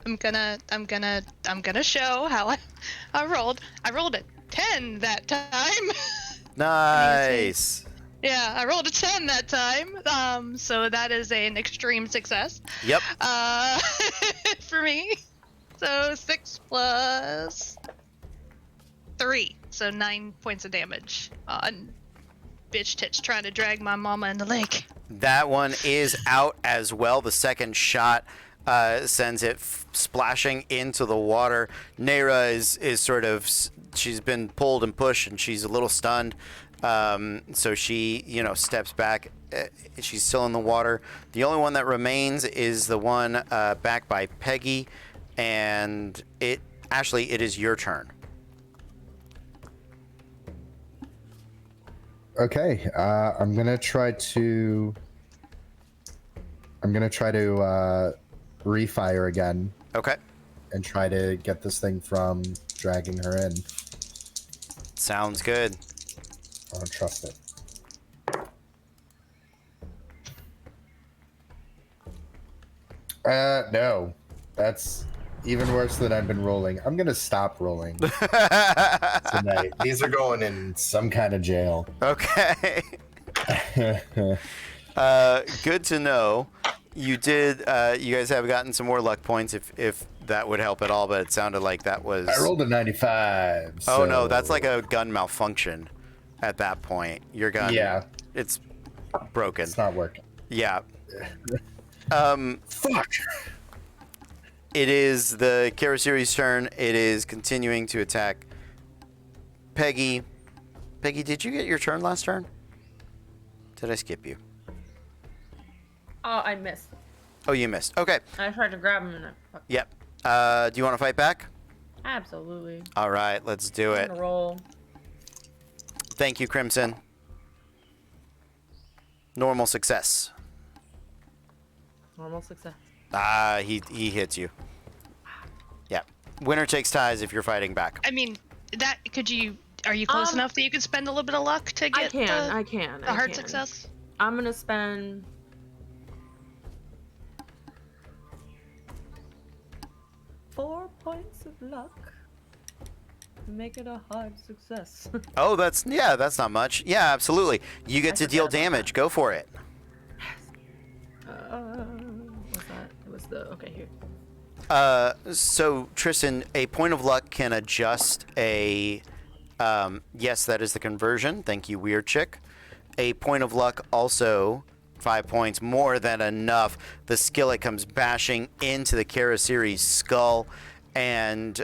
I'm gonna show how I rolled. I rolled a 10 that time. Nice. Yeah, I rolled a 10 that time. So that is an extreme success. Yep. For me. So 6 plus 3, so 9 points of damage on bitch tits trying to drag my mama in the lake. That one is out as well. The second shot sends it splashing into the water. Nera is sort of, she's been pulled and pushed, and she's a little stunned. So she, steps back. She's still in the water. The only one that remains is the one back by Peggy, and Ashley, it is your turn. Okay, I'm gonna try to refire again. Okay. And try to get this thing from dragging her in. Sounds good. I don't trust it. No. That's even worse than I've been rolling. I'm gonna stop rolling tonight. These are going in some kind of jail. Okay. Good to know. You did. You guys have gotten some more luck points, if that would help at all. But it sounded like that was. I rolled a 95. Oh no, so- that's like a gun malfunction. At that point, your gun. Yeah. It's broken. It's not working. Yeah. Fuck. It is the Karasiri's turn. It is continuing to attack Peggy. Peggy, did you get your turn last turn? Did I skip you? Oh, I missed. Oh, you missed. Okay. I tried to grab him and I... Yep. Do you want to fight back? Absolutely. All right, let's do I'm it. gonna roll. Thank you, Crimson. Normal success. Normal success. Ah, he hits you. Yeah. Winner takes ties if you're fighting back. I mean, that could you? Are you close enough that you could spend a little bit of luck to get I can. the hard success? I'm gonna spend 4 points of luck to make it a hard success. Oh, that's not much. Yeah, absolutely. You get to deal damage. Go for it. What's that? It was the okay here. So Tristan, a point of luck can adjust a. Yes, that is the conversion. Thank you, Weird Chick. A point of luck also 5 points, more than enough. The skillet comes bashing into the Karasiri's skull, and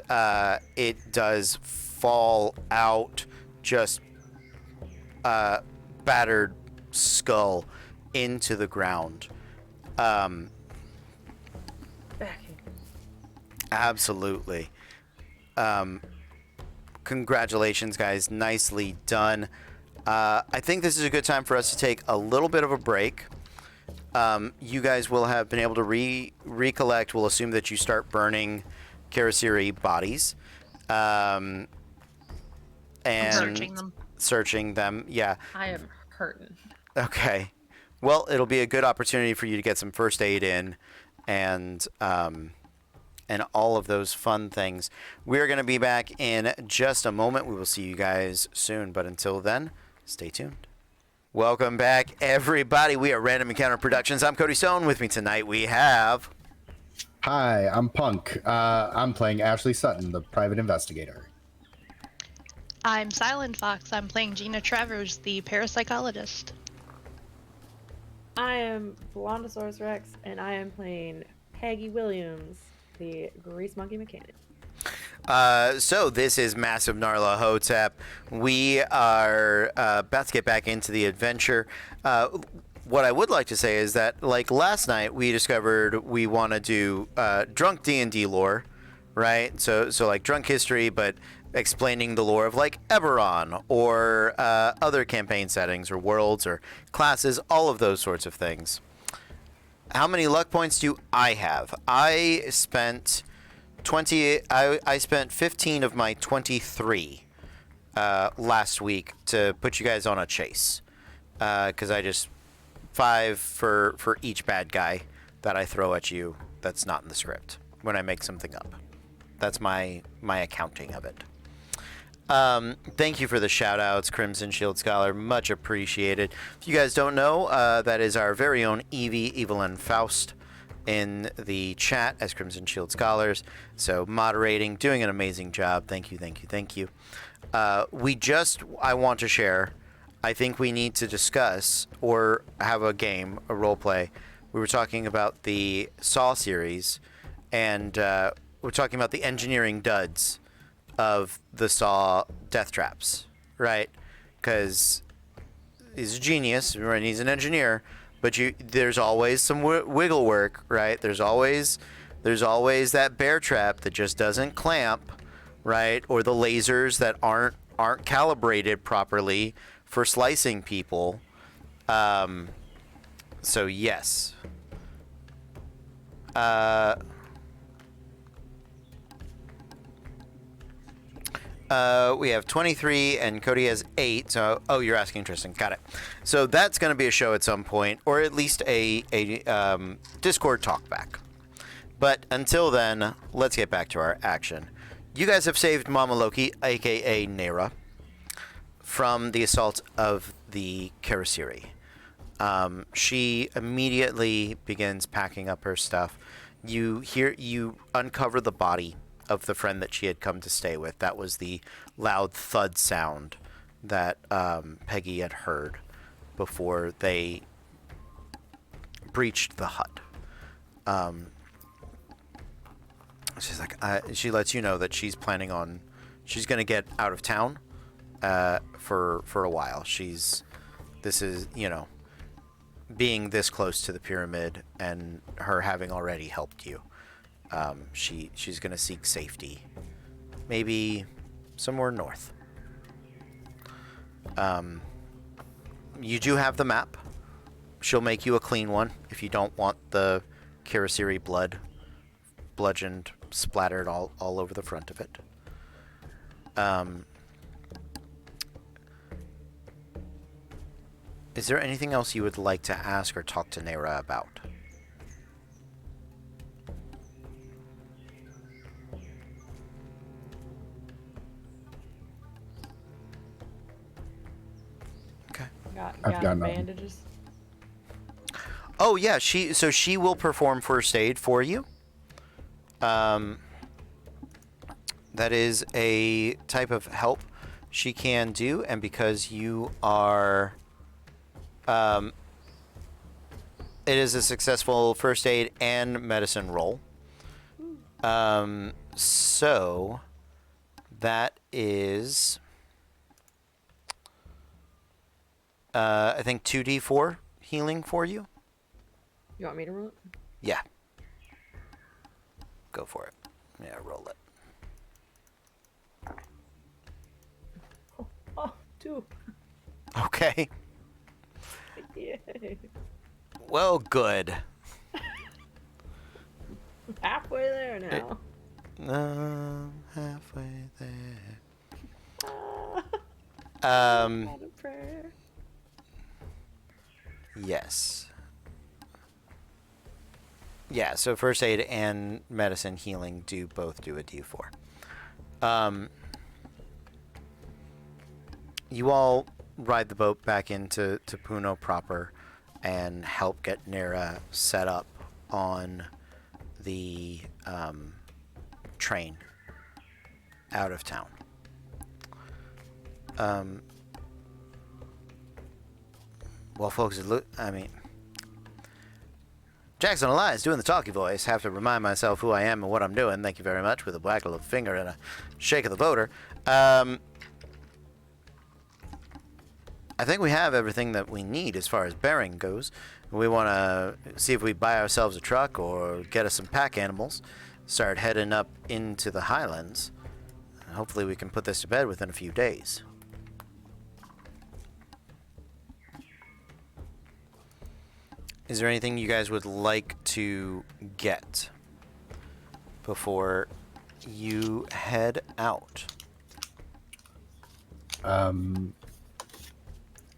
it does fall out, just battered skull into the ground. Back here. Absolutely. Congratulations, guys. Nicely done. I think this is a good time for us to take a little bit of a break. You guys will have been able to recollect. We'll assume that you start burning Karasiri bodies. And searching them. Yeah. I am hurting. Okay. Well, it'll be a good opportunity for you to get some first aid in, and all of those fun things. We're going to be back in just a moment. We will see you guys soon, but until then, stay tuned. Welcome back, everybody. We are Random Encounter Productions. I'm Cody Stone. With me tonight, we have... Hi, I'm Punk. I'm playing Ashley Sutton, the private investigator. I'm Silent Fox. I'm playing Gina Travers, the parapsychologist. I am Blondosaurus Rex, and I am playing Peggy Williams, the grease monkey mechanic. So this is Massive Nyarlahotep. We are about to get back into the adventure. What I would like to say is that, like last night, we discovered we want to do drunk D&D lore, right? So like drunk history, but explaining the lore of like Eberron or other campaign settings or worlds or classes, all of those sorts of things. How many luck points do I have? I spent 15 of my 23 last week to put you guys on a chase, because I just 5 for each bad guy that I throw at you that's not in the script when I make something up. That's my accounting of it. Thank you for the shout outs, Crimson Shield Scholar. Much appreciated. If you guys don't know, that is our very own Evie, Evelyn Faust in the chat as Crimson Shield Scholars. So moderating, doing an amazing job. Thank you, thank you, thank you. I want to share, I think we need to discuss or have a game, a role play. We were talking about the Saw series, and we're talking about the engineering duds of the Saw death traps, right? Because he's a genius, right? He's an engineer, but there's always some wiggle work, right? There's always that bear trap that just doesn't clamp, right? Or the lasers that aren't calibrated properly for slicing people. So yes. We have 23 and Cody has 8. So, you're asking Tristan. Got it. So that's going to be a show at some point, or at least a Discord talkback. But until then, let's get back to our action. You guys have saved Mama Loki, aka Nera, from the assault of the Karasiri. She immediately begins packing up her stuff. You uncover the body of the friend that she had come to stay with. That was the loud thud sound that Peggy had heard before they breached the hut. She's like, she lets you know that she's planning on, she's going to get out of town for a while. This is, being this close to the pyramid and her having already helped you, she's going to seek safety, maybe somewhere north. You do have the map. She'll make you a clean one if you don't want the Kirasiri blood bludgeoned, splattered all over the front of it. Is there anything else you would like to ask or talk to Nera about? Okay. I've got nothing. bandages. Oh yeah, she will perform first aid for you. That is a type of help she can do, and because you are it is a successful first aid and medicine roll. So that is I think 2d4 healing for you. You want me to roll it? Yeah. Go for it. Yeah, roll it. Oh, 2. Okay. Yay. Well, good. Halfway there now. Halfway there. Not a prayer. Yes. Yeah, so first aid and medicine healing both do a d4. You all ride the boat back into Puno proper and help get Nera set up on the train out of town. Well, folks, Jackson Elias doing the talkie voice. Have to remind myself who I am and what I'm doing. Thank you very much, with a waggle of the finger and a shake of the voter. I think we have everything that we need as far as bearing goes. We want to see if we buy ourselves a truck or get us some pack animals. Start heading up into the highlands. Hopefully we can put this to bed within a few days. Is there anything you guys would like to get before you head out?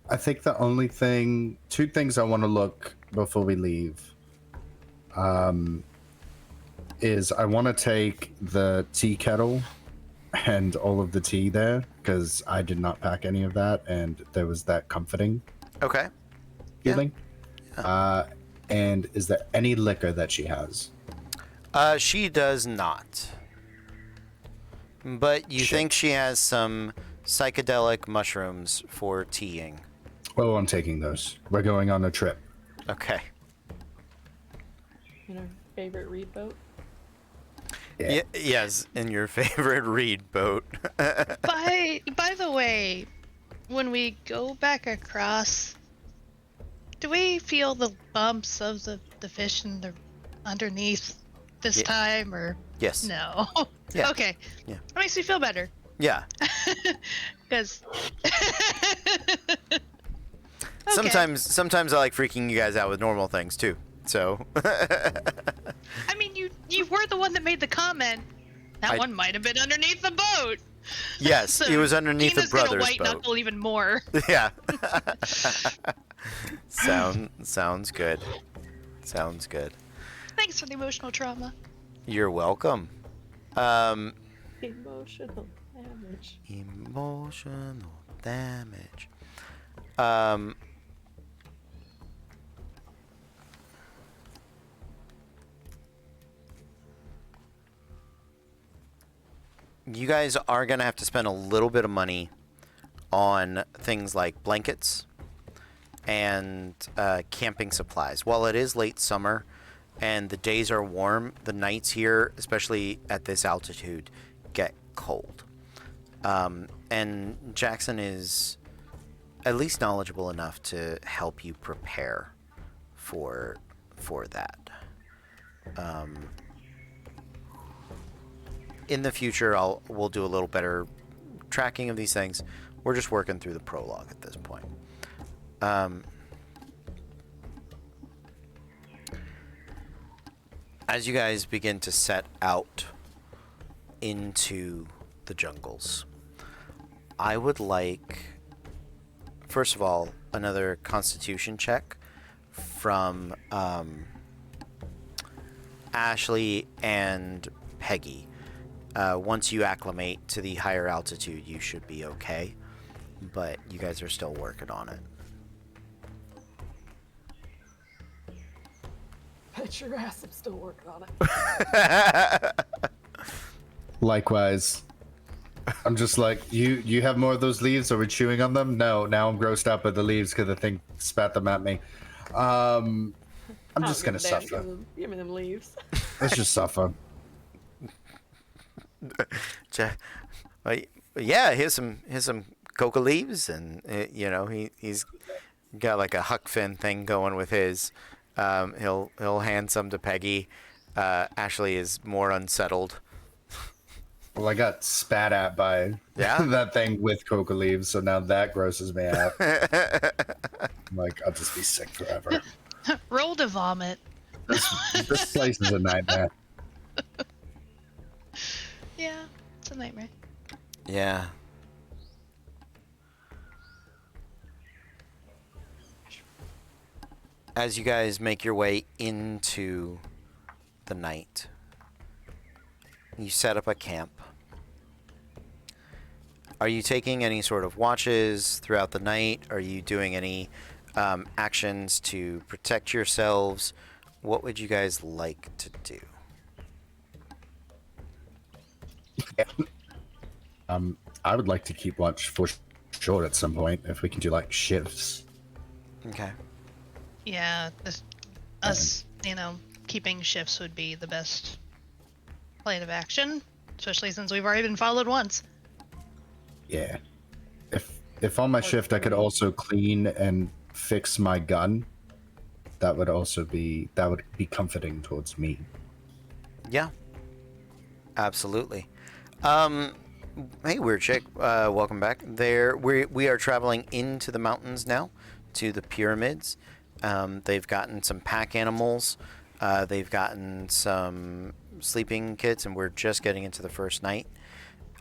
I think the only thing, 2 things I want to look before we leave, is I want to take the tea kettle and all of the tea there, because I did not pack any of that, and there was that comforting Okay. feeling. And is there any liquor that she has? She does not. But you think she has some psychedelic mushrooms for teaing. Oh, I'm taking those. We're going on a trip. Okay. You know, favorite reed boat? Yeah. Yes, in your favorite reed boat. By the way, when we go back across, do we feel the bumps of the fish in the underneath this time, or Yes. no? Yeah. Okay. Yeah. That makes me feel better. Yeah. Because Sometimes I like freaking you guys out with normal things too. So. I mean, you were the one that made the comment. That one might have been underneath the boat. Yes, So it was underneath the Tina's gonna brother's white boat. knuckle even more. Yeah. Sounds good. Sounds good. Thanks for the emotional trauma. You're welcome. Emotional damage. Emotional damage. you guys are going to have to spend a little bit of money on things like blankets and camping supplies. While it is late summer and the days are warm, the nights here, especially at this altitude, get cold. And Jackson is at least knowledgeable enough to help you prepare for that. In the future, we'll do a little better tracking of these things. We're just working through the prologue at this point. As you guys begin to set out into the jungles, I would like, first of all, another Constitution check from Ashley and Peggy. Once you acclimate to the higher altitude, you should be okay, but you guys are still working on it. Bet your ass I'm still working on it. Likewise. I'm just like, you have more of those leaves? Are we chewing on them? No, now I'm grossed out by the leaves because the thing spat them at me. I'm just gonna suffer. Give me them leaves. Let's just suffer. Yeah, here's some coca leaves, and he's got like a Huck Finn thing going with his. He'll hand some to Peggy. Ashley is more unsettled. Well, I got spat at by that thing with coca leaves, so now that grosses me out. I'm like, I'll just be sick forever. Roll to vomit. This place is a nightmare. Yeah, it's a nightmare. Yeah. As you guys make your way into the night, you set up a camp. Are you taking any sort of watches throughout the night? Are you doing any actions to protect yourselves? What would you guys like to do? I would like to keep watch for sure at some point, if we can do like shifts. Okay. Yeah, us, keeping shifts would be the best plan of action, especially since we've already been followed once. Yeah. If on my shift I could also clean and fix my gun, that would be comforting towards me. Yeah. Absolutely. Hey, Weird Chick. Welcome back. We are traveling into the mountains now, to the pyramids. They've gotten some pack animals. They've gotten some sleeping kits, and we're just getting into the first night.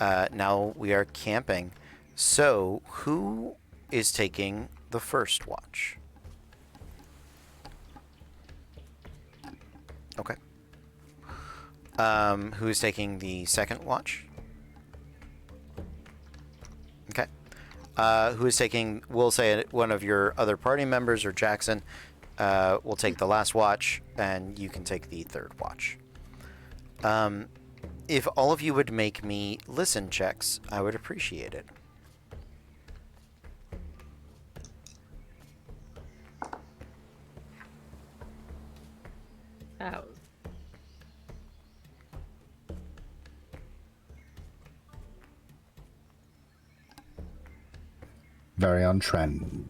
Now we are camping. So, who is taking the first watch? Okay. Who is taking the second watch? Okay. Who is taking, we'll say one of your other party members or Jackson will take the last watch, and you can take the third watch. If all of you would make me listen checks, I would appreciate it. Oh. Very on trend.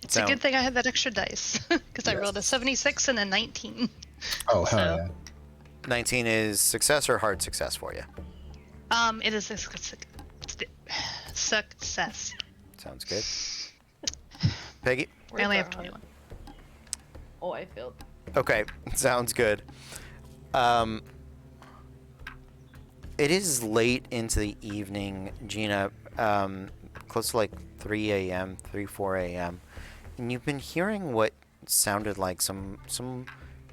It's a good thing I had that extra dice, because I rolled a 76 and a 19. Oh, hell yeah. 19 is success or hard success for you? It is a success. Sounds good. Peggy? I only have 21. Oh, I failed. Okay, sounds good. It is late into the evening, Gina, close to like 3 a.m., 4 a.m., and you've been hearing what sounded like some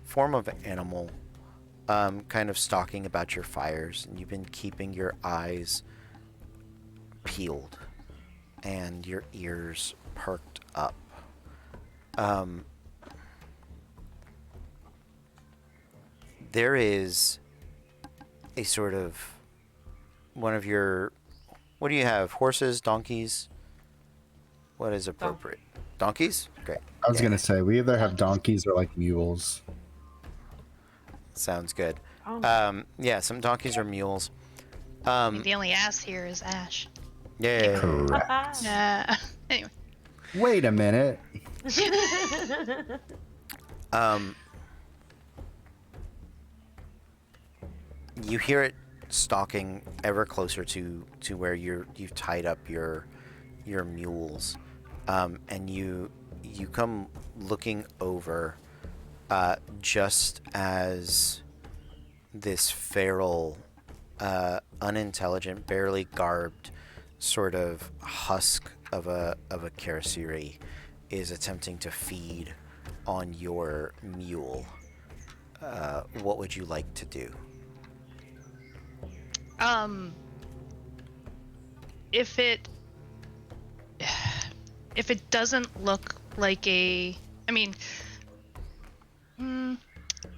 form of animal kind of stalking about your fires, and you've been keeping your eyes peeled and your ears perked up. There is a sort of one of your, what do you have? Horses, donkeys? What is appropriate? Donkeys? Great. I was Yeah, gonna say we either have donkeys or like mules. sounds good. Oh. Yeah, some donkeys or mules. I mean, the only ass here is Ash. Yeah. Correct. Anyway. Wait a minute. Um, you hear it stalking ever closer to where you've tied up your mules, and you come looking over, just as this feral, unintelligent, barely garbed, sort of husk of a Karasiri is attempting to feed on your mule. What would you like to do? If it doesn't look like a, I mean, I'm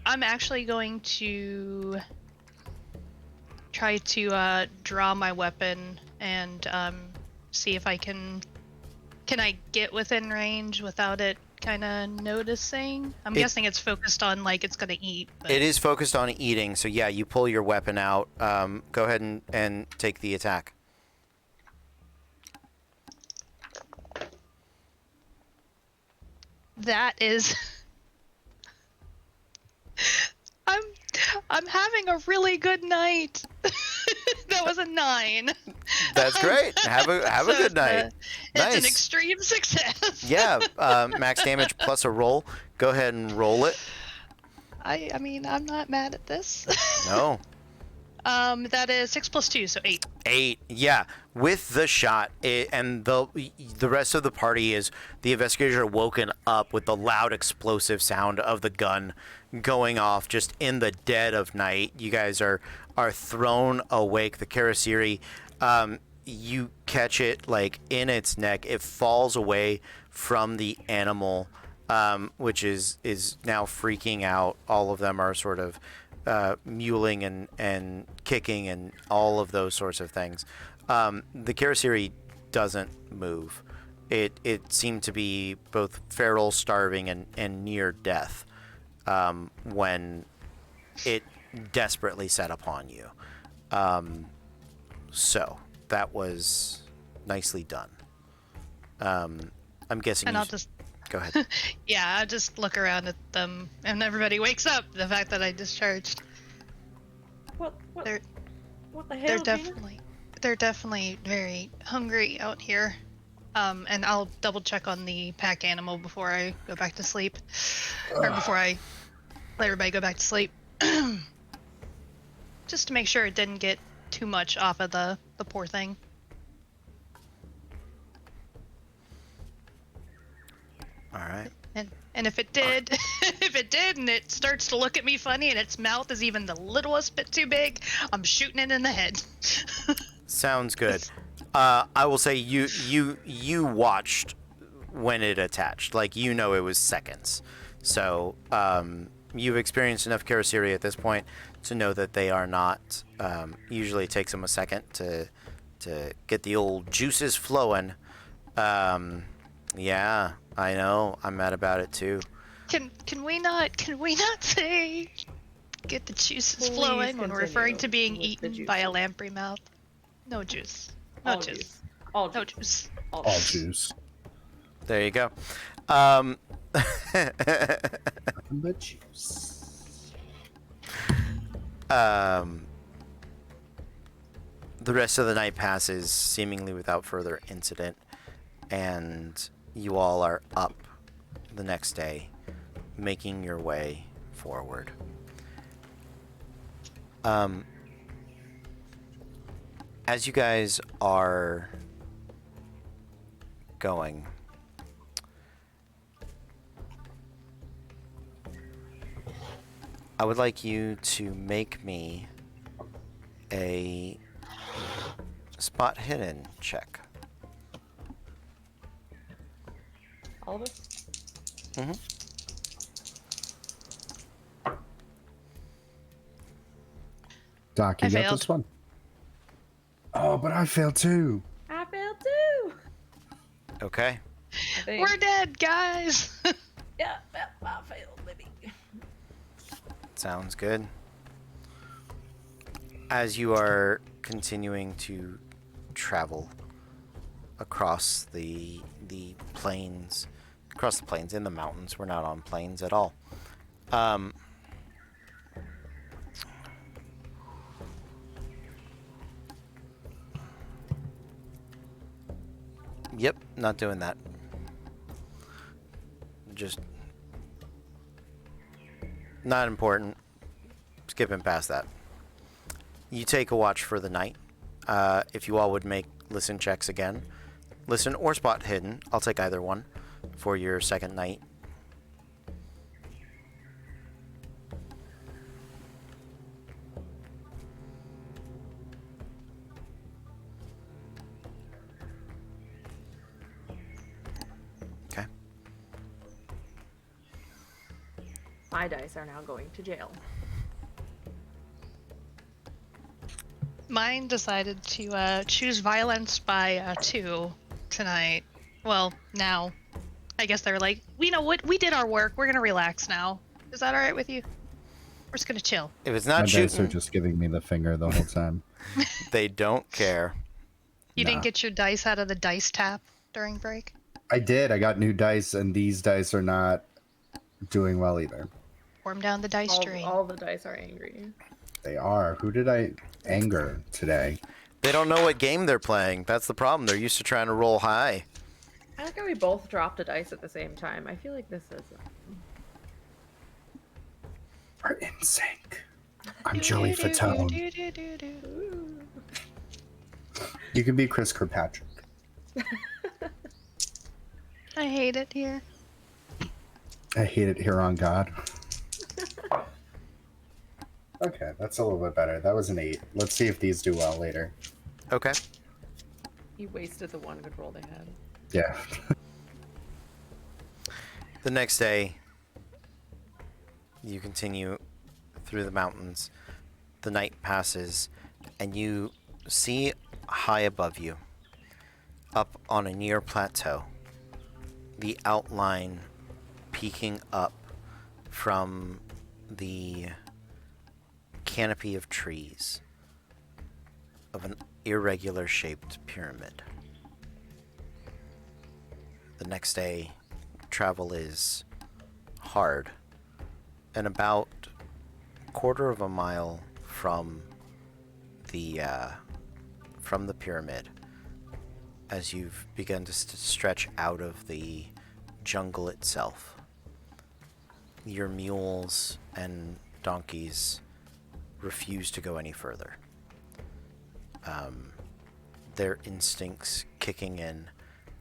actually going to try to draw my weapon and see if I can I get within range without it kind of noticing. I'm guessing it's focused on like it's gonna eat. But... It is focused on eating, so yeah, you pull your weapon out. Go ahead and take the attack. That is I'm having a really good night. That was a 9. That's great. Have a good night. Nice. It's an extreme success. Yeah, max damage plus a roll. Go ahead and roll it. I mean, I'm not mad at this. No. That is 6 plus 2, so 8. 8. Yeah, with the shot, and the rest of the party is the investigators are woken up with the loud explosive sound of the gun going off just in the dead of night. You guys are thrown awake. The Karasiri, you catch it like in its neck. It falls away from the animal, which is now freaking out. All of them are sort of mewling and kicking and all of those sorts of things. The Karasiri doesn't move. It seemed to be both feral, starving, and near death when it desperately set upon you. So that was nicely done. I'm guessing. And I'll just go ahead. Yeah, I just look around at them, and everybody wakes up. The fact that I discharged. What They're the hell? they're definitely very hungry out here. And I'll double check on the pack animal before I go back to sleep, or before I let everybody go back to sleep, just to make sure it didn't get too much off of the poor thing. All right. And if it did, if it did, and it starts to look at me funny, and its mouth is even the littlest bit too big, I'm shooting it in the head. Sounds good. I will say you watched when it attached. Like, you know, it was seconds. So you've experienced enough Karasiri at this point to know that they are not. Usually it takes them a second to get the old juices flowing. Yeah, I know. I'm mad about it too. Can we not say get the juices Please flowing when we're referring to being continue with the eaten by a juices. lamprey mouth? No juice. No All juice. juice. All No juice. juice. All juice. There you go. Nothing but juice. The rest of the night passes seemingly without further incident, and you all are up the next day, making your way forward. As you guys are going, I would like you to make me a spot hidden check. All of us? Mm-hmm. Doc, you I got failed. this one. Oh, but I failed too. I failed too. Okay. I think. We're dead, guys. Yeah, I failed, baby. Sounds good. As you are continuing to travel across the plains, in the mountains, we're not on plains at all. Yep, not doing that. Just not important. Skipping past that. You take a watch for the night. If you all would make listen checks again. Listen or spot hidden. I'll take either one for your second night. Okay. My dice are now going to jail. Mine decided to choose violence by 2 tonight. Well, now. I guess they're like, we know what we did our work. We're gonna relax now. Is that all right with you? We're just gonna chill. If it's My not dice are shooting, just giving me the finger the whole time. they don't care. You Nah. didn't get your dice out of the dice tap during break? I did. I got new dice, and these dice are not doing well either. Warm down the dice drain. All the dice are angry. They are. Who did I anger today? They don't know what game they're playing. That's the problem. They're used to trying to roll high. I like how we both dropped a dice at the same time. I feel like this is. We're in sync. I'm Joey Fatone. Do. You can be Chris Kirkpatrick. I hate it here. I hate it here on God. Okay, that's a little bit better. That was an 8. Let's see if these do well later. Okay. You wasted the one good roll they had. Yeah. The next day, you continue through the mountains. The night passes, and you see high above you, up on a near plateau, the outline peeking up from the canopy of trees of an irregular shaped pyramid. The next day, travel is hard, and about a quarter of a mile from the pyramid, as you've begun to stretch out of the jungle itself, your mules and donkeys refuse to go any further. Their instincts kicking in,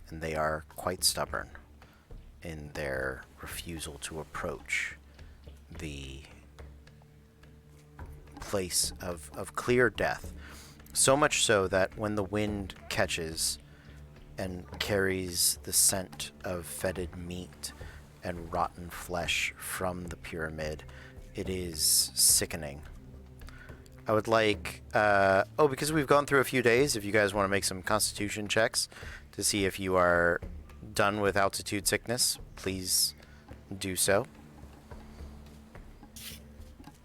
and they are quite stubborn in their refusal to approach the place of clear death. So much so that when the wind catches and carries the scent of fetid meat and rotten flesh from the pyramid, it is sickening. I would like, because we've gone through a few days, if you guys want to make some constitution checks to see if you are done with altitude sickness, please do so.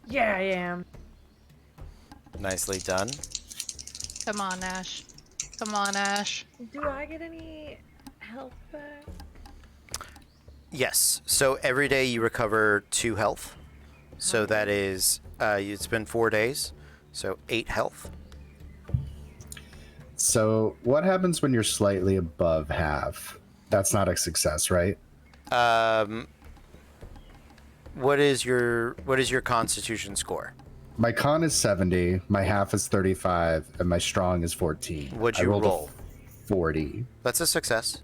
Yeah, I am. Nicely done. Come on, Ash. Come on, Ash. Do I get any health back? Yes, so every day you recover 2 health. So that is, it's been 4 days, so 8 health. So, what happens when you're slightly above half? That's not a success, right? What is your constitution score? My con is 70, my half is 35, and my strong is 14. What'd I you rolled a roll? 40. That's a success.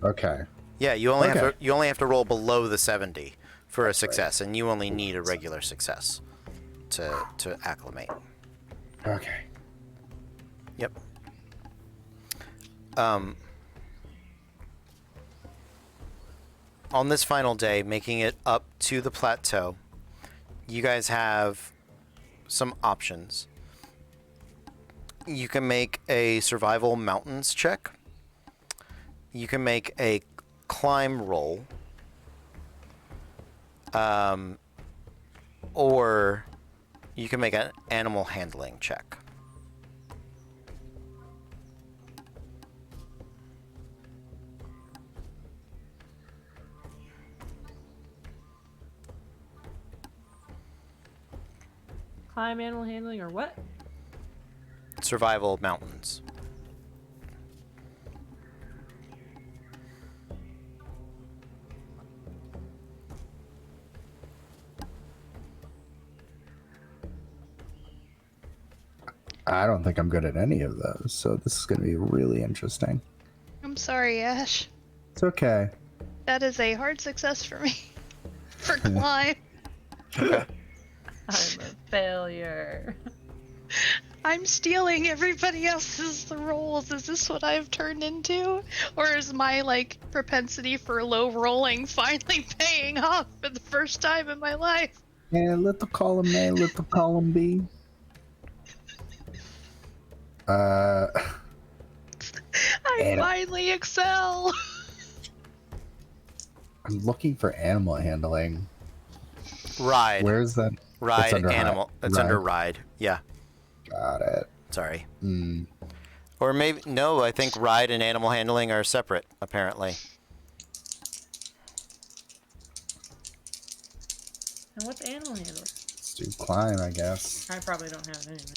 Okay. Yeah, you only Okay. you only have to roll below the 70 for a success, and you only need a regular success to acclimate. Okay. Yep. On this final day, making it up to the plateau, you guys have some options. You can make a survival mountains check. You can make a climb roll. Or you can make an animal handling check. Climb, animal handling, or what? Survival mountains. I don't think I'm good at any of those, so this is going to be really interesting. I'm sorry, Ash. It's okay. That is a hard success for me. For climb. Okay. I'm a failure. I'm stealing everybody else's roles. Is this what I've turned into? Or is my, like, propensity for low rolling finally paying off for the first time in my life? Yeah, little column A, little column B. I Anna. finally excel. I'm looking for animal handling. Ride. Where is that? Ride It's under animal. hi- It's ride. under ride. Yeah. Got it. Sorry. Mm. Or maybe no. I think ride and animal handling are separate. Apparently. And what's animal handling? Let's do climb, I guess. I probably don't have anything.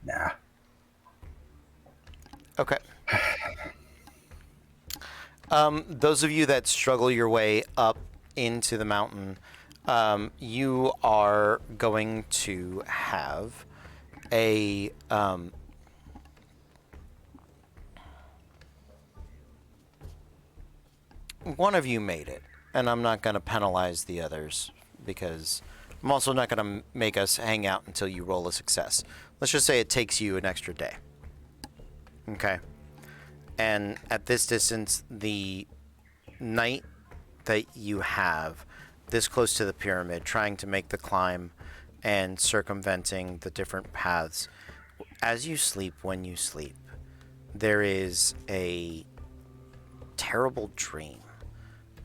Nah. Okay. Those of you that struggle your way up into the mountain, you are going to have a one of you made it, and I'm not going to penalize the others because I'm also not going to make us hang out until you roll a success. Let's just say it takes you an extra day. Okay. And at this distance, the night that you have this close to the pyramid, trying to make the climb and circumventing the different paths, as you sleep, when you sleep, there is a terrible dream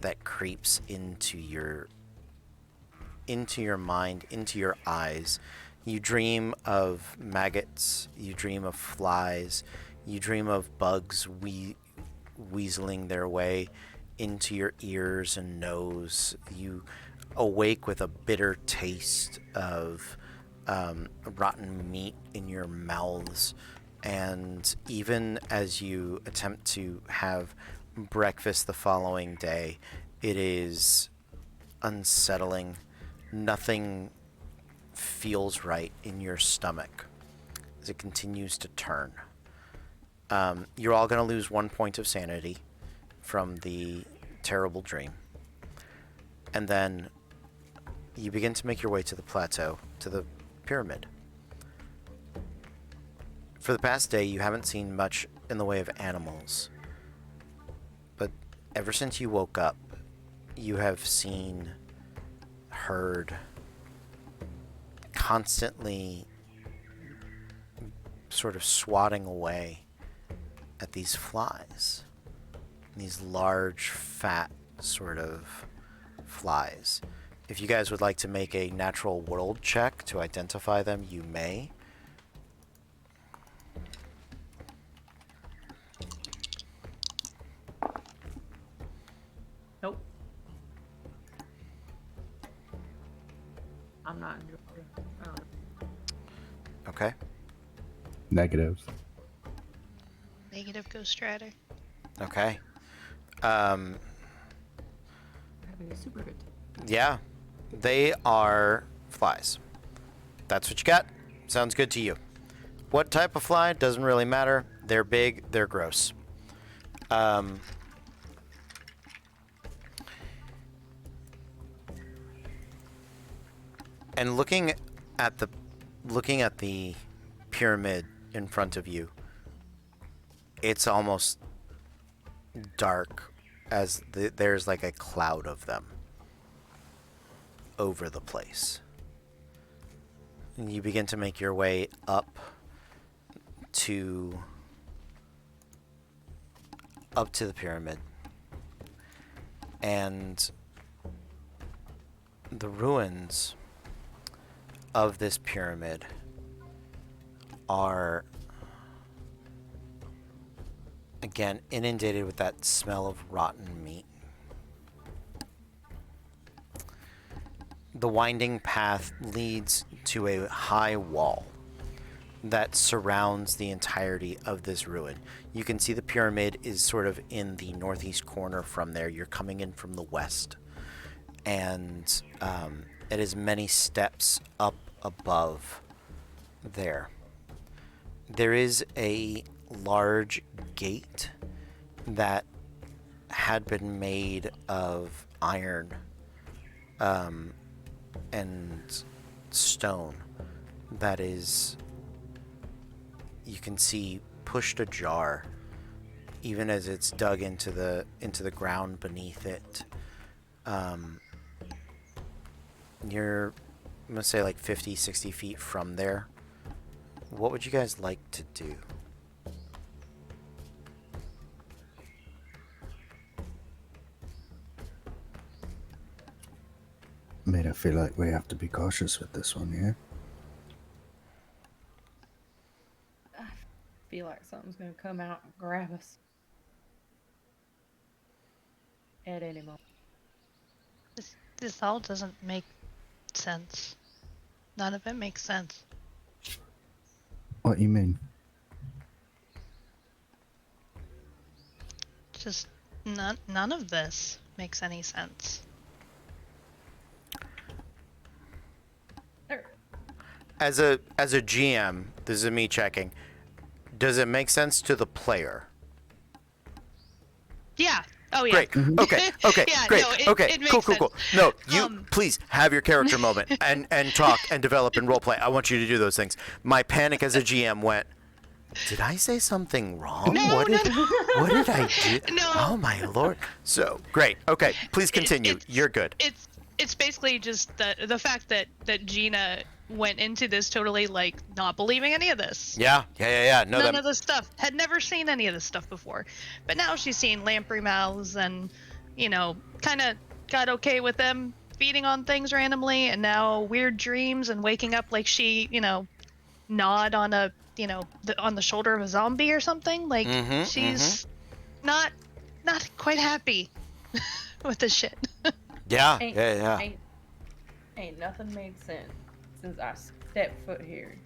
that creeps into your mind, into your eyes. You dream of maggots, you dream of flies, you dream of bugs weaseling their way into your ears and nose. You awake with a bitter taste of rotten meat in your mouths. And even as you attempt to have breakfast the following day, it is unsettling. Nothing feels right in your stomach as it continues to turn. You're all going to lose 1 point of sanity from the terrible dream. And then you begin to make your way to the plateau, to the pyramid. For the past day, you haven't seen much in the way of animals. But ever since you woke up, you have seen, heard, constantly sort of swatting away at these flies. These large, fat sort of flies. If you guys would like to make a natural world check to identify them, you may. Nope. I'm not enjoying it. I don't know. Okay. Negative. Negative Ghost Rider. Okay. Having a super good time. Yeah. They are flies. That's what you got. Sounds good to you. What type of fly? Doesn't really matter. They're big. They're gross. And looking at the pyramid in front of you, it's almost dark as there's like a cloud of them over the place. and you begin to make your way up to the pyramid. And the ruins of this pyramid are again inundated with that smell of rotten meat. The winding path leads to a high wall that surrounds the entirety of this ruin. You can see the pyramid is sort of in the northeast corner from there. You're coming in from the west. And it is many steps up above there. There is a large gate that had been made of iron and stone that is, you can see, pushed ajar even as it's dug into the ground beneath it. You're, I'm gonna say, like 50, 60 feet from there. What would you guys like to do? I mean, I feel like we have to be cautious with this one, yeah? I feel like something's gonna come out and grab us at any moment. This all doesn't make sense. None of it makes sense. What you mean? Just none of this makes any sense. As a GM, this is me checking. Does it make sense to the player? Yeah. Oh yeah. Great. Okay. Okay. Yeah, Great. no, Okay. it makes Cool. No, you Um, please have your character moment and talk and develop and roleplay. I want you to do those things. My panic as a GM went, did I say something wrong? No, what did no. what did I do? No. Oh my lord. So great. Okay. Please continue. You're good. It's basically just the fact that Gina went into this totally like not believing any of this. Yeah. No, None of this stuff. Had never seen any of this stuff before. But now she's seen lamprey mouths and, kind of got okay with them feeding on things randomly, and now weird dreams and waking up like she, gnawed on a, on the shoulder of a zombie or something. Like she's not quite happy with this shit. Yeah. Ain't nothing made sense since I stepped foot here.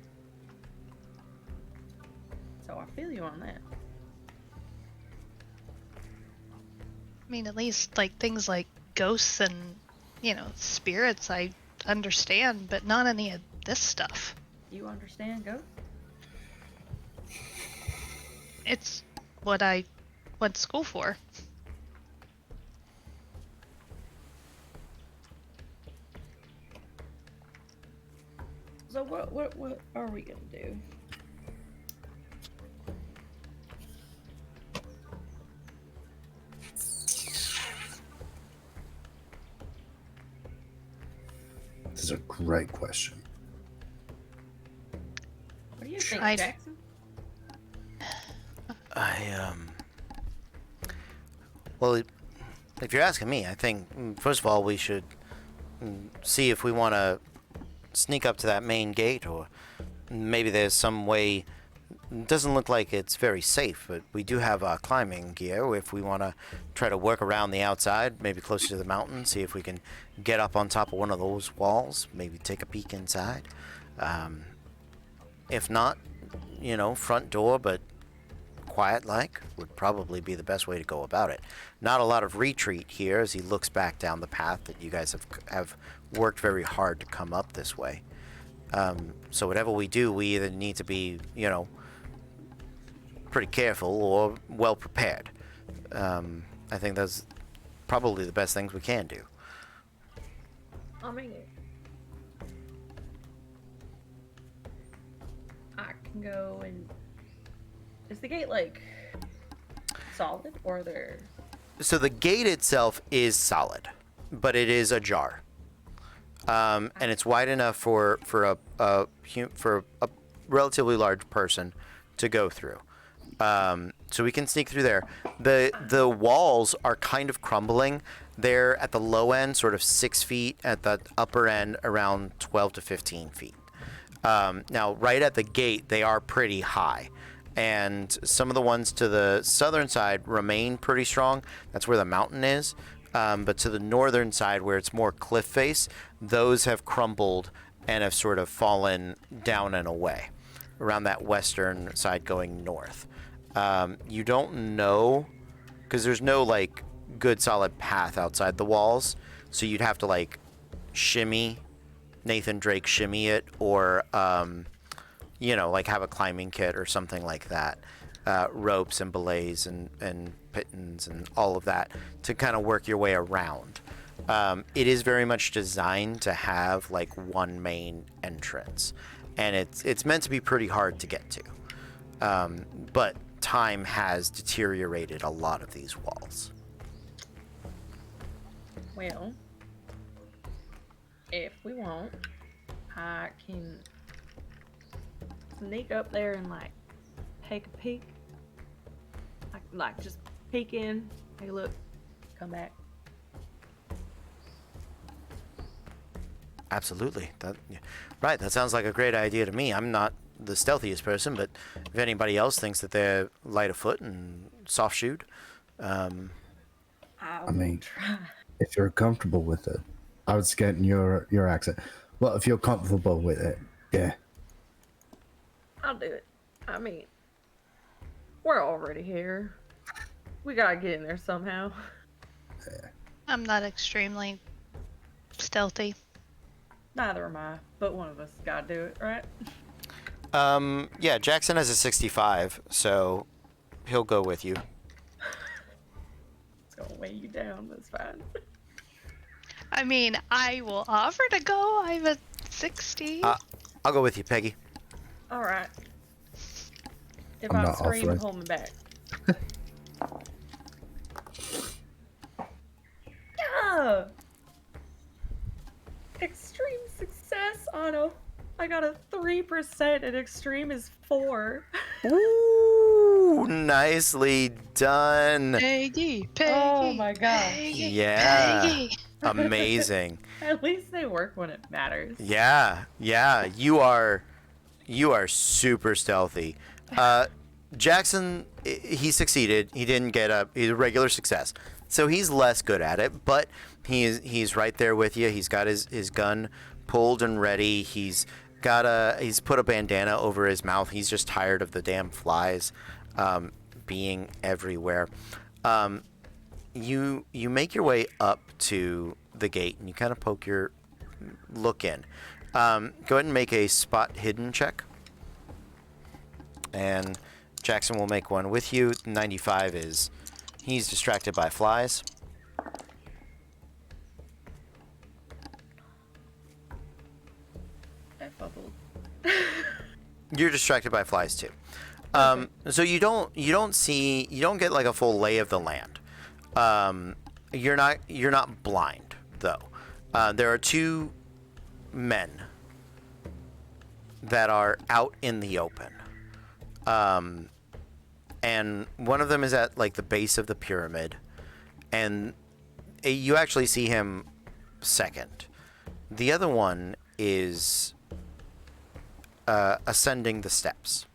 So I feel you on that. I mean, at least like things like ghosts and, spirits I understand, but not any of this stuff. You understand ghosts? It's what I went to school for. So what are we gonna do? This is a great question. What do you think, I'd- Jackson? Well, if you're asking me, I think first of all we should see if we want to sneak up to that main gate, or maybe there's some way. It doesn't look like it's very safe, but we do have climbing gear if we want to try to work around the outside, maybe closer to the mountain, see if we can get up on top of one of those walls, maybe take a peek inside. If not, front door, but quiet like would probably be the best way to go about it. Not a lot of retreat here as he looks back down the path that you guys have worked very hard to come up this way. So whatever we do, we either need to be, pretty careful or well prepared. I think that's probably the best things we can do. I mean, I can go and... Is the gate, like, solid, or there... So the gate itself is solid, but it is ajar. and it's wide enough for a relatively large person to go through. So we can sneak through there. The walls are kind of crumbling. They're at the low end, sort of 6 feet. At the upper end, around 12 to 15 feet. Now, right at the gate, they are pretty high. And some of the ones to the southern side remain pretty strong. That's where the mountain is. But to the northern side, where it's more cliff face, those have crumbled and have sort of fallen down and away around that western side going north. You don't know, because there's no like good solid path outside the walls, so you'd have to like shimmy, Nathan Drake shimmy it, or like have a climbing kit or something like that, ropes and belays and pittons and all of that to kind of work your way around. It is very much designed to have like one main entrance, and it's meant to be pretty hard to get to. But time has deteriorated a lot of these walls. Well, if we want, I can sneak up there and like take a peek. Like just peek in, take a look, come back. Absolutely. Right, that sounds like a great idea to me. I'm not the stealthiest person, but if anybody else thinks that they're light of foot and soft-shoed, I mean, if you're comfortable with it, I was getting your accent. Well, if you're comfortable with it, yeah. I'll do it. I mean, we're already here. We gotta get in there somehow. I'm not extremely stealthy. Neither am I, but one of us gotta do it, right? Yeah, Jackson has a 65, so he'll go with you. It's gonna weigh you down, that's fine. I mean, I will offer to go. I'm a 60. I'll go with you, Peggy. Alright. If I'm I'm not screaming, offering. hold me back. Yeah! Extreme success on a... I got a 3% and extreme is 4. Ooh, nicely done. Peggy. Oh my gosh. Peggy, Yeah. Peggy. Amazing. At least they work when it matters. Yeah, you are super stealthy. Jackson, he succeeded. He didn't get he's a regular success. So he's less good at it, but he's right there with you. He's got his gun pulled and ready. He's put a bandana over his mouth. He's just tired of the damn flies being everywhere. You make your way up to the gate and you kind of look in. Go ahead and make a spot hidden check. And Jackson will make one with you. 95 is he's distracted by flies. I bubbled. You're distracted by flies too. So you don't get like a full lay of the land. You're not blind though. There are two men that are out in the open. And one of them is at like the base of the pyramid, and you actually see him second. The other one is ascending the steps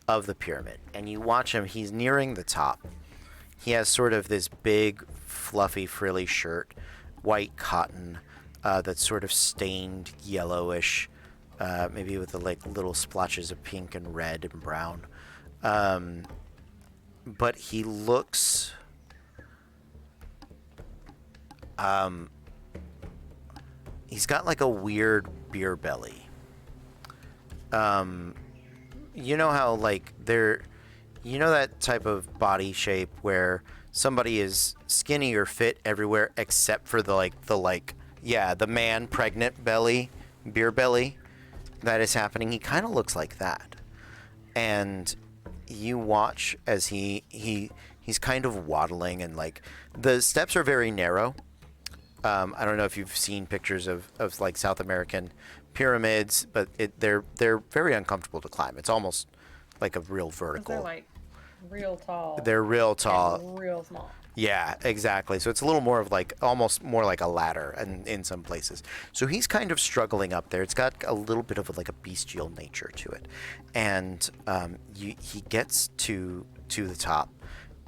of the pyramid, and you watch him. He's nearing the top. He has sort of this big, fluffy, frilly shirt, white cotton, that's sort of stained yellowish, maybe with the like little splotches of pink and red and brown. But he looks he's got like a weird beer belly. You know how like that type of body shape where somebody is skinny or fit everywhere except for the man pregnant belly, beer belly that is happening. He kind of looks like that. And you watch as he's kind of waddling, and like the steps are very narrow, I don't know if you've seen pictures of like South American pyramids, but they're very uncomfortable to climb. It's almost like a real 'Cause vertical. they're like real tall. They're real tall. And real small. Yeah, exactly. So it's a little more of like almost more like a ladder in some places. So he's kind of struggling up there. It's got a little bit of like a bestial nature to it, and he gets to the top,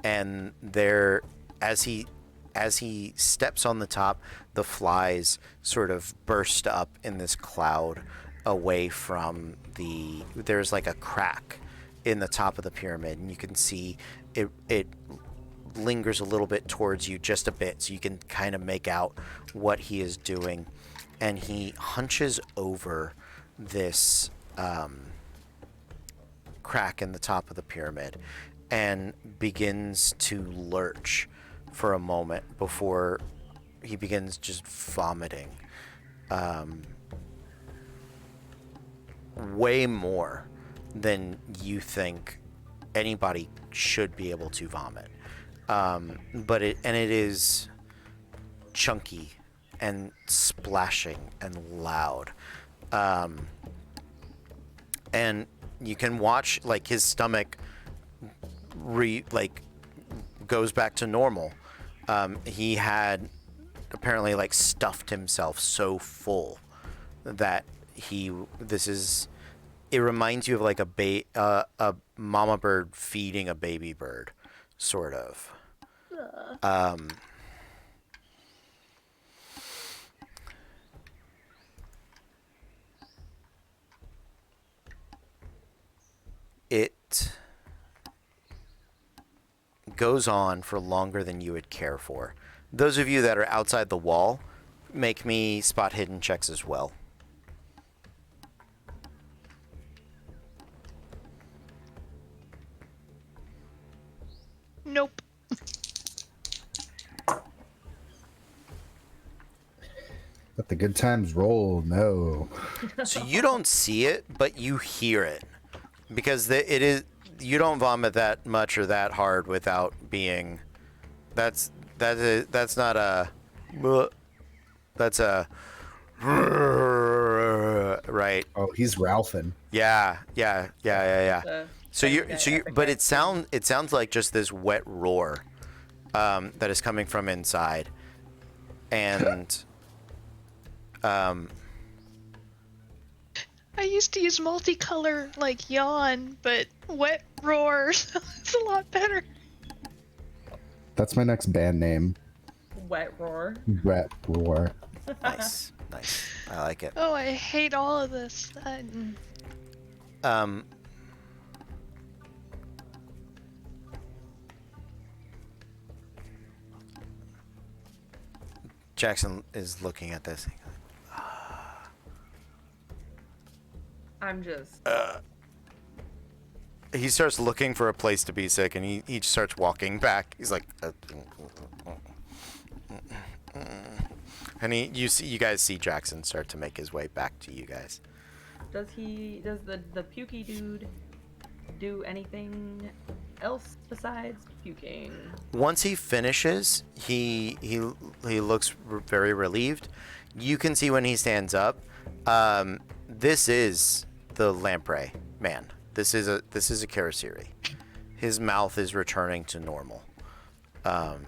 and there as he steps on the top, the flies sort of burst up in this cloud away from there's like a crack in the top of the pyramid, and you can see it lingers a little bit towards you, just a bit, so you can kind of make out what he is doing. And he hunches over this crack in the top of the pyramid and begins to lurch for a moment before he begins just vomiting way more than you think anybody should be able to vomit. But it is chunky and splashing and loud. And you can watch like his stomach goes back to normal. He had apparently like stuffed himself so full that it reminds you of like a mama bird feeding a baby bird, sort of. It goes on for longer than you would care for. Those of you that are outside the wall, make me spot hidden checks as well. Nope. Let the good times roll. No. So you don't see it, but you hear it, because you don't vomit that much or that hard without being. That's not a. That's a. Right. Oh, he's Ralphin. Yeah. So but it epic. sounds like just this wet roar, that is coming from inside, and. I used to use multicolor like yawn, but wet roar is a lot better. That's my next band name. Wet roar. Wet Roar. Nice. I like it. Oh, I hate all of this. Jackson is looking at this. I'm just. He starts looking for a place to be sick, and he just starts walking back. He's like, and you guys see Jackson start to make his way back to you guys. Does the pukey dude do anything else besides puking? Once he finishes, he looks very relieved. You can see when he stands up. This is the lamprey man. This is a Karasiri. His mouth is returning to normal. Yeah.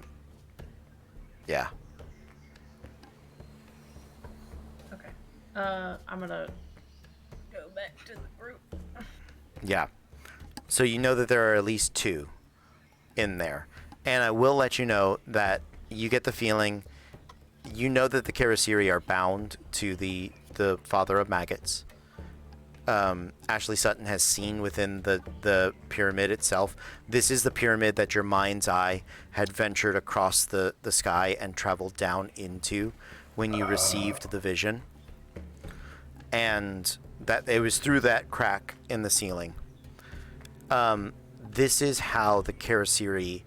Okay. I'm gonna go back to the group. Yeah. So you know that there are at least two in there. And I will let you know that you get the feeling, you know that the Karasiri are bound to the father of maggots. Ashley Sutton has seen within the pyramid itself. This is the pyramid that your mind's eye had ventured across the sky and traveled down into when you received the vision. And that it was through that crack in the ceiling. This is how the Karasiri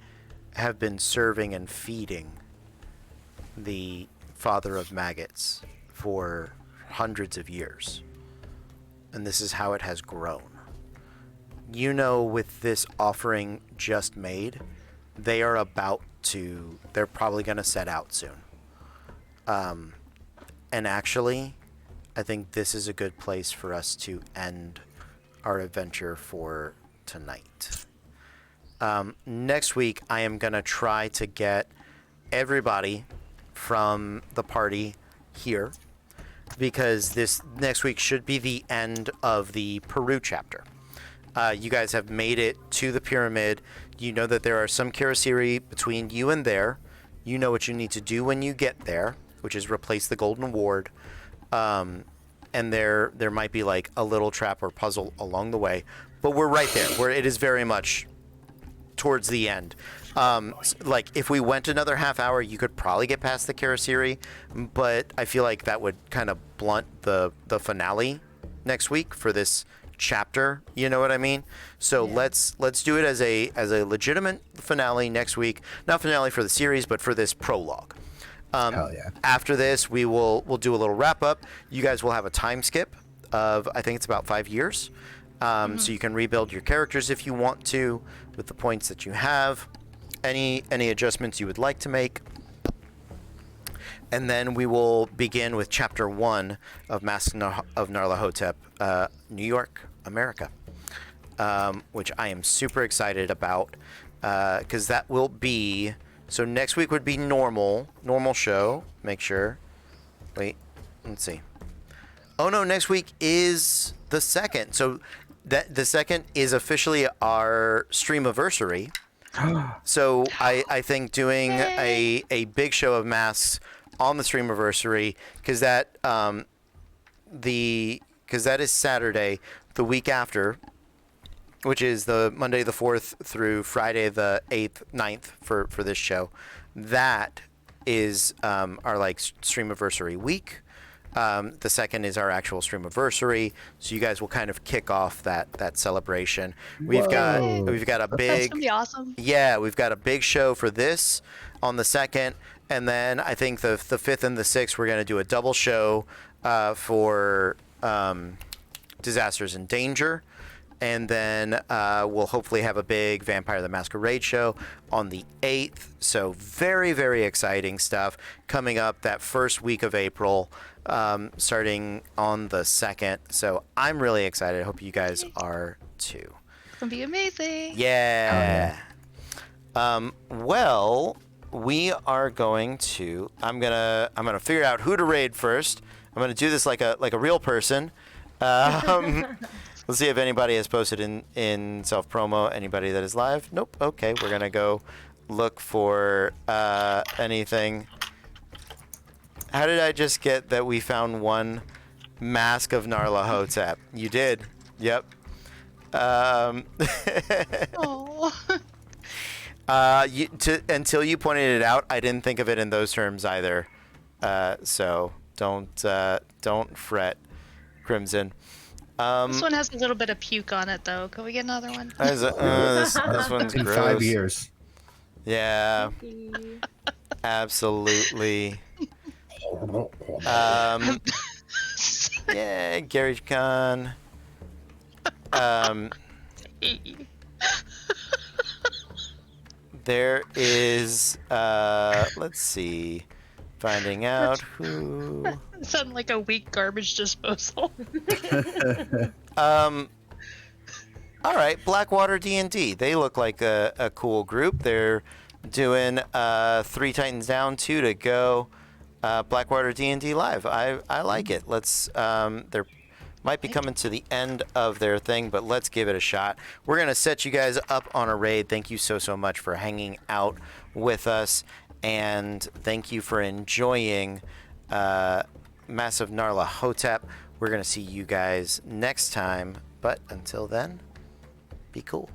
have been serving and feeding the father of maggots for hundreds of years. And this is how it has grown. You know, with this offering just made, they're probably going to set out soon. And actually, I think this is a good place for us to end our adventure for tonight. Next week, I am going to try to get everybody from the party here, because this next week should be the end of the Peru chapter. You guys have made it to the pyramid. You know that there are some Kirasiri between you and there. You know what you need to do when you get there, which is replace the golden ward. And there might be like a little trap or puzzle along the way, but we're right there, where it is very much towards the end. Like if we went another half hour, you could probably get past the Kirasiri, but I feel like that would kind of blunt the finale next week for this chapter. You know what I mean? So Yeah. let's do it as a legitimate finale next week. Not finale for the series, but for this prologue. Hell yeah. After this, we'll do a little wrap up. You guys will have a time skip of, I think it's about 5 years. So you can rebuild your characters if you want to with the points that you have. Any adjustments you would like to make. And then we will begin with chapter 1 of Mask of Nyarlahotep, New York, America, which I am super excited about, because that will be... So next week would be normal show. Make sure. Wait, let's see. Oh no, next week is the 2nd. So that the 2nd is officially our streamiversary. So I think doing a big show of masks on the streamiversary, because that is Saturday, the week after, which is the Monday the 4th through Friday the 8th, 9th for this show. That is our like streamiversary week. The 2nd is our actual streamiversary, so you guys will kind of kick off that celebration. We've got a That's big, gonna be awesome. yeah, we've got a big show for this on the 2nd, and then I think the 5th and the 6th we're gonna do a double show for Disasters in Danger. And then we'll hopefully have a big Vampire the Masquerade show on the 8th. So very, very exciting stuff coming up that first week of April, starting on the 2nd. So I'm really excited. I hope you guys are too. It's gonna be amazing. Yeah. Well, we are going to... I'm gonna figure out who to raid first. I'm gonna do this like a real person. Let's see if anybody has posted in self-promo. Anybody that is live? Nope. Okay, we're going to go look for anything. How did I just get that we found one Mask of Nyarlahotep? You did. Yep. Oh. Until you pointed it out, I didn't think of it in those terms either. So don't fret, Crimson. This one has a little bit of puke on it, though. Can we get another one? This one's In gross. 5 years. Yeah, absolutely. Yeah, Gary Khan. There is, let's see, finding out who... Sound like a weak garbage disposal. All right, Blackwater D&D. They look like a cool group. They're doing 3 Titans down, 2 to go. Blackwater D&D live. I like it. Let's they're might be coming to the end of their thing, but let's give it a shot. We're gonna set you guys up on a raid. Thank you so much for hanging out with us, and thank you for enjoying Massive Nyarlahotep. We're gonna see you guys next time, but until then, be cool.